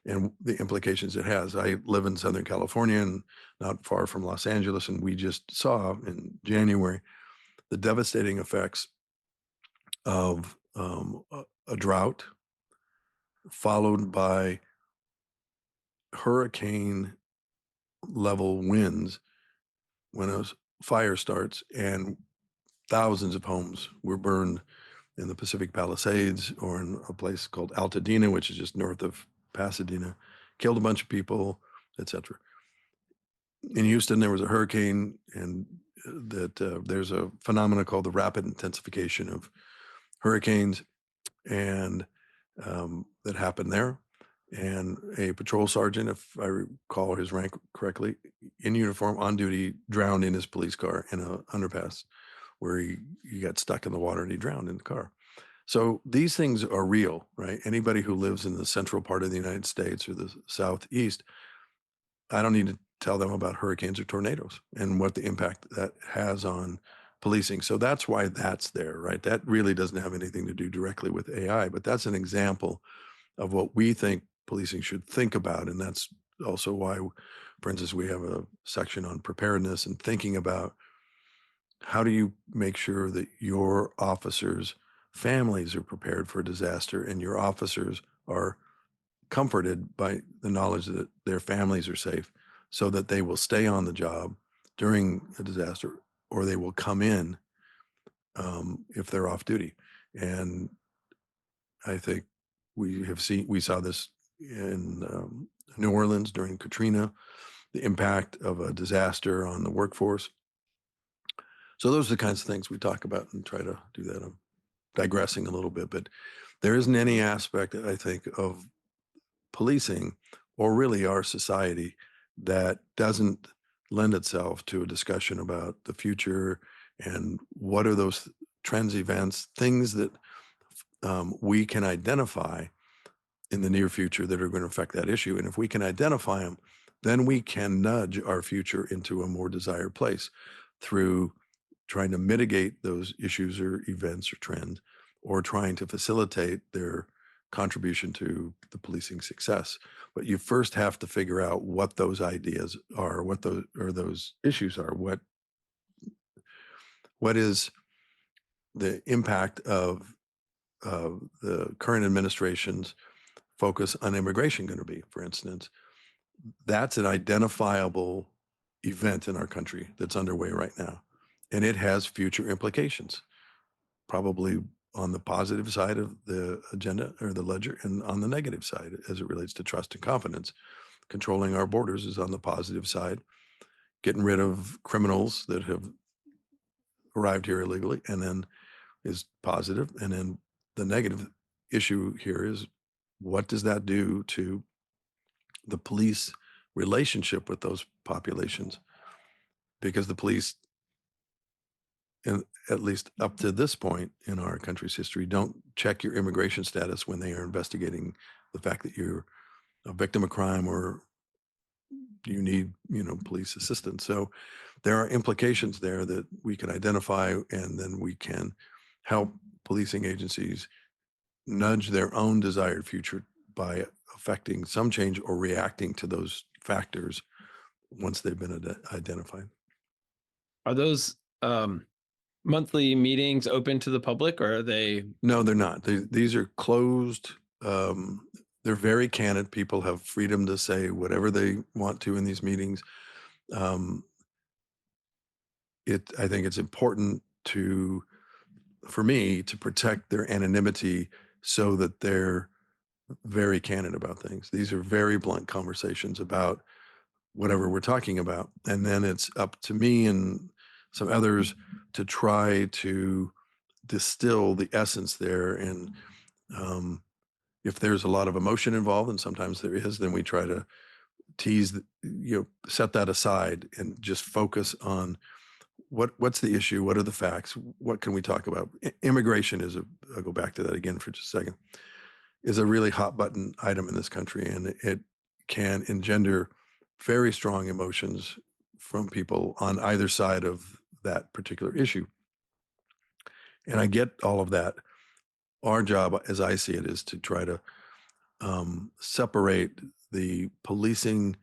and the implications it has. I live in Southern California and not far from Los Angeles, and we just saw in January the devastating effects of a drought followed by hurricane level winds when a fire starts, and thousands of homes were burned in the Pacific Palisades, or in a place called Altadena, which is just north of Pasadena, killed a bunch of people, etc. In Houston, there was a hurricane, and there's a phenomenon called the rapid intensification of hurricanes, and that happened there. And a patrol sergeant, if I recall his rank correctly, in uniform, on duty, drowned in his police car in an underpass, where he got stuck in the water and he drowned in the car. So these things are real, right? Anybody who lives in the central part of the United States or the Southeast, I don't need to tell them about hurricanes or tornadoes and what the impact that has on policing. So that's why that's there, right? That really doesn't have anything to do directly with AI, but that's an example of what we think policing should think about. And that's also why For instance, we have a section on preparedness and thinking about how do you make sure that your officers' families are prepared for disaster and your officers are comforted by the knowledge that their families are safe so that they will stay on the job during a disaster or they will come in if they're off duty. And I think we saw this in New Orleans during Katrina, the impact of a disaster on the workforce. So those are the kinds of things we talk about and try to do that. I'm digressing a little bit, but there isn't any aspect that I think of policing or really our society that doesn't lend itself to a discussion about the future and what are those trends, events, things that we can identify in the near future that are going to affect that issue. And if we can identify them, then we can nudge our future into a more desired place through trying to mitigate those issues or events or trends, or trying to facilitate their contribution to the policing success. But you first have to figure out what those ideas are, what those issues are, what is the impact of the current administration's focus on immigration going to be, for instance. That's an identifiable event in our country that's underway right now. And it has future implications, probably on the positive side of the agenda or the ledger and on the negative side as it relates to trust and confidence. Controlling our borders is on the positive side, getting rid of criminals that have arrived here illegally and then is positive. And then the negative issue here is what does that do to the police relationship with those populations? Because the police, and at least up to this point in our country's history, don't check your immigration status when they are investigating the fact that you're a victim of crime or you need, police assistance. So there are implications there that we can identify, and then we can help policing agencies nudge their own desired future by affecting some change or reacting to those factors once they've been identified. Are those monthly meetings open to the public, or are they? No, they're not. These are closed. They're very candid. People have freedom to say whatever they want to in these meetings. I think it's important for me to protect their anonymity so that they're very candid about things. These are very blunt conversations about whatever we're talking about. And then it's up to me and some others to try to distill the essence there. And if there's a lot of emotion involved, and sometimes there is, then we try to set that aside and just focus on what's the issue, what are the facts, what can we talk about. Immigration I'll go back to that again for just a second, is a really hot button item in this country, and it can engender very strong emotions from people on either side of that particular issue. And I get all of that. Our job, as I see it, is to try to separate the policing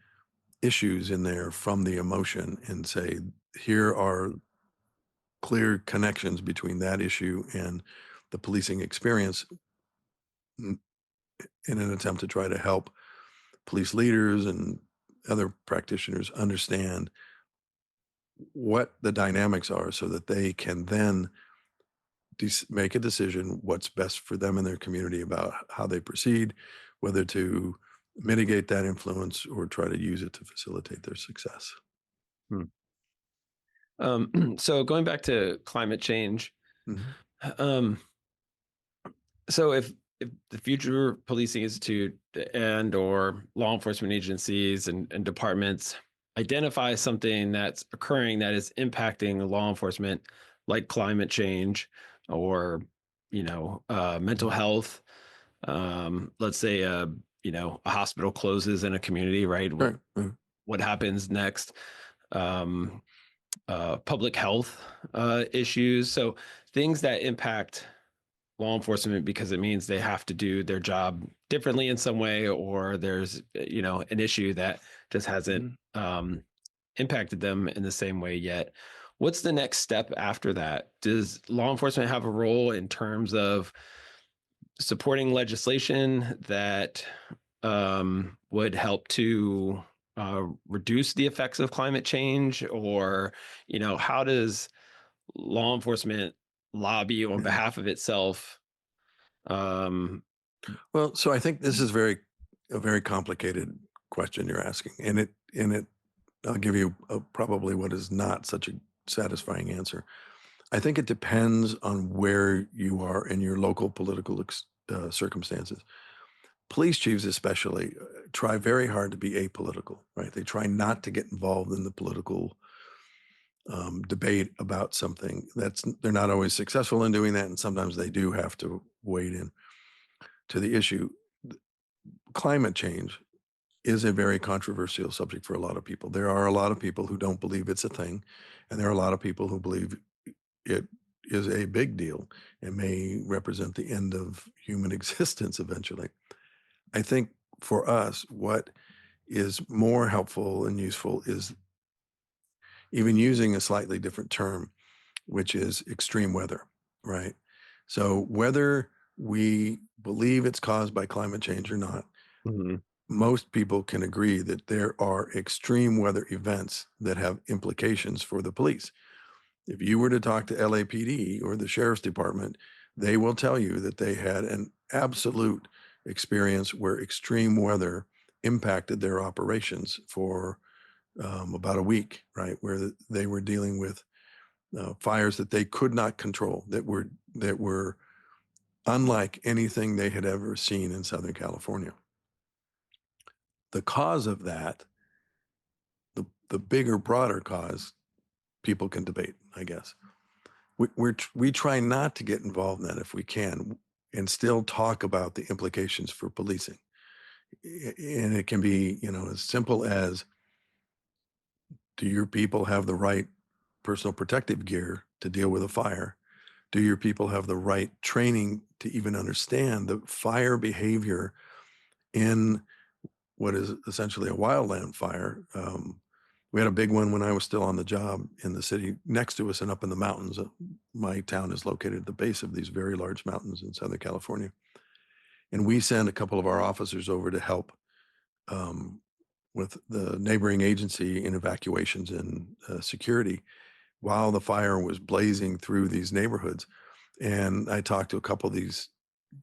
issues in there from the emotion and say, here are clear connections between that issue and the policing experience in an attempt to try to help police leaders and other practitioners understand what the dynamics are so that they can then make a decision what's best for them and their community about how they proceed, whether to mitigate that influence or try to use it to facilitate their success. So going back to climate change, Mhm. So if the future policing institute and or law enforcement agencies and departments identify something that's occurring that is impacting law enforcement, like climate change or mental health, let's say a hospital closes in a community, right? Right. What happens next? Public health issues, so things that impact law enforcement because it means they have to do their job differently in some way, or there's, an issue that just hasn't impacted them in the same way yet. What's the next step after that? Does law enforcement have a role in terms of supporting legislation that would help to reduce the effects of climate change? Or, how does law enforcement lobby on behalf of itself? Well, so I think this is a very complicated question you're asking, and I'll give you probably what is not such a satisfying answer. I think it depends on where you are in your local political circumstances. Police chiefs, especially, try very hard to be apolitical, right? They try not to get involved in the political debate about something. They're not always successful in doing that, and sometimes they do have to wade in to the issue. Climate change is a very controversial subject for a lot of people. There are a lot of people who don't believe it's a thing, and there are a lot of people who believe it is a big deal and may represent the end of human existence eventually. I think for us, what is more helpful and useful is even using a slightly different term, which is extreme weather, right? So whether we believe it's caused by climate change or not, Mhm. most people can agree that there are extreme weather events that have implications for the police. If you were to talk to LAPD or the sheriff's department, they will tell you that they had an absolute experience where extreme weather impacted their operations for about a week, right? Where they were dealing with fires that they could not control, that were unlike anything they had ever seen in Southern California. The cause of that, the bigger, broader cause, people can debate, I guess. We try not to get involved in that if we can, and still talk about the implications for policing. And it can be, as simple as, do your people have the right personal protective gear to deal with a fire? Do your people have the right training to even understand the fire behavior in what is essentially a wildland fire? We had a big one when I was still on the job in the city next to us and up in the mountains. My town is located at the base of these very large mountains in Southern California. And we sent a couple of our officers over to help with the neighboring agency in evacuations and security while the fire was blazing through these neighborhoods. And I talked to a couple of these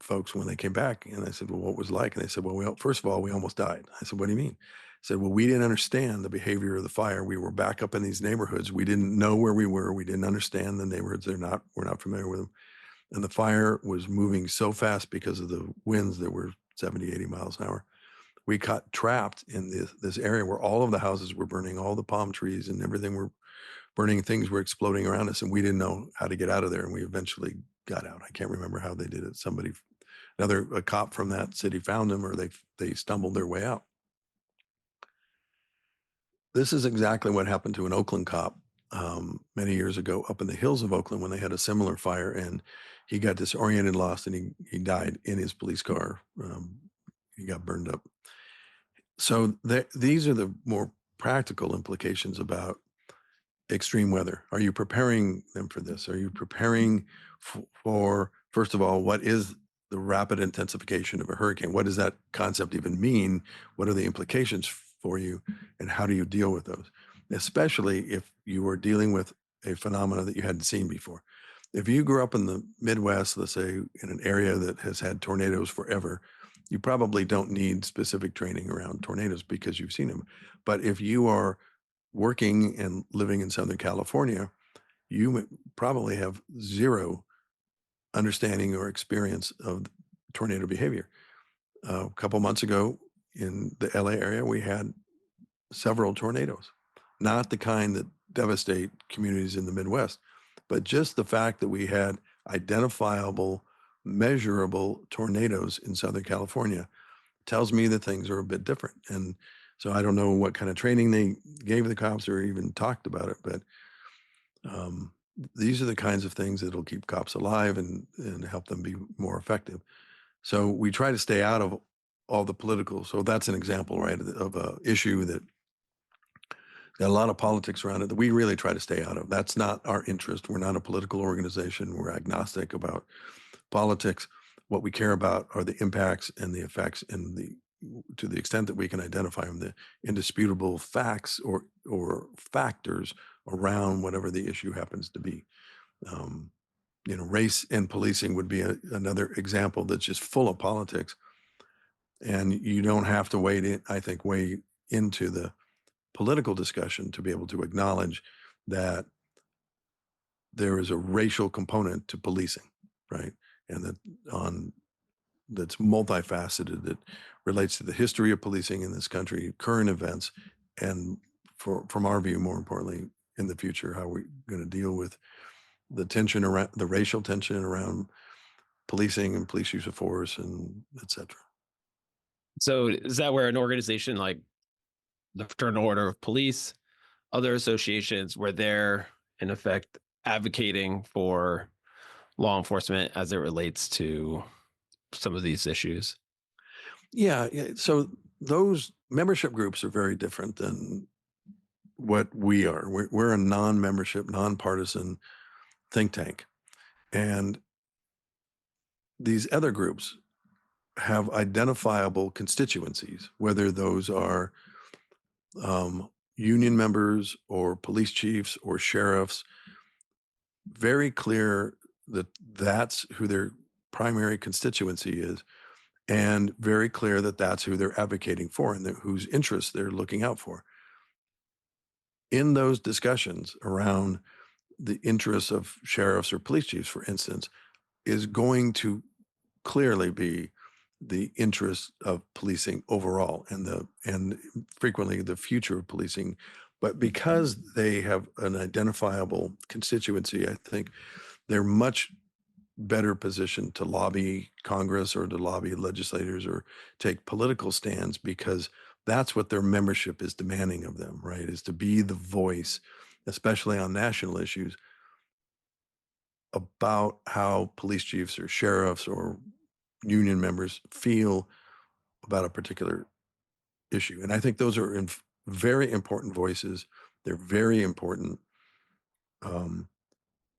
folks when they came back, and I said, well, what was it like? And they said, well, first of all, we almost died. I said, what do you mean? I said, well, we didn't understand the behavior of the fire. We were back up in these neighborhoods. We didn't know where we were. We didn't understand the neighborhoods. We're not familiar with them. And the fire was moving so fast because of the winds that were 70, 80 miles an hour. We got trapped in this area where all of the houses were burning, all the palm trees and everything were burning, things were exploding around us, and we didn't know how to get out of there. And we eventually got out. I can't remember how they did it. A cop from that city found them, or they stumbled their way out. This is exactly what happened to an Oakland cop many years ago up in the hills of Oakland when they had a similar fire, and he got disoriented, lost, and he died in his police car. He got burned up. So these are the more practical implications about extreme weather. Are you preparing them for this? Are you preparing for, first of all, what is the rapid intensification of a hurricane? What does that concept even mean? What are the implications for you? And how do you deal with those? Especially if you are dealing with a phenomena that you hadn't seen before. If you grew up in the Midwest, let's say in an area that has had tornadoes forever, you probably don't need specific training around tornadoes because you've seen them. But if you are working and living in Southern California, you probably have zero understanding or experience of tornado behavior. A couple months ago in the LA area, we had several tornadoes, not the kind that devastate communities in the Midwest, but just the fact that we had identifiable, measurable tornadoes in Southern California tells me that things are a bit different. And so I don't know what kind of training they gave the cops or even talked about it, but these are the kinds of things that'll keep cops alive and help them be more effective. So we try to stay out of all the political. So that's an example, right, of a issue that got a lot of politics around it that we really try to stay out of. That's not our interest. We're not a political organization. We're agnostic about politics. What we care about are the impacts and the effects, and to the extent that we can identify them, the indisputable facts or factors around whatever the issue happens to be. Um, race and policing would be another example that's just full of politics, and you don't have to weigh into the political discussion to be able to acknowledge that there is a racial component to policing, right? And that's multifaceted, that relates to the history of policing in this country, current events, and from our view, more importantly, in the future, how we're going to deal with the racial tension around policing and police use of force, and et cetera. So is that where an organization like the Fraternal Order of Police, other associations, where they're in effect advocating for law enforcement as it relates to some of these issues? Yeah. So those membership groups are very different than what we are. We're a non-membership, nonpartisan think tank. And these other groups have identifiable constituencies, whether those are union members or police chiefs or sheriffs, very clear that that's who their primary constituency is, and very clear that that's who they're advocating for and whose interests they're looking out for. In those discussions around the interests of sheriffs or police chiefs, for instance, is going to clearly be the interest of policing overall and frequently the future of policing. But because they have an identifiable constituency, I think they're much better positioned to lobby Congress or to lobby legislators or take political stands, because that's what their membership is demanding of them, right? Is to be the voice, especially on national issues, about how police chiefs or sheriffs or union members feel about a particular issue. And I think those are very important voices. They're very important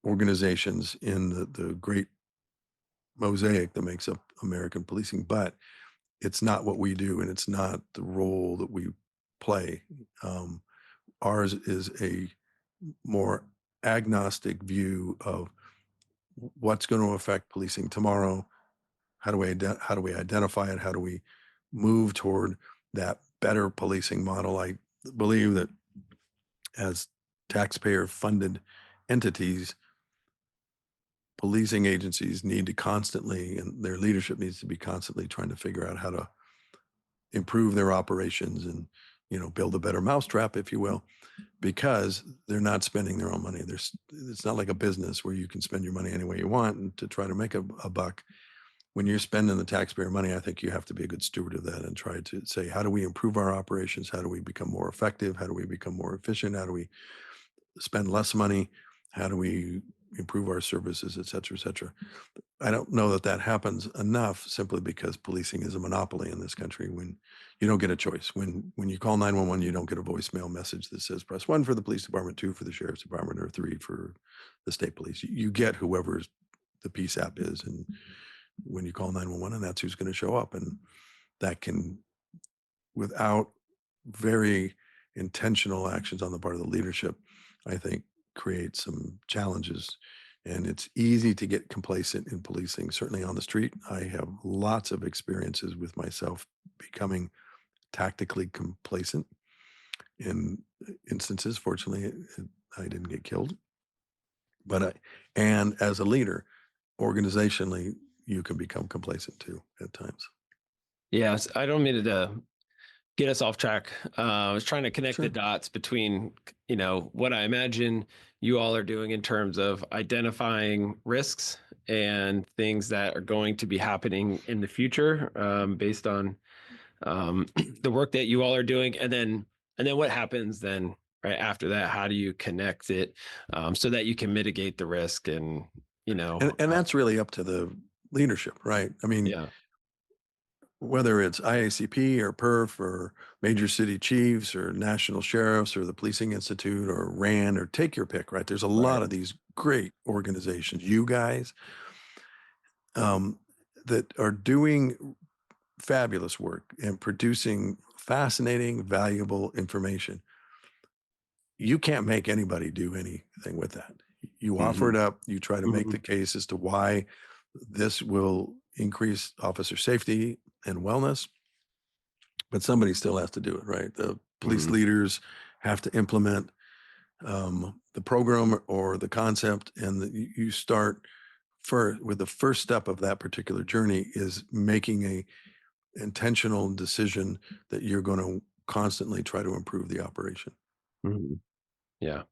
organizations in the great mosaic that makes up American policing, but it's not what we do, and it's not the role that we play. Ours is a more agnostic view of what's going to affect policing tomorrow. How do we identify it? How do we move toward that better policing model? I believe that as taxpayer-funded entities, policing agencies need to constantly, and their leadership needs to be constantly trying to figure out how to improve their operations and, build a better mousetrap, if you will, because they're not spending their own money. It's not like a business where you can spend your money any way you want and to try to make a buck. When you're spending the taxpayer money, I think you have to be a good steward of that and try to say, how do we improve our operations? How do we become more effective? How do we become more efficient? How do we spend less money? How do we improve our services, et cetera, et cetera? I don't know that happens enough, simply because policing is a monopoly in this country. When you don't get a choice, when you call 911, you don't get a voicemail message that says press 1 for the police department, 2 for the sheriff's department, or 3 for the state police. You get whoever the PSAP is, and when you call 911, and that's who's going to show up. And that can, without very intentional actions on the part of the leadership, I think create some challenges. And it's easy to get complacent in policing, certainly on the street. I have lots of experiences with myself becoming tactically complacent in instances. Fortunately, I didn't get killed. And as a leader, organizationally, you can become complacent too at times. Yes, I don't mean to get us off track. I was trying to connect Sure. the dots between, what I imagine you all are doing in terms of identifying risks and things that are going to be happening in the future, based on the work that you all are doing, and then what happens then right after that, how do you connect it so that you can mitigate the risk and, And that's really up to the leadership, right? I mean, yeah, whether it's IACP or PERF or major city chiefs or national sheriffs or the Policing Institute or RAND, or take your pick, right? There's a lot right. of these great organizations, you guys, um, that are doing fabulous work and producing fascinating, valuable information. You can't make anybody do anything with that. You offer Hmm. it up, you try to make Hmm. the case as to why this will increase officer safety and wellness, but somebody still has to do it, right? The police Hmm. leaders have to implement the program or the concept, and you start with the first step of that particular journey is making a intentional decision that you're going to constantly try to improve the operation. Hmm. Yeah.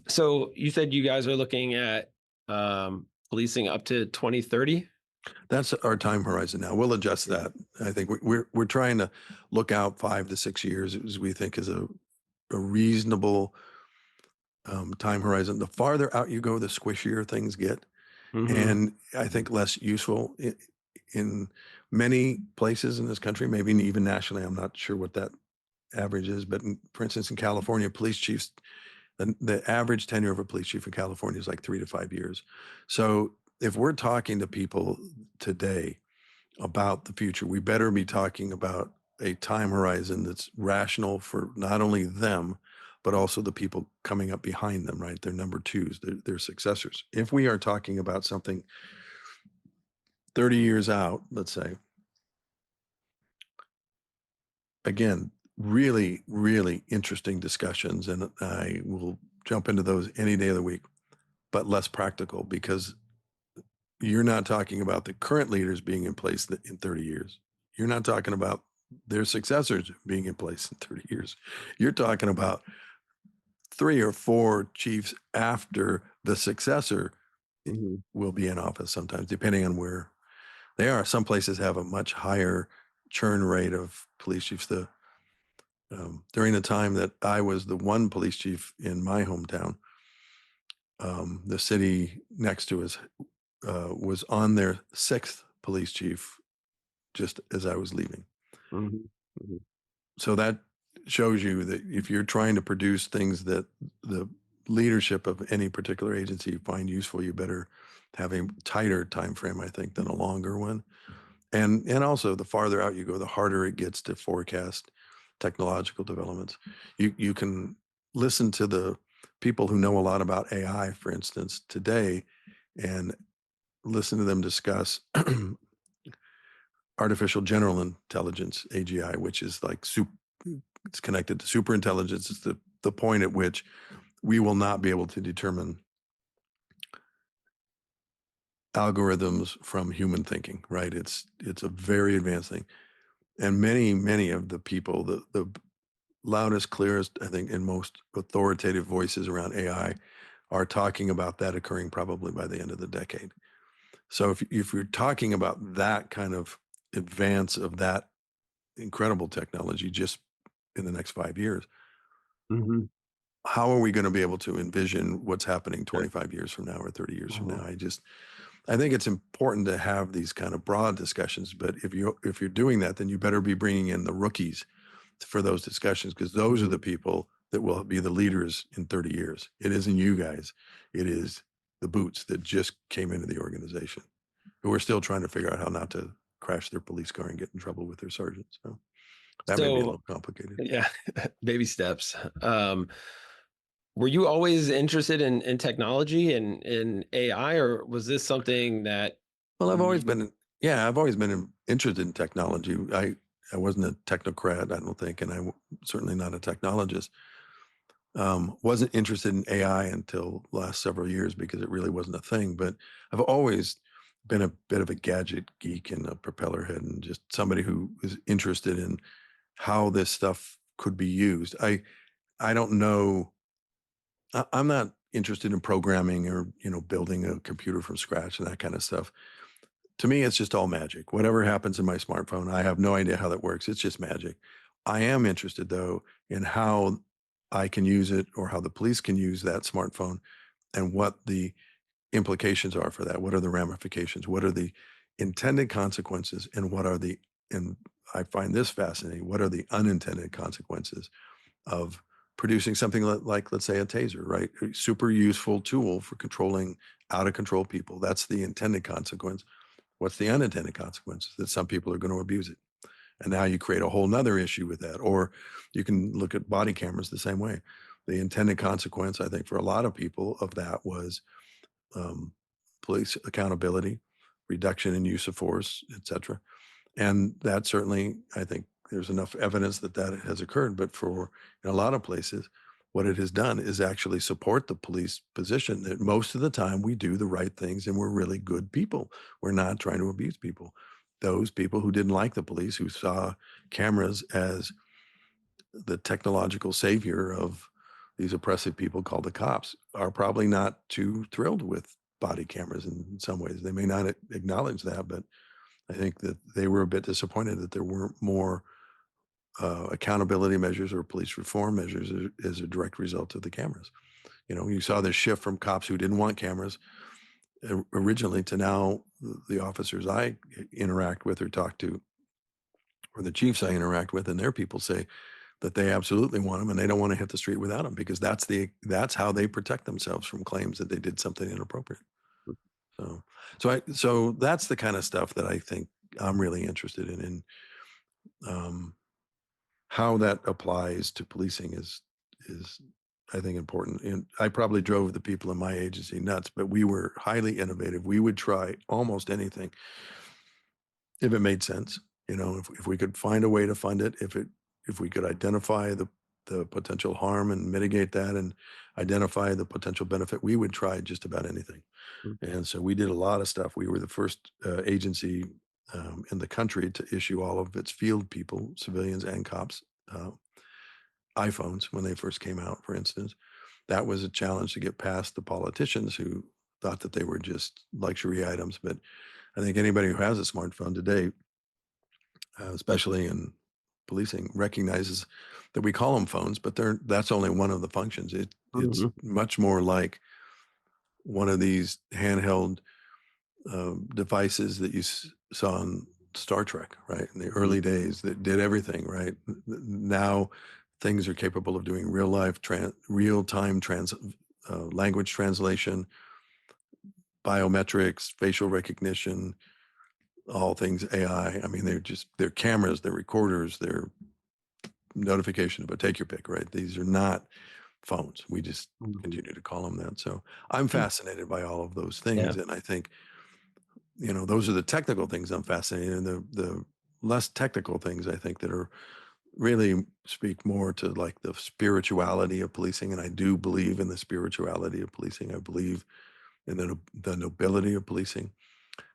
So you said you guys are looking at policing up to 2030. That's our time horizon now. We'll adjust Yeah. that. I think we're trying to look out 5 to 6 years, as we think is a reasonable time horizon. The farther out you go, the squishier things get, Hmm. and I think less useful in many places in this country, maybe even nationally. I'm not sure what that average is, but for instance, in California, police chiefs, the average tenure of a police chief in California is like 3 to 5 years. So if we're talking to people today about the future, we better be talking about a time horizon that's rational for not only them, but also the people coming up behind them, right? Their number twos, their successors. If we are talking about something 30 years out, let's say, again, really, really interesting discussions. And I will jump into those any day of the week, but less practical because you're not talking about the current leaders being in place in 30 years. You're not talking about their successors being in place in 30 years. You're talking about 3 or 4 chiefs after the successor Hmm. will be in office sometimes, depending on where they are. Some places have a much higher churn rate of police chiefs. During the time that I was the one police chief in my hometown, the city next to us was on their 6th police chief just as I was leaving. Hmm. Hmm. So that shows you that if you're trying to produce things that the leadership of any particular agency find useful, you better have a tighter time frame, I think, than a longer one. And also, the farther out you go, the harder it gets to forecast technological developments. You can listen to the people who know a lot about AI, for instance, today, and listen to them discuss artificial general intelligence, AGI, which is like it's connected to super intelligence. It's the point at which we will not be able to determine algorithms from human thinking, right? It's a very advanced thing. And many of the people, the loudest, clearest, I think, and most authoritative voices around AI are talking about that occurring probably by the end of the decade. So if you're talking about that kind of advance of that incredible technology just in the next 5 years, Hmm. how are we going to be able to envision what's happening Sure. 25 years from now or 30 years from Mhm. now? I think it's important to have these kind of broad discussions, but if you're doing that, then you better be bringing in the rookies for those discussions, because those are the Mhm. people that will be the leaders in 30 years. It isn't you guys. It is the boots that just came into the organization who are still trying to figure out how not to crash their police car and get in trouble with their sergeant. So that may be a So little complicated. yeah, baby steps. Were you always interested in technology and in AI, or was this something that Well, you? I've always been interested in technology. I wasn't a technocrat, I don't think, and certainly not a technologist. Wasn't interested in AI until the last several years because it really wasn't a thing. But I've always been a bit of a gadget geek and a propeller head, and just somebody who is interested in how this stuff could be used. I don't know. I'm not interested in programming or building a computer from scratch and that kind of stuff. To me, it's just all magic. Whatever happens in my smartphone, I have no idea how that works. It's just magic. I am interested, though, in how I can use it or how the police can use that smartphone and what the implications are for that. What are the ramifications? What are the intended consequences? And what are and I find this fascinating, what are the unintended consequences of producing something like, let's say, a taser, right? A super useful tool for controlling out of control people. That's the intended consequence. What's the unintended consequences? That some people are going to abuse it. And now you create a whole nother issue with that. Or you can look at body cameras the same way. The intended consequence, I think, for a lot of people of that was um, police accountability, reduction in use of force, et cetera. And that certainly, I think there's enough evidence that that has occurred. But for in a lot of places, what it has done is actually support the police position that most of the time we do the right things and we're really good people. We're not trying to abuse people. Those people who didn't like the police, who saw cameras as the technological savior of these oppressive people called the cops, are probably not too thrilled with body cameras in some ways. They may not acknowledge that, but I think that they were a bit disappointed that there weren't more accountability measures or police reform measures as a direct result of the cameras. You know, you saw this shift from cops who didn't want cameras originally to now the officers I interact with or talk to, or the chiefs I interact with, and their people say that they absolutely want them and they don't want to hit the street without them because that's how they protect themselves from claims that they did something inappropriate. So that's the kind of stuff that I think I'm really interested in um, how that applies to policing is I think important. And I probably drove the people in my agency nuts, but we were highly innovative. We would try almost anything if it made sense. You know, if we could find a way to fund it, if we could identify the potential harm and mitigate that and identify the potential benefit, we would try just about anything. And so we did a lot of stuff. We were the first agency in the country to issue all of its field people, civilians and cops, iPhones when they first came out, for instance. That was a challenge to get past the politicians who thought that they were just luxury items. But I think anybody who has a smartphone today, especially in policing, recognizes that we call them phones, but that's only one of the functions. It's much more like one of these handheld devices that you saw on Star Trek, right? In the early days that did everything, right? Now things are capable of doing real-time language translation, biometrics, facial recognition, all things AI. I mean, they're cameras, they're recorders, they're notifications, but take your pick, right? These are not phones. We just continue to call them that. So I'm fascinated by all of those things. Yeah. And I think, you know, those are the technical things I'm fascinated in. The less technical things I think that are really speak more to like the spirituality of policing. And I do believe in the spirituality of policing. I believe in the nobility of policing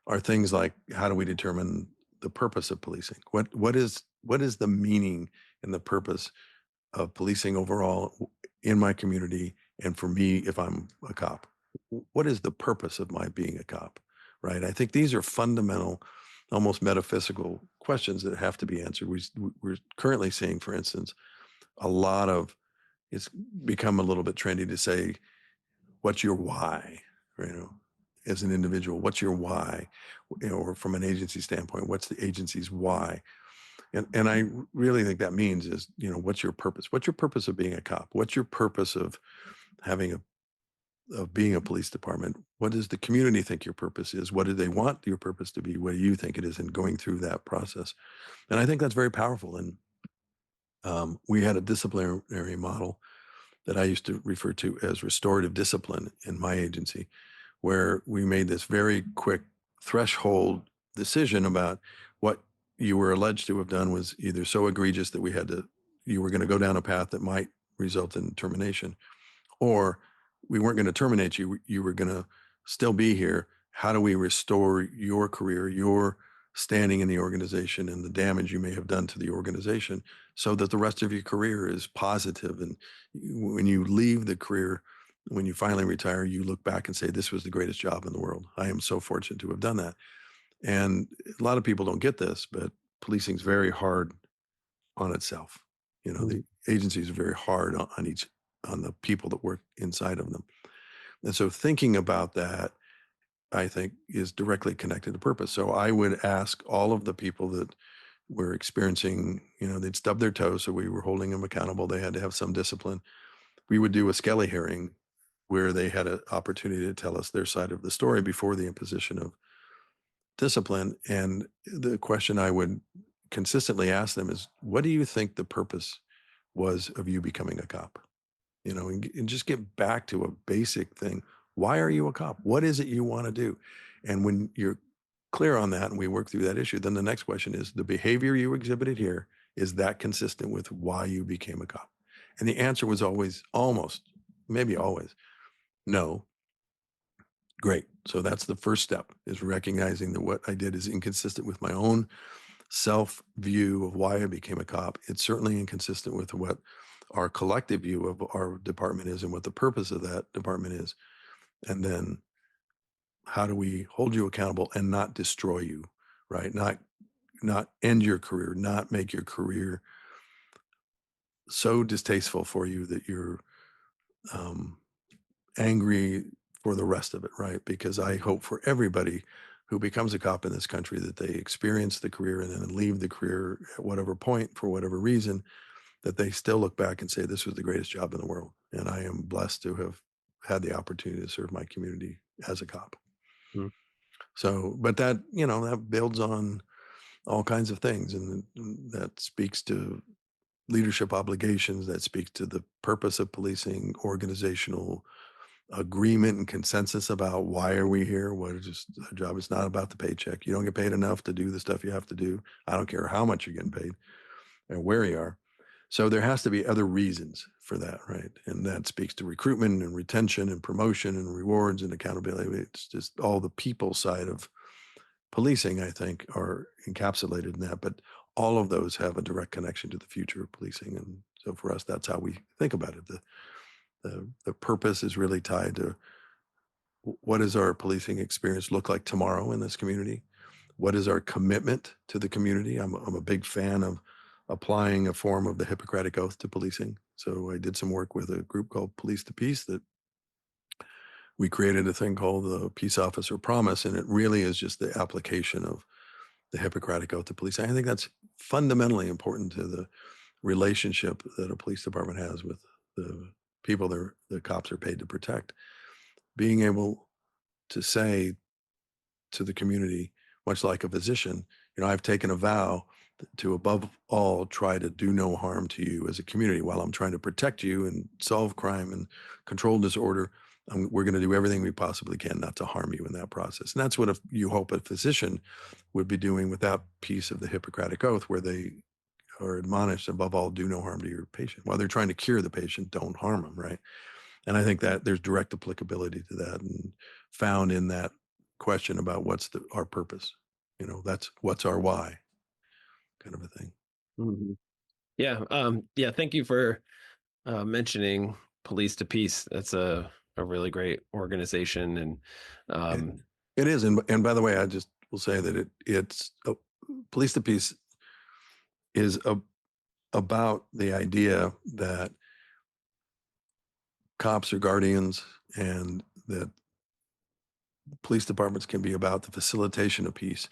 are things like, how do we determine the purpose of policing? What is the meaning and the purpose of policing overall in my community and for me if I'm a cop? What is the purpose of my being a cop? Right? I think these are fundamental, almost metaphysical questions that have to be answered. We're currently seeing, for instance, it's become a little bit trendy to say, what's your why? You know, as an individual, what's your why? You know, or from an agency standpoint, what's the agency's why? And I really think that means is, you know, what's your purpose? What's your purpose of being a cop? What's your purpose of being a police department? What does the community think your purpose is? What do they want your purpose to be? What do you think it is? And going through that process. And I think that's very powerful. And we had a disciplinary model that I used to refer to as restorative discipline in my agency, where we made this very quick threshold decision about what you were alleged to have done was either so egregious that you were going to go down a path that might result in termination, or we weren't going to terminate you. You were going to still be here. How do we restore your career, your standing in the organization and the damage you may have done to the organization so that the rest of your career is positive? And when you leave the career, when you finally retire, you look back and say, this was the greatest job in the world. I am so fortunate to have done that. And a lot of people don't get this, but policing is very hard on itself. You know, the agencies are very hard on the people that work inside of them. And so thinking about that, I think, is directly connected to purpose. So I would ask all of the people that were experiencing, you know, they'd stub their toes, so we were holding them accountable. They had to have some discipline. We would do a Skelly hearing where they had an opportunity to tell us their side of the story before the imposition of discipline. And the question I would consistently ask them is, what do you think the purpose was of you becoming a cop? You know, and just get back to a basic thing. Why are you a cop? What is it you want to do? And when you're clear on that and we work through that issue, then the next question is, the behavior you exhibited here, is that consistent with why you became a cop? And the answer was always, almost, maybe always, no. Great. So that's the first step, is recognizing that what I did is inconsistent with my own self view of why I became a cop. It's certainly inconsistent with what our collective view of our department is and what the purpose of that department is. And then how do we hold you accountable and not destroy you, right? Not end your career, not make your career so distasteful for you that you're um, angry for the rest of it, right? Because I hope for everybody who becomes a cop in this country that they experience the career and then leave the career at whatever point for whatever reason, that they still look back and say, this was the greatest job in the world. And I am blessed to have had the opportunity to serve my community as a cop. Mm. So, but that, you know, that builds on all kinds of things. And that speaks to leadership obligations, that speaks to the purpose of policing, organizational agreement and consensus about why are we here? What is just our job? It's not about the paycheck. You don't get paid enough to do the stuff you have to do. I don't care how much you're getting paid and where you are. So there has to be other reasons for that, right? And that speaks to recruitment and retention and promotion and rewards and accountability. It's just all the people side of policing, I think, are encapsulated in that. But all of those have a direct connection to the future of policing. And so for us, that's how we think about it. The purpose is really tied to what does our policing experience look like tomorrow in this community? What is our commitment to the community? I'm a big fan of applying a form of the Hippocratic Oath to policing. So I did some work with a group called Police to Peace that we created a thing called the Peace Officer Promise, and it really is just the application of the Hippocratic Oath to policing. I think that's fundamentally important to the relationship that a police department has with the people the cops are paid to protect. Being able to say to the community, much like a physician, you know, I've taken a vow to above all try to do no harm to you as a community while I'm trying to protect you and solve crime and control disorder. We're going to do everything we possibly can not to harm you in that process. And that's what you hope a physician would be doing with that piece of the Hippocratic Oath, where they are admonished, above all, do no harm to your patient. While they're trying to cure the patient, don't harm them, right? And I think that there's direct applicability to that and found in that question about what's our purpose. You know, that's what's our why, kind of a thing. Mhm. Yeah. Yeah. Thank you for mentioning Police to Peace. That's a really great organization. And It, um, it is. And by the way, I just will say that it's Police to Peace is about the idea that cops are guardians and that police departments can be about the facilitation of peace.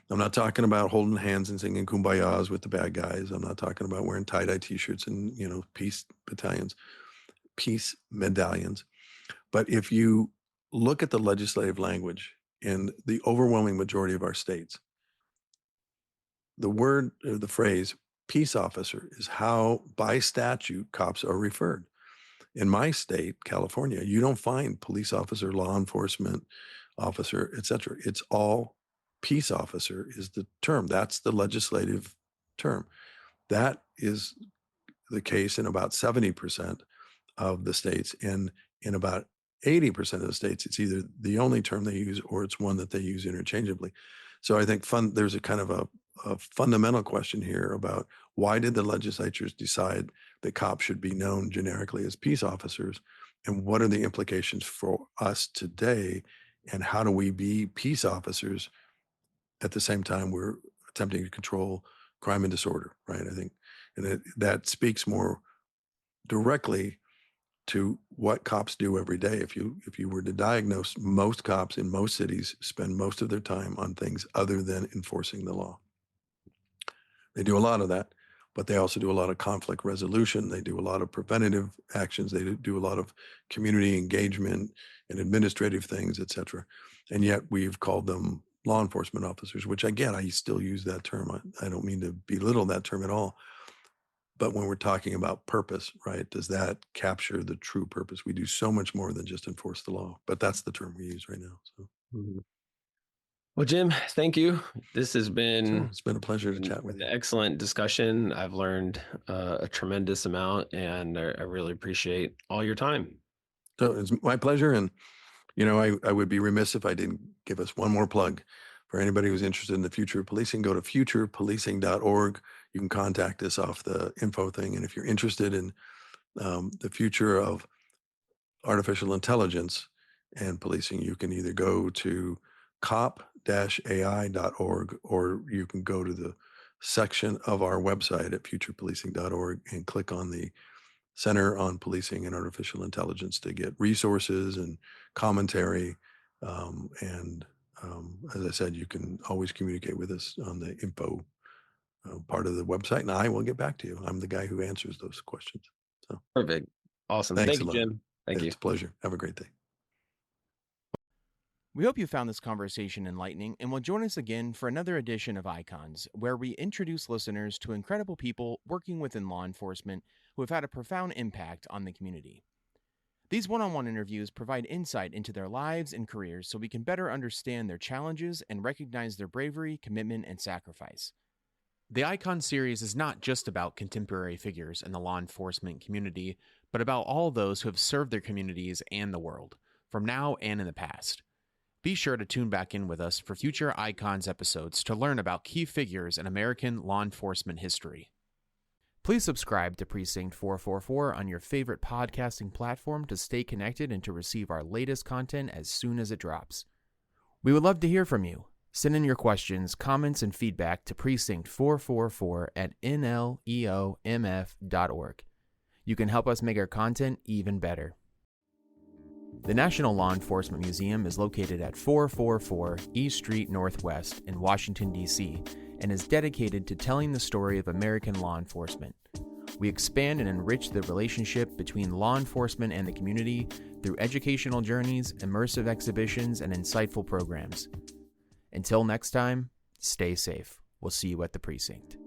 I'm not talking about holding hands and singing kumbayas with the bad guys. I'm not talking about wearing tie-dye t-shirts and, you know, peace battalions, peace medallions. But if you look at the legislative language in the overwhelming majority of our states, the word or the phrase peace officer is how by statute cops are referred. In my state, California, you don't find police officer, law enforcement officer, et cetera. It's all peace officer is the term. That's the legislative term. That is the case in about 70% of the states. And in about 80% of the states, it's either the only term they use or it's one that they use interchangeably. So I think there's a kind of a fundamental question here about why did the legislatures decide that cops should be known generically as peace officers, and what are the implications for us today, and how do we be peace officers at the same time we're attempting to control crime and disorder, right? I think And that speaks more directly to what cops do every day. If you were to diagnose, most cops in most cities spend most of their time on things other than enforcing the law. They do a lot of that, but they also do a lot of conflict resolution. They do a lot of preventative actions. They do a lot of community engagement and administrative things, et cetera. And yet we've called them law enforcement officers, which again, I still use that term. I don't mean to belittle that term at all. But when we're talking about purpose, right, does that capture the true purpose? We do so much more than just enforce the law, but that's the term we use right now. So, Well, Jim, thank you. This has sure, been it's been a pleasure to chat with an you. excellent discussion. I've learned a tremendous amount, and I really appreciate all your time. So it's my pleasure. And, I would be remiss if I didn't give us one more plug. For anybody who's interested in the future of policing, go to futurepolicing.org. You can contact us off the info thing. And if you're interested in the future of artificial intelligence and policing, you can either go to cop-ai.org, or you can go to the section of our website at futurepolicing.org and click on the Center on Policing and Artificial Intelligence to get resources and commentary. As I said, you can always communicate with us on the info part of the website, and I will get back to you. I'm the guy who answers those questions. So Perfect. Awesome. thanks Thank you, a lot. Jim. Thank you. It's a pleasure. Have a great day. We hope you found this conversation enlightening and will join us again for another edition of Icons, where we introduce listeners to incredible people working within law enforcement who have had a profound impact on the community. These one-on-one interviews provide insight into their lives and careers so we can better understand their challenges and recognize their bravery, commitment, and sacrifice. The Icon series is not just about contemporary figures in the law enforcement community, but about all those who have served their communities and the world, from now and in the past. Be sure to tune back in with us for future Icons episodes to learn about key figures in American law enforcement history. Please subscribe to Precinct 444 on your favorite podcasting platform to stay connected and to receive our latest content as soon as it drops. We would love to hear from you. Send in your questions, comments, and feedback to precinct444@nleomf.org. You can help us make our content even better. The National Law Enforcement Museum is located at 444 East Street Northwest in Washington, D.C., and is dedicated to telling the story of American law enforcement. We expand and enrich the relationship between law enforcement and the community through educational journeys, immersive exhibitions, and insightful programs. Until next time, stay safe. We'll see you at the precinct.